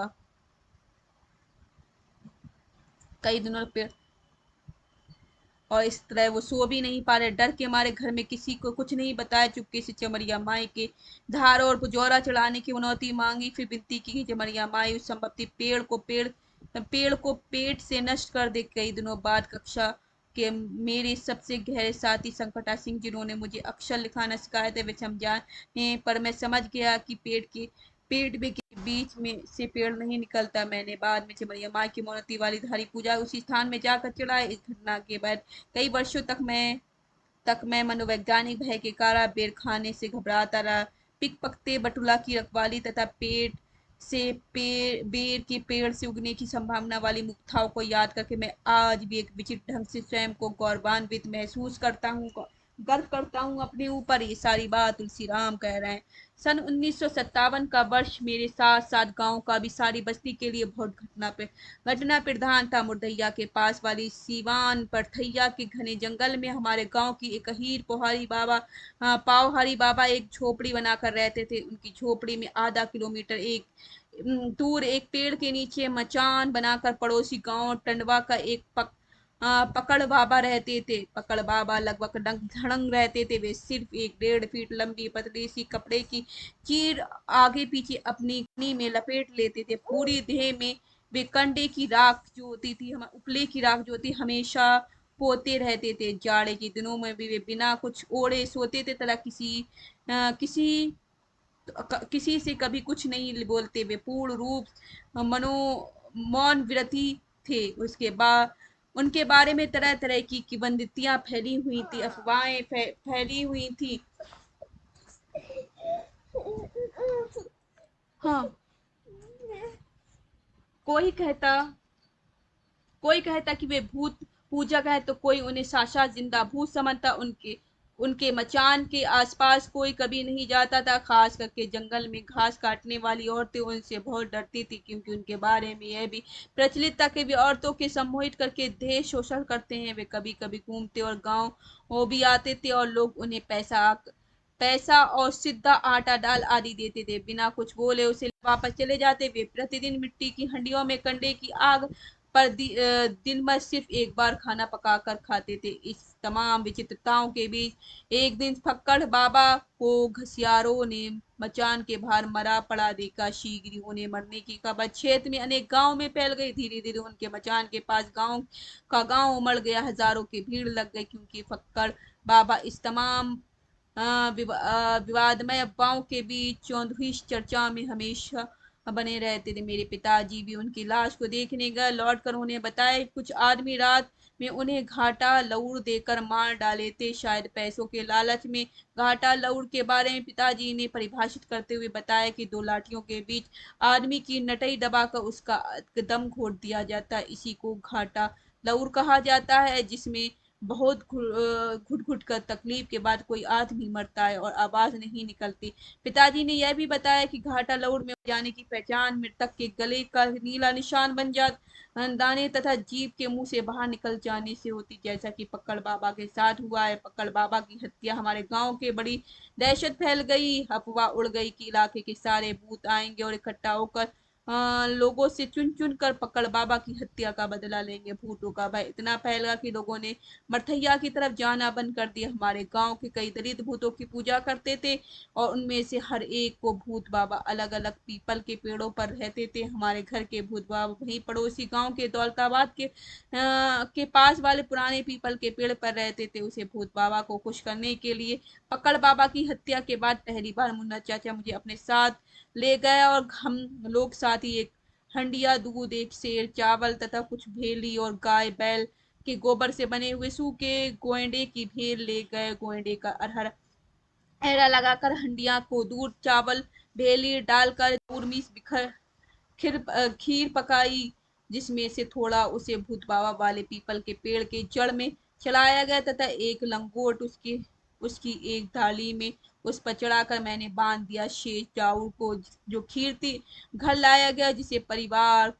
S1: कई दिनों तक पेड़ और इस तरह वो सो भी नहीं पा रहे, डर के मारे घर में किसी को कुछ नहीं बताया। चुपके से चमरिया माई के धार और पुजौरा चढ़ाने की मनौती मांगी, फिर विनती की कि चमरिया माई उस संपत्ति पेड़ को पेट से नष्ट कर दे। कई दिनों बाद कक्षा के मेरे सबसे गहरे साथी संकटा सिंह, जिन्होंने मुझे अक्षर लिखाना सिखाया था, वे समझाने पर मैं समझ गया कि पेट में के बीच में से पेड़ नहीं निकलता। मैंने बाद में चमरिया माँ की मोनती वाली धारी पूजा उसी स्थान में जाकर चढ़ाई। इस घटना के बाद कई वर्षों तक मैं मनोवैज्ञानिक भय के कारण बेर खाने से घबराता रहा। पिक पकते बटुला की रखवाली तथा बेर के पेड़ से उगने की संभावना वाली मुक्ताओं को याद करके मैं आज भी एक विचित्र ढंग से स्वयं को गौरवान्वित महसूस करता हूँ, गर्व करता हूँ अपने ऊपर। ये सारी बात तुलसी राम कह रहे हैं। सन 1957 का वर्ष मेरे साथ साथ गांव का भी सारी बस्ती के लिए बहुत घटना प्रधान था। मुरदैया के पास वाली सीवान परथैया के घने जंगल में हमारे गांव की एक हीर पावहारी बाबा एक झोपड़ी बनाकर रहते थे। उनकी झोपड़ी में आधा किलोमीटर दूर एक पेड़ के नीचे मचान बनाकर पड़ोसी गांव टंडवा का एक पकड़ बाबा रहते थे। पकड़ बाबा लगभग धड़ंग रहते थे। वे सिर्फ एक 1.5 फीट लंबी पतली सी कपड़े की चीर आगे पीछे अपनी कनी में लपेट लेते थे। पूरी देह में वे कंडे की राख जो होती थी, हम उपले की राख जो होती हमेशा पोते रहते थे। जाड़े के दिनों में भी वे बिना कुछ ओढ़े सोते थे, तरह किसी से कभी कुछ नहीं बोलते। वे पूर्ण रूप मनो मौन व्रती थे। उसके बाद उनके बारे में तरह तरह की किंवदंतियां फैली हुई थी, अफवाहें फैली हुई थी। हाँ, कोई कहता कोई कहता कि वे भूत पूजक है, तो कोई उन्हें साक्षात जिंदा भूत समझता। उनके उनके मचान के आसपास कोई कभी नहीं जाता था। खास करके जंगल में घास काटने वाली औरतें उनसे बहुत डरती थी, क्योंकि उनके बारे में यह भी प्रचलित था कि वे औरतों के सम्मोहित करके देह शोषण करते हैं। वे कभी कभी घूमते और गांव वो भी आते थे, और लोग उन्हें पैसा और सीधा आटा दाल आदि देते थे। बिना कुछ बोले उसे वापस चले जाते। वे प्रतिदिन मिट्टी की हंडियों में कंडे की आग पर दिन में सिर्फ एक बार खाना पकाकर खाते थे। इस तमाम विचित्रताओं के बीच एक दिन फक्कड़ बाबा को घसियारों ने मचान के बाहर मरा पड़ा देखा। शीघ्र उन्हें मरने की खबर क्षेत्र में अनेक गांव में फैल गई। धीरे धीरे उनके मचान के पास गांव उमड़ गया। हजारों की भीड़ लग गई, क्योंकि फक्कड़ बाबा इस तमाम विवादमय अफवाहों के बीच चौंधरी चर्चा में हमेशा बने रहते थे। मेरे पिताजी भी उनकी लाश को देखने गए। लौट कर उन्हें बताया कुछ आदमी रात में उन्हें घाटा लौड़ देकर मार डाले थे, शायद पैसों के लालच में। घाटा लौड़ के बारे में पिताजी ने परिभाषित करते हुए बताया कि दो लाठियों के बीच आदमी की नटई दबाकर उसका दम घोट दिया जाता है। इसी को घाटा लौड़ कहा जाता है, जिसमें बहुत घुट घुट कर तकलीफ के बाद कोई आदमी मरता है और आवाज नहीं निकलती। पिताजी ने यह भी बताया कि घाटा लौड़ में जाने की पहचान मृतक के गले का नीला निशान बन दाने तथा जीभ के मुंह से बाहर निकल जाने से होती, जैसा कि पक्कड़ बाबा के साथ हुआ है। पक्कड़ बाबा की हत्या हमारे गांव के बड़ी दहशत फैल गई। अफवाह उड़ गई कि इलाके के सारे भूत आएंगे और इकट्ठा होकर लोगों से चुन चुन कर पकड़ बाबा की हत्या का बदला लेंगे। भूतों का भय इतना फैल गया कि लोगों ने मरथैया की तरफ जाना बंद कर दिया। हमारे गांव के कई दलित भूतों की पूजा करते थे, और उनमें से हर एक को भूत बाबा अलग अलग पीपल के पेड़ों पर रहते थे। हमारे घर के भूत बाबा वहीं पड़ोसी गांव के दौलताबाद के पास वाले पुराने पीपल के पेड़ पर रहते थे। उसे भूत बाबा को खुश करने के लिए पकड़ बाबा की हत्या के बाद पहली बार मुन्ना चाचा मुझे अपने साथ ले गया, और हम लोग साथ ही एक हंडिया दूध, एक सेर चावल तथा कुछ भेली और गाय बैल के गोबर से बने हुए सूखे गोएंडे की भेल ले गए। गोएंडे का अरहर ऐरा लगाकर हंडिया को दूध चावल भेली डालकर उर्मिस बिखर खीर पकाई, जिसमें से थोड़ा उसे भूत बाबा वाले पीपल के पेड़ के जड़ में चढ़ाया गया तथा एक लंगोट उसकी एक थाली में उस पर चढ़ाकर मैंने बांध दिया। शेष चाउर को जो खीर थी घर लाया गया, जिसे परिवार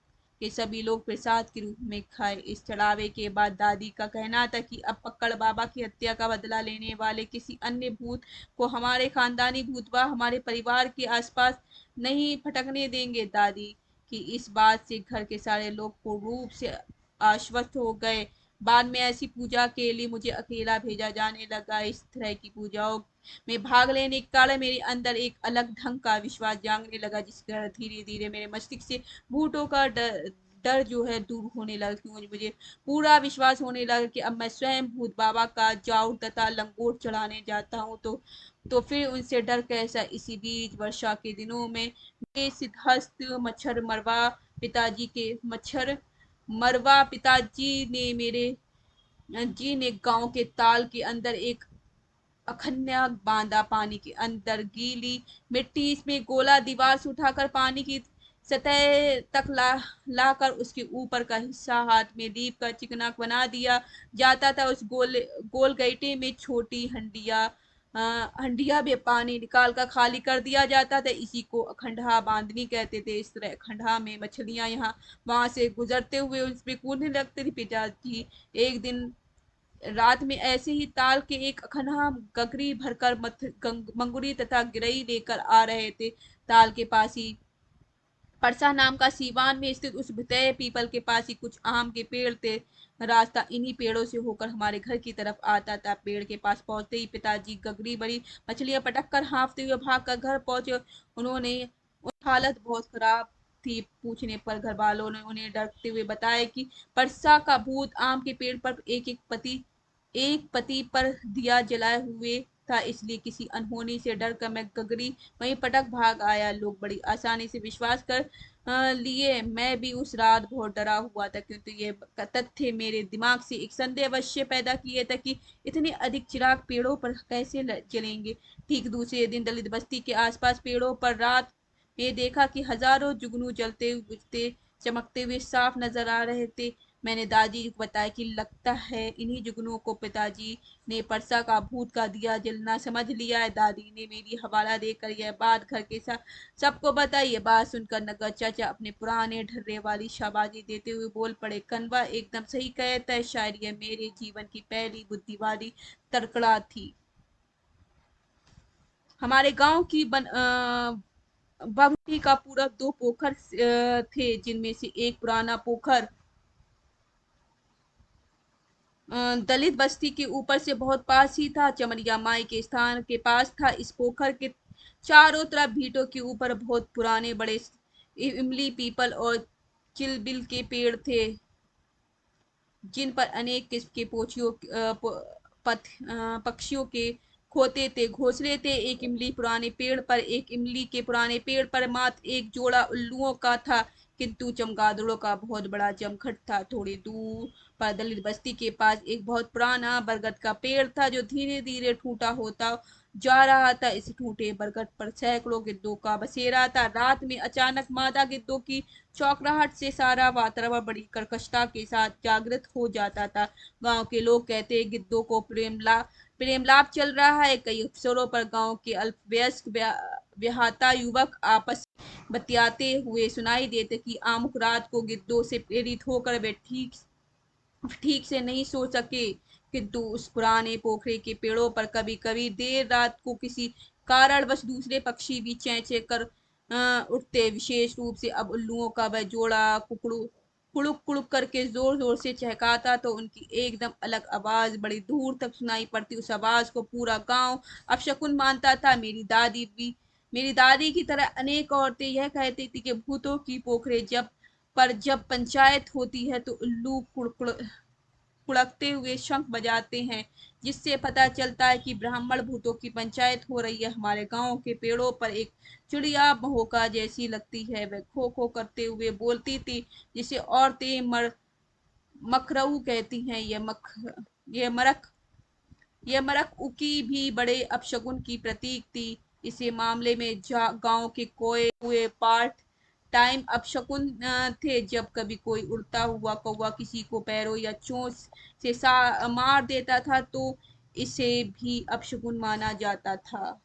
S1: के सभी लोग प्रसाद के रूप में खाए। इस चढ़ावे के बाद दादी का कहना था कि अब पक्कड़ बाबा की हत्या का बदला लेने वाले किसी अन्य भूत को हमारे खानदानी भूतवा हमारे परिवार के आसपास नहीं भटकने देंगे। दादी कि इस बात से घर के सारे लोग पूर्ण रूप से आश्वस्त हो गए। बाद में ऐसी पूजा के लिए मुझे अकेला भेजा जाने लगा। इस तरह की पूजाओं में भाग लेने के कारण मेरे अंदर एक अलग ढंग का विश्वास जागने लगा, जिसके कारण धीरे धीरे मेरे मस्तिष्क से भूतों का डर डर जो है दूर होने लगा, क्योंकि मुझे पूरा विश्वास होने लगा कि अब मैं स्वयं भूत बाबा का जाऊर तथा लंगोट चढ़ाने जाता हूँ। तो फिर उनसे डर कैसा। इसी बीच वर्षा के दिनों में मेरे सिद्धहस्त मच्छर मरवा पिताजी ने मेरे जी ने गांव के ताल के अंदर एक अखन्या बांधा। पानी के अंदर गीली मिट्टी इसमें गोला दीवार से उठाकर पानी की सतह तक लाकर उसके ऊपर का हिस्सा हाथ में लीप कर चिकना बना दिया जाता था। उस गोल गईटे में छोटी हंडिया में पानी निकाल कर खाली कर दिया जाता था। इसी को अखंडा बांधनी कहते थे। इस तरह अखंडा में मछलियां यहाँ वहां से गुजरते हुए उसमें कूदने लगते थे। पिताजी एक दिन रात में ऐसे ही ताल के एक अखना गगरी भरकर मंगुरी तथा गिरई लेकर आ रहे थे। ताल के पास ही परसा नाम का सीवान में स्थित उस भुतय पीपल के पास ही कुछ आम के पेड़ थे। रास्ता इन्हीं पेड़ों से होकर हमारे घर की तरफ आता था। पेड़ के पास पहुंचते ही पिताजी गगरी बड़ी मछलियां पटक कर हाँफते हुए भाग कर घर पहुंचे। उन्होंने उनकी हालत बहुत खराब थी। पूछने पर घर वालों ने उन्हें डरते हुए बताया कि परसा का भूत आम के पेड़ पर एक पति पर दिया जलाए हुए था, इसलिए किसी अनहोनी से डर कर मैं गगरी वहीं पटक भाग आया। लोग बड़ी आसानी से विश्वास कर लिए। मैं भी उस रात बहुत डरा हुआ था, क्योंकि ये तथ्य मेरे दिमाग से एक संदेह अवश्य पैदा किए था कि इतने अधिक चिराग पेड़ों पर कैसे जलेंगे। ठीक दूसरे दिन दलित बस्ती के आसपास पेड़ों पर रात में देखा कि हजारों जुगनू जलते बुझते चमकते हुए साफ नजर आ रहे थे। मैंने दादी को बताया कि लगता है इन्हीं जुगनुओं को पिताजी ने परसा का भूत का दिया जलना समझ लिया है। दादी ने मेरी हवाला देकर यह बात घर के साथ सबको बताई। ये बात सुनकर नगर चाचा अपने पुराने ढर्रे वाली शाबाशी देते हुए बोल पड़े, कनवा एकदम सही कहता है, शायद यह मेरे जीवन की पहली बुद्धि वाली तड़कड़ा थी। हमारे गांव की बागुटी का पूरा दो पोखर थे, जिनमें से एक पुराना पोखर दलित बस्ती के ऊपर से बहुत पास ही था। चमरिया माई के स्थान के पास था। इस पोखर के चारों तरफ भीटों के ऊपर बहुत पुराने बड़े इमली पीपल और चिलबिल के पेड़ थे, जिन पर अनेक किस्म के पक्षियों के खोते थे, घोंसले थे। एक इमली के पुराने पेड़ पर मात्र एक जोड़ा उल्लुओं का था, किंतु चमगादड़ों का बहुत बड़ा जमघट था। थोड़ी दूर पर दलित बस्ती के पास एक बहुत पुराना बरगद का पेड़ था, जो धीरे धीरे टूटा होता जा रहा था। इस टूटे बरगद पर सैकड़ों गिद्धों का बसेरा था। रात में अचानक मादा गिद्धों की चौकराहट से सारा वातावरण बड़ी कर्कशता के साथ जागृत हो जाता था। गांव के लोग कहते गिद्धों को प्रेम लाभ चल रहा है। कई अवसरों पर गांव के अल्पवयस्क विवाहिता युवक आपस में बतियाते हुए सुनाई देते कि आमुक रात को गिद्धों से प्रेरित होकर वे ठीक ठीक से नहीं सो सके, किंतु उस पुराने पोखरे के पेड़ों पर कभी कभी देर रात को किसी कारणवश दूसरे पक्षी भी चें चें कर उठते। विशेष रूप से अब उल्लुओं का वह जोड़ा कुड़ुक कुड़ुक करके जोर जोर से चहकाता, तो उनकी एकदम अलग आवाज बड़ी दूर तक सुनाई पड़ती। उस आवाज को पूरा गांव अपशकुन मानता था। मेरी दादी की तरह अनेक औरतें यह कहती थी कि भूतों की पोखरे जब पंचायत होती है तो उल्लू कुड़कते हुए शंख बजाते हैं, जिससे पता चलता है कि ब्राह्मण भूतों की पंचायत हो रही है। हमारे गांव के पेड़ों पर एक चिड़िया महोका जैसी लगती है, वह खो खो करते हुए बोलती थी, जिसे औरतें मखरऊ कहती हैं। यह मरक यह मरक उकी भी बड़े अपशगुन की प्रतीक थी। इसी मामले में गांव के कोए हुए पार्ट टाइम अपशकुन थे। जब कभी कोई उड़ता हुआ कौवा किसी को पैरों या चोंच से मार देता था, तो इसे भी अपशकुन माना जाता था।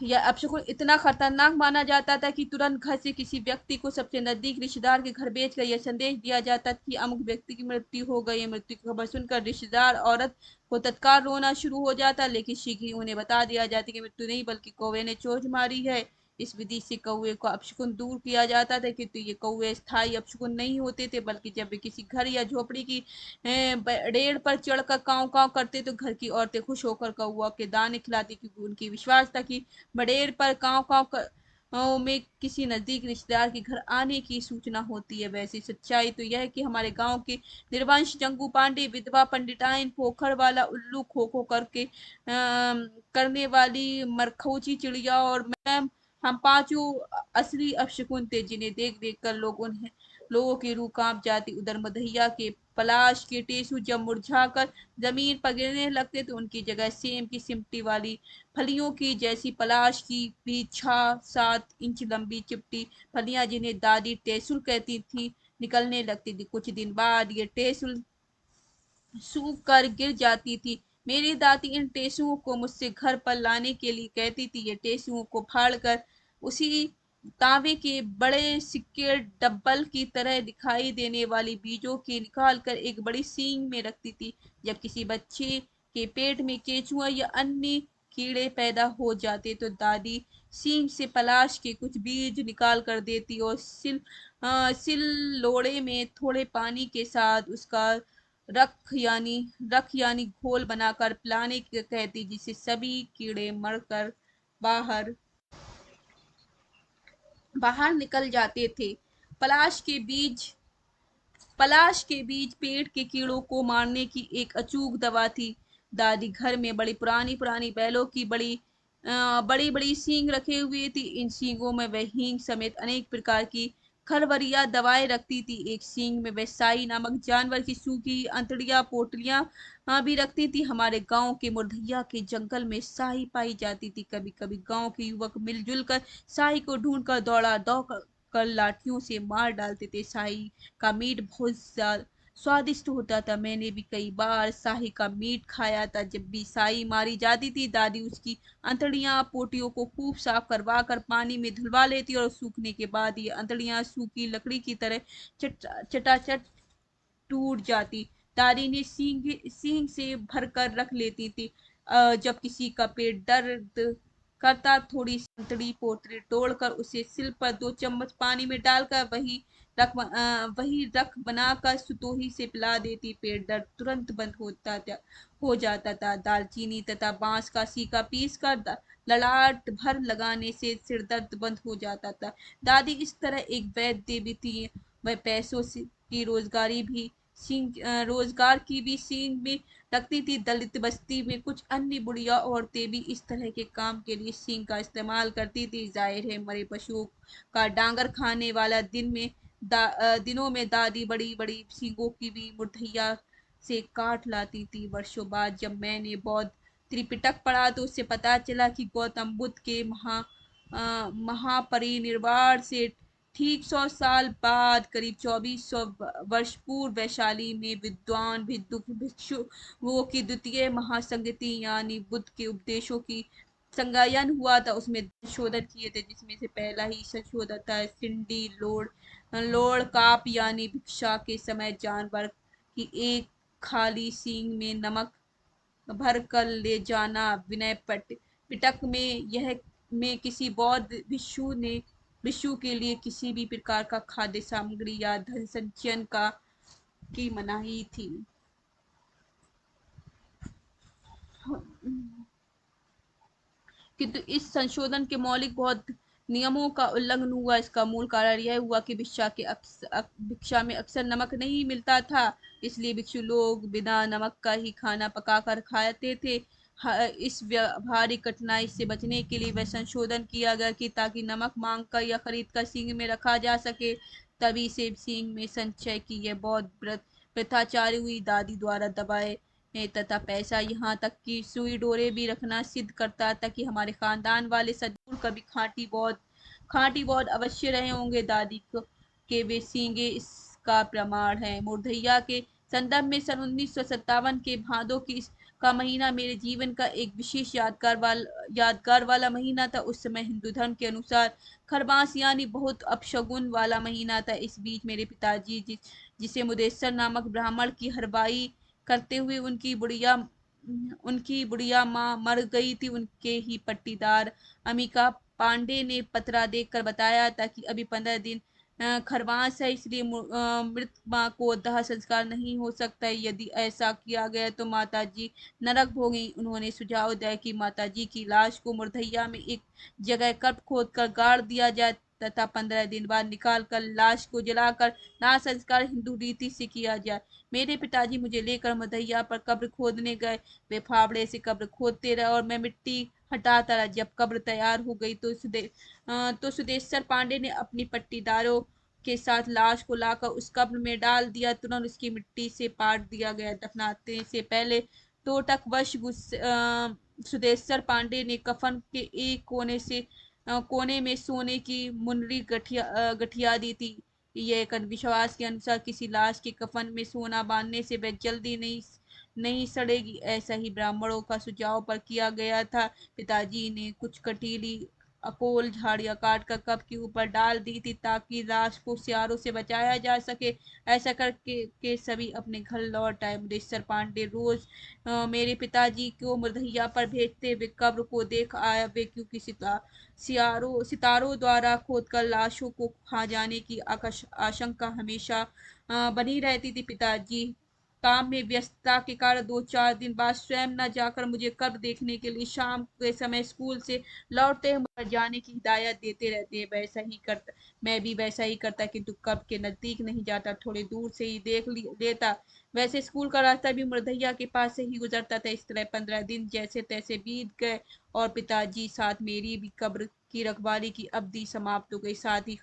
S1: यह अपशकुन इतना खतरनाक माना जाता था कि तुरंत घर से किसी व्यक्ति को सबसे नजदीक रिश्तेदार के घर भेजकर यह संदेश दिया जाता कि अमुक व्यक्ति की मृत्यु हो गई है। मृत्यु की खबर सुनकर रिश्तेदार औरत को तत्काल रोना शुरू हो जाता, लेकिन शीघ्र ही उन्हें बता दिया जाता कि मृत्यु नहीं बल्कि कौवे ने चोंच मारी है। इस विधि से कौए को अपशकुन दूर किया जाता था, किंतु ये कौए स्थायी अपशकुन नहीं होते थे, बल्कि जब वे किसी घर या झोपड़ी की डेढ़ पर चढ़कर काव काव करते तो घर की औरतें खुश होकर कौआ के दाने खिलाती, क्योंकि उनकी विश्वास था कि बड़ेर पर काव काव कर में किसी नजदीक रिश्तेदार के घर आने की सूचना होती है। वैसी सच्चाई तो यह है कि हमारे गांव के निर्वंश जंगू पांडे, विधवा पंडिताइन, पोखर वाला उल्लू, खो खो करके करने वाली मरखौची चिड़िया और मैं, हम पांचों असली अपशकुन थे, जिन्हें देख देख कर लोगों की रूह कांप जाती। उधर मधैया के पलाश के टेसू जब मुरझाकर जमीन पर गिरने लगते तो उनकी जगह सेम की सिमटी वाली फलियों की जैसी पलाश की भी 6-7 इंच लंबी चिपटी फलियां, जिन्हें दादी टेसुल कहती थी, निकलने लगती थी। कुछ दिन बाद ये टेसुल सूख कर गिर जाती थी। मेरी दादी इन टेसुओं को मुझसे घर पर लाने के लिए कहती थी। ये टेसुओं को फाड़कर उसी तांबे के बड़े सिक्के डब्बल की तरह दिखाई देने वाली बीजों के निकाल कर एक बड़ी सींग में रखती थी। जब किसी बच्चे के पेट में केचुआ या अन्य कीड़े पैदा हो जाते तो दादी सींग से पलाश के कुछ बीज निकाल कर देती और सिल लोड़े में थोड़े पानी के साथ उसका रख यानी घोल बनाकर पिलाने की कहती, जिससे सभी कीड़े मरकर बाहर बाहर निकल जाते थे। पलाश के बीज पलाश के बीज पेट के कीड़ों को मारने की एक अचूक दवा थी। दादी घर में बड़ी पुरानी पुरानी बैलों की बड़ी बड़ी सींग रखे हुए थी। इन सींगों में वह हींग समेत अनेक प्रकार की खरवरिया दवाएं रखती थी। एक सींग में वह साई नामक जानवर की सूखी अंतड़ियां पोटलियां भी रखती थी। हमारे गांव के मुरधैया के जंगल में साई पाई जाती थी। कभी कभी गांव के युवक मिलजुल कर साई को ढूंढ कर दौड़ा दौड़ कर लाठियों से मार डालते थे। साई का मीट बहुत स्वादिष्ट होता था। मैंने भी कई बार साही का मीट खाया था। जब भी साई मारी जाती थी, दादी उसकी अंतड़ियां पोटियों को खूब साफ करवा कर पानी में धुलवा लेती और सूखने के बाद ये अंतड़ियां सूखी लकड़ी की तरह चटाचट टूट जाती। दादी ने सींग सींग से भरकर रख लेती थी। जब किसी का पेट दर्द करता, थोड़ी संतरी पोटली तोड़कर उसे सिल पर 2 चम्मच पानी में डालकर वही रख बनाकर सुतोही से पिला देती। पेट दर्द तुरंत बंद हो जाता था। दालचीनी तथा बांस का सीका पीस कर ललाट भर लगाने से सिर दर्द बंद हो जाता था। दादी इस तरह एक वैद्य भी थी। वह पैसों की रोजगार की भी सींग में रखती थी। दलित बस्ती में कुछ अन्य बुढ़िया औरतें भी इस तरह के काम के लिए सींग का इस्तेमाल करती थी। जाहिर है मरे पशुओं का डांगर खाने वाला दिनों में दादी बड़ी बड़ी सींगों की भी मुठैया से काट लाती थी। वर्षों बाद जब मैंने बौद्ध त्रिपिटक पढ़ा तो उससे पता चला कि गौतम बुद्ध के महापरिनिर्वाण से ठीक 100 साल बाद, करीब 2400 वर्ष पूर्व, वैशाली में विद्वान भिक्षुओं की द्वितीय महासंगति यानी बुद्ध के उपदेशों की संगायन हुआ था। उसमें संशोधन किए थे, जिसमें से पहला ही संशोधन था सिंडी लोड़ काप यानी भिक्षा के समय जानवर की एक खाली सींग में नमक भर कर ले जाना। विनय पिटक में किसी बौद्ध भिक्षु के लिए किसी भी प्रकार का खाद्य सामग्री या धन संचयन की मनाही थी। किंतु इस संशोधन के मौलिक बहुत नियमों का उल्लंघन हुआ। इसका मूल कारण यह हुआ कि भिक्षा में अक्सर नमक नहीं मिलता था, इसलिए भिक्षु लोग बिना नमक का ही खाना पकाकर खाते थे। इस व्यावहारिक कठिनाई से बचने के लिए वह संशोधन किया गया कि ताकि नमक मांग कर या खरीद कर सींग में रखा जा सके, तभी से सींग में संचय की यह बहुत प्रथा चालू हुई। दादी द्वारा दबाए तथा पैसा, यहाँ तक कि सुई डोरे भी रखना सिद्ध करता था कि हमारे खानदान वाले सदगुरु कभी खांटी बहुत अवश्य रहे होंगे। दादी के वे सींगे इसका प्रमाण है। मुरधैया के संदर्भ में सन 1957 के भादों का महीना मेरे जीवन का एक विशेष यादगार वाला महीना था। उस समय हिंदू धर्म के अनुसार खरबास यानी बहुत अपशगुन वाला महीना था। इस बीच मेरे पिताजी जिसे मुदेसर नामक ब्राह्मण की हरवाई करते हुए उनकी बुढ़िया माँ मर गई थी। उनके ही पट्टीदार अमिका पांडे ने पत्र देखकर बताया था कि अभी 15 दिन खरवास है, इसलिए मृत मां को दाह संस्कार नहीं हो सकता है। यदि ऐसा किया गया तो माताजी नरक भोगी। उन्होंने सुझाव दिया कि माताजी की लाश को मुर्धैया में एक जगह कब्र खोद कर गाड़ दिया जाए तथा 15 दिन बाद निकाल कर लाश को जलाकर दाह संस्कार हिंदू रीति से किया जाए। मेरे पिताजी मुझे लेकर मुर्धैया पर कब्र खोदने गए। वे फावड़े से कब्र खोदते रहे और मैं मिट्टी हटाता रहा। जब कब्र तैयार हो गई तो सुदेश्वर पांडे ने अपनी पट्टीदारों के साथ लाश को लाकर उस कब्र में डाल दिया। तुरंत उसकी मिट्टी से पाट दिया गया। दफनाने से पहले तोटकवश सुदेश्वर पांडे ने कफन के एक कोने में सोने की मुनरी गठिया दी थी। यह एक अंधविश्वास के अनुसार किसी लाश के कफन में सोना बांधने से वह जल्दी नहीं सड़ेगी। ऐसा ही ब्राह्मणों का सुझाव पर किया गया था। पिताजी ने कुछ कटीली अकोल झाड़ियां काट कर कब्र के ऊपर डाल दी थी ताकि लाश को सियारों से बचाया जा सके। ऐसा करके सभी अपने घर लौट आए। मुदेश्वर पांडे रोज मेरे पिताजी को मुर्दहिया पर भेजते। वे कब्र को देख आया वे क्योंकि सितारों द्वारा खोदकर लाशों को खा जाने की आशंका हमेशा बनी रहती थी। पिताजी काम में व्यस्तता के कारण 2-4 दिन बाद स्वयं न जाकर मुझे कब्र देखने के लिए शाम के समय स्कूल से लौटते हुए जाने की हिदायत देते रहते हैं। मैं भी वैसा ही करता, किंतु कब्र के नजदीक नहीं जाता, थोड़ी दूर से ही लेता। वैसे स्कूल का रास्ता भी मुर्दहिया के पास से ही गुजरता था। इस तरह 15 दिन जैसे तैसे बीत गए और पिताजी साथ मेरी भी कब्र की रखवाली की अवधि समाप्त हो गई। साथ ही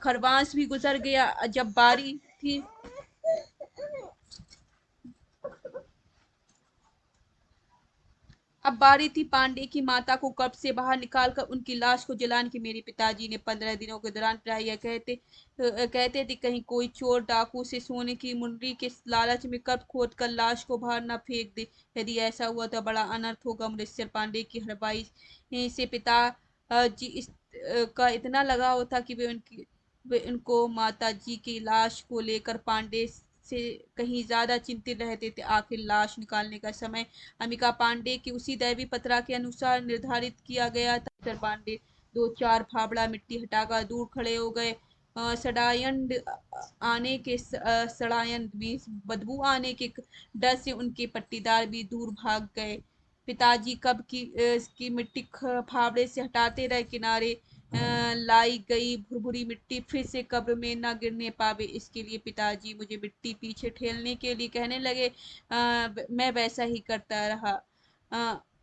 S1: खरवास भी गुजर गया। जब बारी थी अब बारी थी पांडे की माता को कब्र से बाहर निकालकर उनकी लाश को जलाने की। मेरे पिताजी ने 15 दिनों के दौरान प्राय यह कहते थे कहीं कोई चोर डाकू से सोने की मुंडरी के लालच में कब्र खोद कर लाश को बाहर न फेंक दे। यदि ऐसा हुआ तो बड़ा अनर्थ होगा। मुदस्सिर पांडे की हरवाई से पिता जी का इतना लगाव था कि वे उनको माता जी की लाश को लेकर पांडे से कहीं ज्यादा चिंतित रहते थे। आखिर लाश निकालने का समय अमिका पांडे की उसी दैवी पत्रा के अनुसार निर्धारित किया गया था। सर पांडे 2-4 फावड़ा मिट्टी हटाकर दूर खड़े हो गए। सड़ायन आने के सड़ायन में बदबू आने के डर से उनके पट्टीदार भी दूर भाग गए। पिताजी कब की मिट्टी फावड़े से हटाते रहे। किनारे लाई गई भुरभुरी मिट्टी फिर से कब्र में न गिरने पावे, इसके लिए पिताजी मुझे मिट्टी पीछे ठेलने के लिए कहने लगे। मैं वैसा ही करता रहा।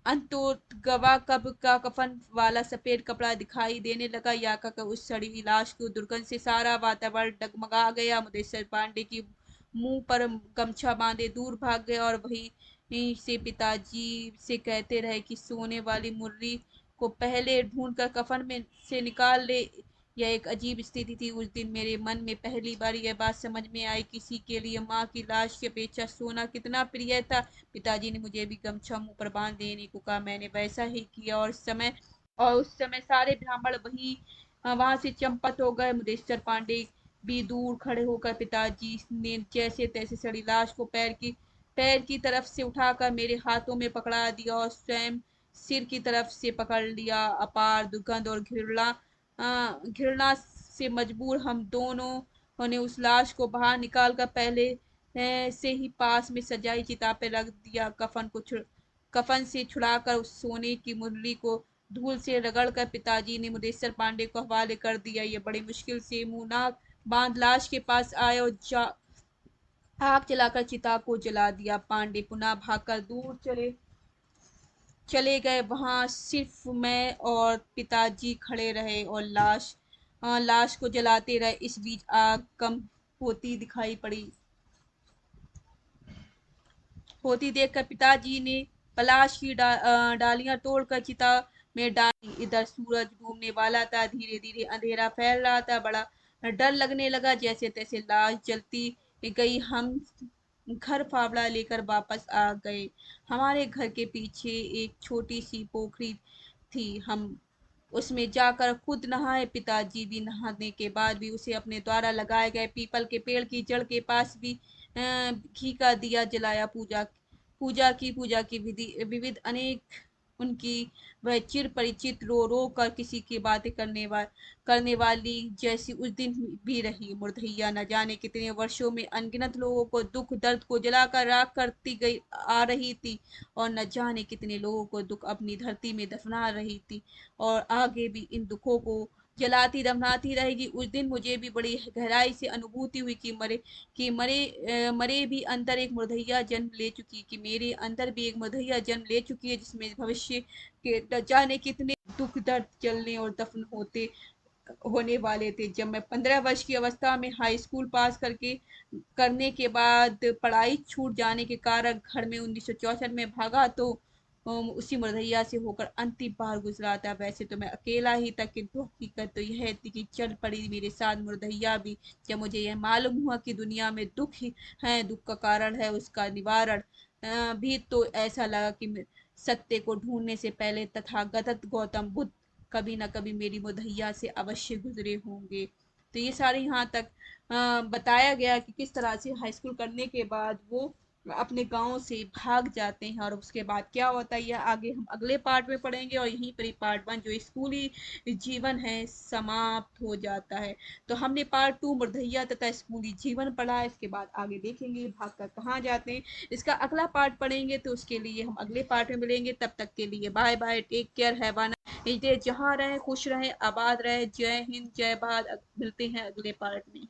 S1: अंतोगवा कब्र का कफन वाला सफेद कपड़ा दिखाई देने लगा। याका का उस सड़ी हुई लाश को दुर्गंध से सारा वातावरण डगमगा गया। मुदेश्वर पांडे की मुंह पर गमछा बांधे दूर भाग गए और वहीं से पिताजी से कहते रहे कि सोने वाली मुर्री को पहले ढूंढकर कफन में से निकाल ले। यह एक अजीब स्थिति थी। उस दिन मेरे मन में पहली बार यह बात समझ में आई किसी के लिए माँ की लाश की अपेक्षा सोना कितना प्रिय था। पिताजी ने मुझे भी गमछा मुंह पर बांध देने को कहा। मैंने वैसा ही किया और उस समय सारे ब्राह्मण वहां से चंपत हो गए। मुदेश्वर पांडे भी दूर खड़े होकर पिताजी ने जैसे तैसे सड़ी लाश को पैर की तरफ से उठाकर मेरे हाथों में पकड़ा दिया और स्वयं सिर की तरफ से पकड़ लिया। अपार दुर्गंध और घृणा से मजबूर हम दोनों ने उस लाश को बाहर निकालकर पहले से ही पास में सजाई चिता पे रख दिया। कफन से छुड़ाकर उस सोने की मुरली को धूल से रगड़कर पिताजी ने मुदेश्वर पांडे को हवाले कर दिया। ये बड़ी मुश्किल से मुंह नाक बांध लाश के पास आए और आग जलाकर चिता को जला दिया। पांडे पुनः भागकर दूर चले गए। वहां सिर्फ मैं और पिताजी खड़े रहे और लाश को जलाते रहे। इस बीच आग कम होती देखकर पिताजी ने पलाश की डालियां तोड़कर चिता में डाली। इधर सूरज डूबने वाला था। धीरे धीरे अंधेरा फैल रहा था। बड़ा डर लगने लगा। जैसे तैसे लाश जलती गई। हम घर फावड़ा लेकर वापस आ गए। हमारे घर के पीछे एक छोटी सी पोखरी थी। हम उसमें जाकर खुद नहाए। पिताजी भी नहाने के बाद भी उसे अपने द्वारा लगाए गए पीपल के पेड़ की जड़ के पास भी घी का दिया जलाया। पूजा की विविध अनेक उनकी वह चिर परिचित रो रो कर किसी की बातें करने वाली जैसी उस दिन भी रही मुर्दैया। न जाने कितने वर्षों में अनगिनत लोगों को दुख दर्द को जलाकर राख करती गई आ रही थी, और न जाने कितने लोगों को दुख अपनी धरती में दफना रही थी, और आगे भी इन दुखों को जलाती दफनाती रहेगी। उस दिन मुझे भी बड़ी गहराई से अनुभूति हुई कि मरे भी अंदर एक मुर्दैया जन्म ले चुकी, कि मेरे अंदर भी एक मुर्दैया जन्म ले चुकी है, जिसमें भविष्य के न जाने कितने दुख दर्द जलने और दफन होने वाले थे। जब मैं 15 वर्ष की अवस्था में हाई स्कूल पास करने के बाद पढ़ाई छूट जाने के कारण घर में 1964 में भागा, तो उसी मुरैया से होकर अंतिम बार गुजरा था। वैसे तो मैं अकेला ही था, किंतु हकीकत तो यह थी कि चल पड़ी मेरे साथ मुरैया भी। जब मुझे यह मालूम हुआ कि दुनिया में दुख ही है, दुख का कारण है उसका निवारण भी, तो ऐसा लगा कि सत्य को ढूंढने से पहले तथागत गौतम बुद्ध कभी ना कभी मेरी मुरैया से अवश्य गुजरे होंगे। तो ये सारे यहाँ तक बताया गया कि किस तरह से हाई स्कूल करने के बाद वो अपने गांव से भाग जाते हैं, और उसके बाद क्या होता है यह आगे हम अगले पार्ट में पढ़ेंगे, और यहीं पर ही पार्ट 1 जो स्कूली जीवन है समाप्त हो जाता है। तो हमने पार्ट 2 मुर्दैया तथा स्कूली जीवन पढ़ा है। इसके बाद आगे देखेंगे भाग कर कहाँ जाते हैं। इसका अगला पार्ट पढ़ेंगे, तो उसके लिए हम अगले पार्ट में मिलेंगे। तब तक के लिए bye bye, take care, have a nice day. जहाँ रहे खुश रहे आबाद रहे। जय हिंद, जय भारत। मिलते हैं अगले पार्ट में।